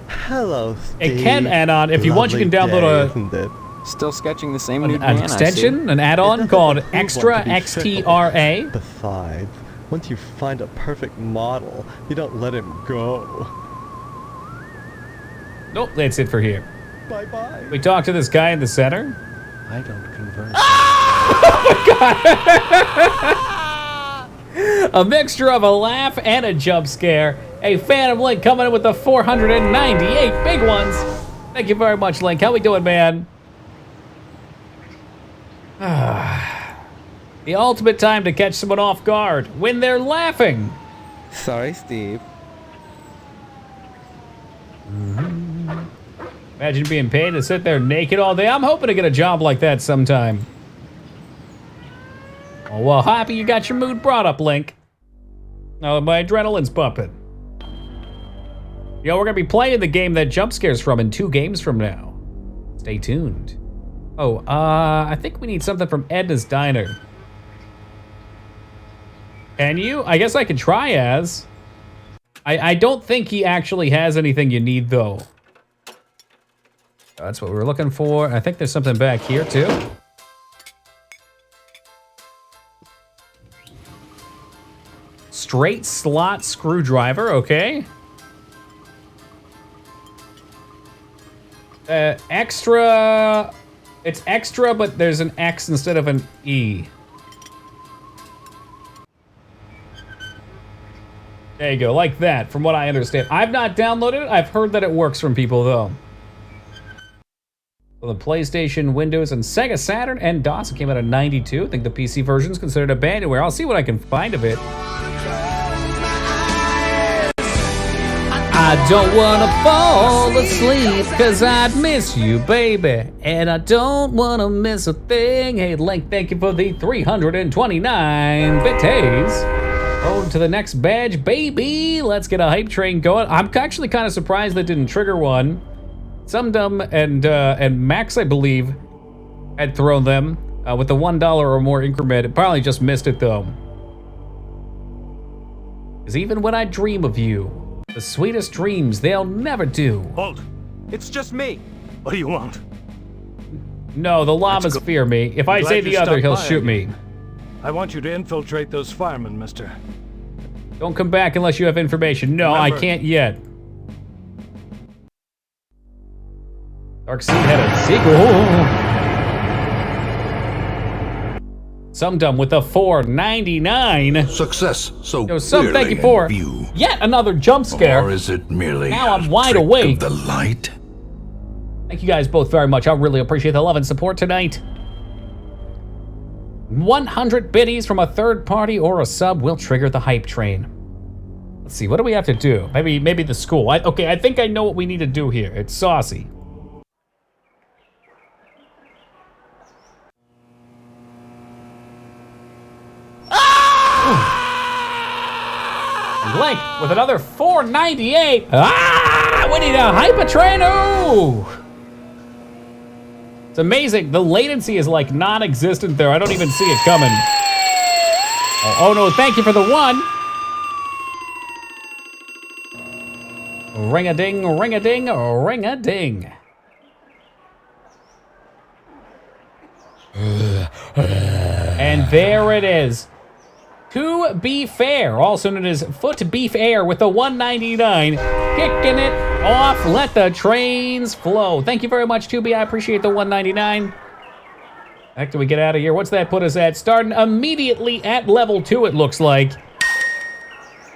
Hello, Steve. It can add on. If you want, you can download Still sketching the same an nude man, I see. extension, an add-on called Extra XTRA. Besides, once you find a perfect model, you don't let him go. Nope, that's it for here. Bye-bye. We talked to this guy in the center. I don't converse. A mixture of a laugh and a jump scare. A Phantom Link coming in with the 498 big ones. Thank you very much, Link. How we doing, man? The ultimate time to catch someone off guard when they're laughing. Sorry, Steve. Imagine being paid to sit there naked all day. I'm hoping to get a job like that sometime. Oh, well, happy you got your mood brought up, Link. Oh, my adrenaline's pumping. You know, we're gonna be playing the game that jump scares from in 2 games from now. Stay tuned. Oh, I think we need something from Edna's Diner. Can you? I guess I could try as. I don't think he actually has anything you need, though. That's what we were looking for. I think there's something back here, too. Straight slot screwdriver, okay. Extra. It's extra, but there's an X instead of an E. There you go, like that, from what I understand. I've not downloaded it. I've heard that it works from people, though. Well, the PlayStation, Windows, and Sega Saturn and DOS came out in '92. I think the PC version is considered abandonware. I'll see what I can find of it. I don't wanna fall asleep, cause I'd miss you, baby. And I don't wanna miss a thing. Hey, Link, thank you for the 329 bits. On to the next badge, baby. Let's get a hype train going. I'm actually kind of surprised that didn't trigger one. Sumdum and Max, I believe, had thrown them with the $1 or more increment. It probably just missed it though. Because even when I dream of you, the sweetest dreams they'll never do. Halt! It's just me. What do you want? No, the llamas fear me. If I say the other, he'll shoot me. I want you to infiltrate those firemen, mister. Don't come back unless you have information. No, I can't yet. Dark Seed had a sequel. Sumdum with a 499. Success. So Yo, Sum, thank you for yet another jump scare. Or is it merely now I'm wide trick awake. Of the light? Thank you guys both very much. I really appreciate the love and support tonight. 100 biddies from a third party or a sub will trigger the hype train. Let's see, what do we have to do? Maybe the school. Okay, I think I know what we need to do here. It's saucy. And Link with another 498. We need a hyper train. Ooh. It's amazing. The latency is like non-existent there. I don't even see it coming. Oh no, thank you for the one. Ring-a-ding, ring-a-ding, ring-a-ding. And there it is. To be fair, also known as Foot Beef Air with the 199, kicking it off. Let the trains flow. Thank you very much, 2B. I appreciate the 199. Heck, do we get out of here? What's that put us at? Starting immediately at level 2, it looks like.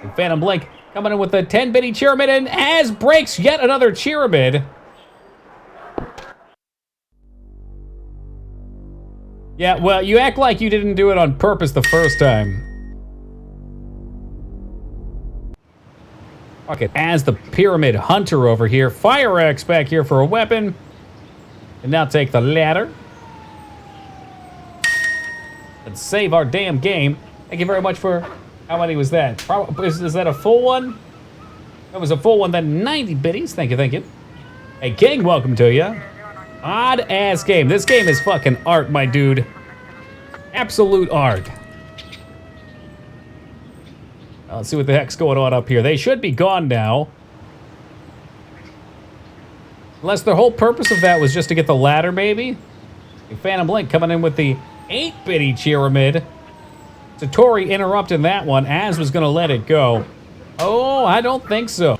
And Phantom Blink coming in with the 10-bitty Cheeramid, and as breaks yet another Cheeramid. Yeah, well, you act like you didn't do it on purpose the first time. Okay, as the Pyramid Hunter over here, Fire Axe back here for a weapon. And now take the ladder. And save our damn game. Thank you very much for, how many was that? Is that a full one? That was a full one, then 90 biddies. Thank you, thank you. Hey, King, welcome to you. Odd ass game. This game is fucking art, my dude. Absolute art. Let's see what the heck's going on up here. They should be gone now. Unless the whole purpose of that was just to get the ladder, maybe? Phantom Blink coming in with the 8-bitty Cheeramid. Satori interrupting that one. Az was going to let it go. Oh, I don't think so.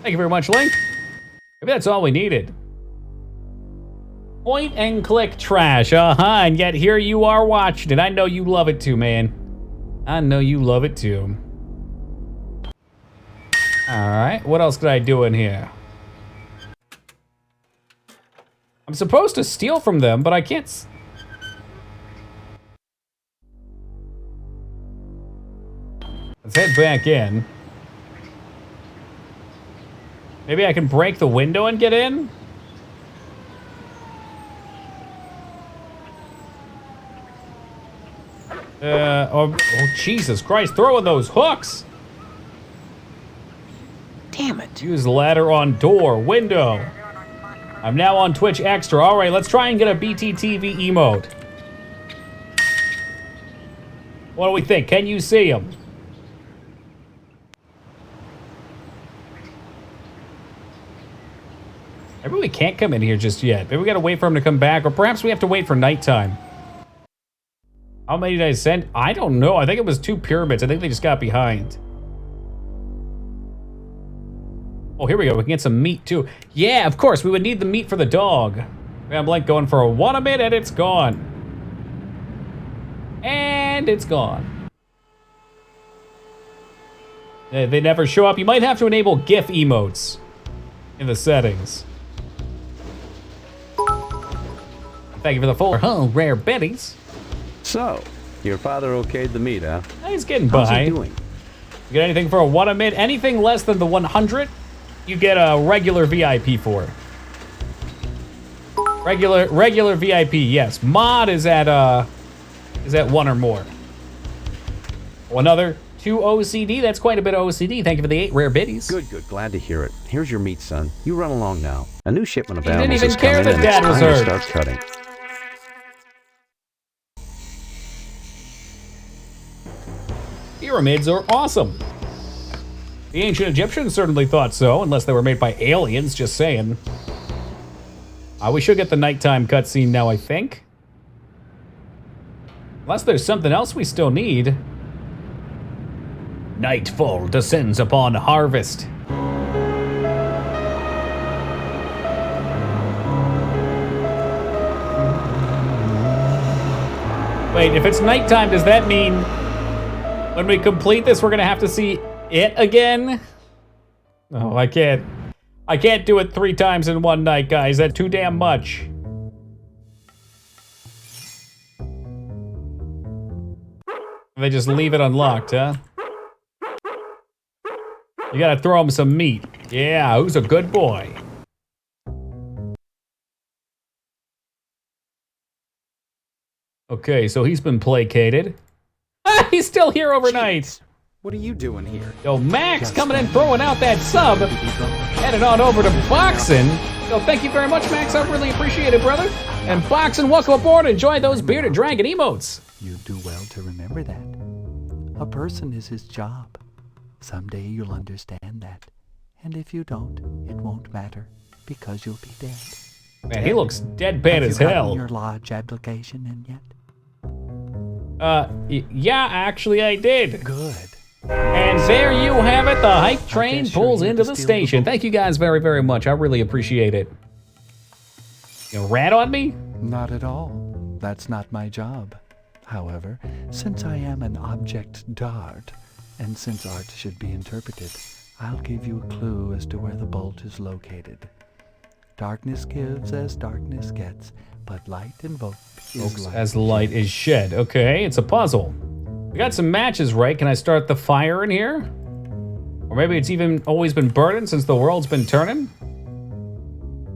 Thank you very much, Link. Maybe that's all we needed. Point and click trash. And yet here you are watching it. I know you love it too, man. I know you love it too. Alright, what else could I do in here? I'm supposed to steal from them, but I can't. Let's head back in. Maybe I can break the window and get in? Oh, Jesus Christ, throwing those hooks! Damn it. Use ladder on door, window. I'm now on Twitch Extra. All right, let's try and get a BTTV emote. What do we think? Can you see him? Maybe we can't come in here just yet. Maybe we gotta wait for him to come back, or perhaps we have to wait for nighttime. How many did I send? I don't know. I think it was 2 pyramids. I think they just got behind. Oh, here we go. We can get some meat, too. Yeah, of course. We would need the meat for the dog. I'm like going for a Wanamid, and it's gone. And it's gone. They never show up. You might have to enable GIF emotes in the settings. Thank you for the full rare betties. So, your father okayed the meet, huh? He's getting How's by. he doing? You get anything for a 1 a mid? Anything less than the 100, you get a regular VIP for. Regular VIP, yes. Mod is at 1 or more. Another 2 OCD. That's quite a bit of OCD. Thank you for the 8 rare biddies. Good. Glad to hear it. Here's your meat, son. You run along now. A new shipment of He didn't animals even is care coming, that and Dad it's was time to hurt. start cutting. Pyramids are awesome. The ancient Egyptians certainly thought so, unless they were made by aliens, just saying. We should get the nighttime cutscene now, I think. Unless there's something else we still need. Nightfall descends upon harvest. Wait, if it's nighttime, does that mean when we complete this, we're gonna have to see it again? Oh, I can't do it 3 times in one night, guys. That's too damn much. They just leave it unlocked, huh? You gotta throw him some meat. Yeah, who's a good boy? Okay, so he's been placated. Ah, he's still here overnight. What are you doing here? Yo, Max coming in, throwing out that sub. Headed on over to Boxin. Yo, thank you very much, Max. I really appreciate it, brother. And Boxin, welcome aboard. Enjoy those bearded dragon emotes. You do well to remember that. A person is his job. Someday you'll understand that. And if you don't, it won't matter, because you'll be dead. Man, he looks deadpan as Have you hell. gotten your lodge application in yet? Yeah, actually I did. Good. And there you have it. The hype train pulls into the station. Thank you guys very, very much. I really appreciate it. You rat on me? Not at all. That's not my job. However, since I am an object dart, and since art should be interpreted, I'll give you a clue as to where the bolt is located. Darkness gives as darkness gets, but light invoked is light. As light is shed. Okay, it's a puzzle. We got some matches, right? Can I start the fire in here? Or maybe it's even always been burning since the world's been turning?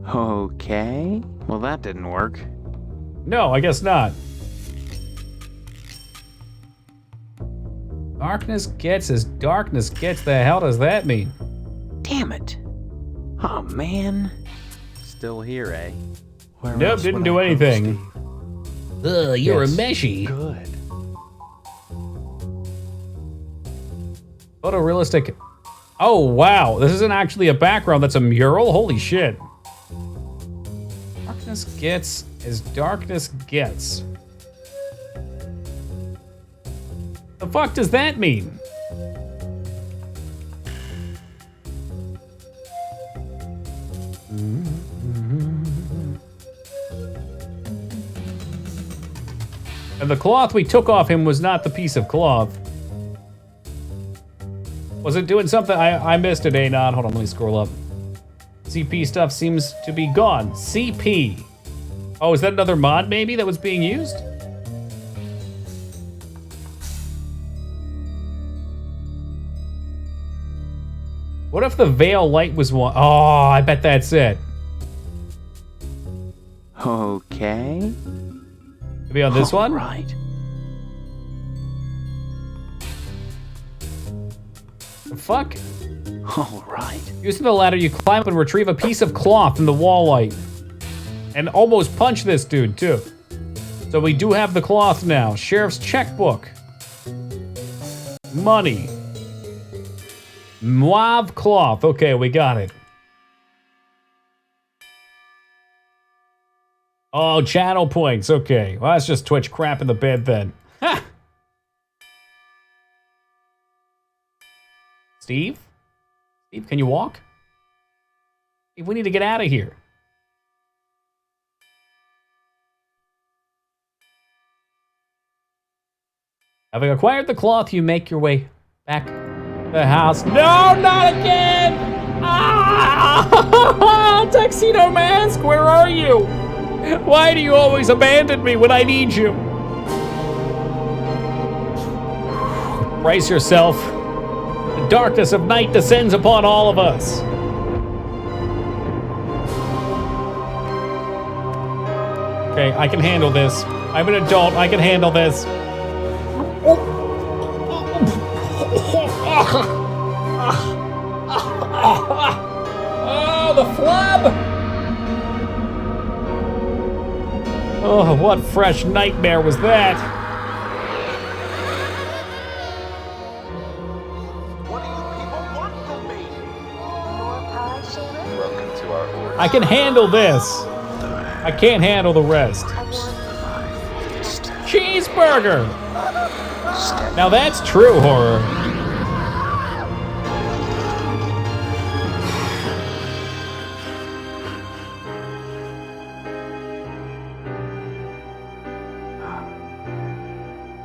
Okay. Well, that didn't work. No, I guess not. Darkness gets as darkness gets. The hell does that mean? Damn it. Oh, man. Still here, eh? Nope, didn't do anything. Ugh, you're a Yes. meshy. Good. Photorealistic. Oh, wow. This isn't actually a background. That's a mural? Holy shit. Darkness gets as darkness gets. The fuck does that mean? And the cloth we took off him was not the piece of cloth. Was it doing something? I missed it, Anon. Hold on, let me scroll up. CP stuff seems to be gone. CP. Oh, is that another mod maybe that was being used? What if the veil light was one? Oh, I bet that's it. Okay. Maybe on this one? Right. The fuck? All right. Using the ladder, you climb up and retrieve a piece of cloth from the wall light. And almost punch this dude, too. So we do have the cloth now. Sheriff's checkbook. Money. Mauve cloth. Okay, we got it. Oh, channel points. Okay. Well, that's just Twitch crap in the bed then. Ha! Steve? Steve, can you walk? Steve, we need to get out of here. Having acquired the cloth, you make your way back to the house. No, not again! Ah! Tuxedo Mask, where are you? Why do you always abandon me when I need you? Brace yourself. darkness of night descends upon all of us. Okay, I can handle this. I'm an adult. I can handle this. Oh, the flub! Oh, what fresh nightmare was that? I can handle this. I can't handle the rest. Cheeseburger! Now that's true horror.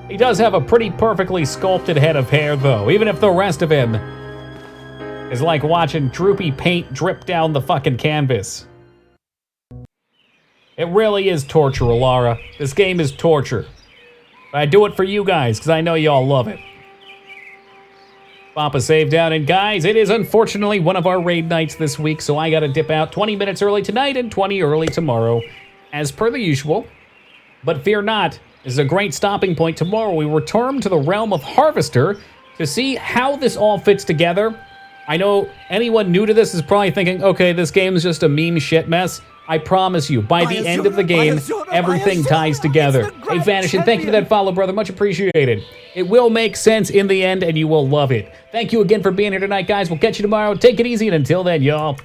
He does have a pretty perfectly sculpted head of hair, though, even if the rest of him is like watching droopy paint drip down the fucking canvas. It really is torture, Alara. This game is torture. But I do it for you guys, because I know y'all love it. Papa save down, and guys, it is unfortunately one of our raid nights this week, so I gotta dip out 20 minutes early tonight and 20 early tomorrow, as per the usual. But fear not, this is a great stopping point. Tomorrow we return to the realm of Harvester to see how this all fits together. I know anyone new to this is probably thinking, okay, this game is just a meme shit mess. I promise you, by the end of the game, everything ties together. Hey, Vanishing, thank you for that follow, brother. Much appreciated. It will make sense in the end, and you will love it. Thank you again for being here tonight, guys. We'll catch you tomorrow. Take it easy, and until then, y'all.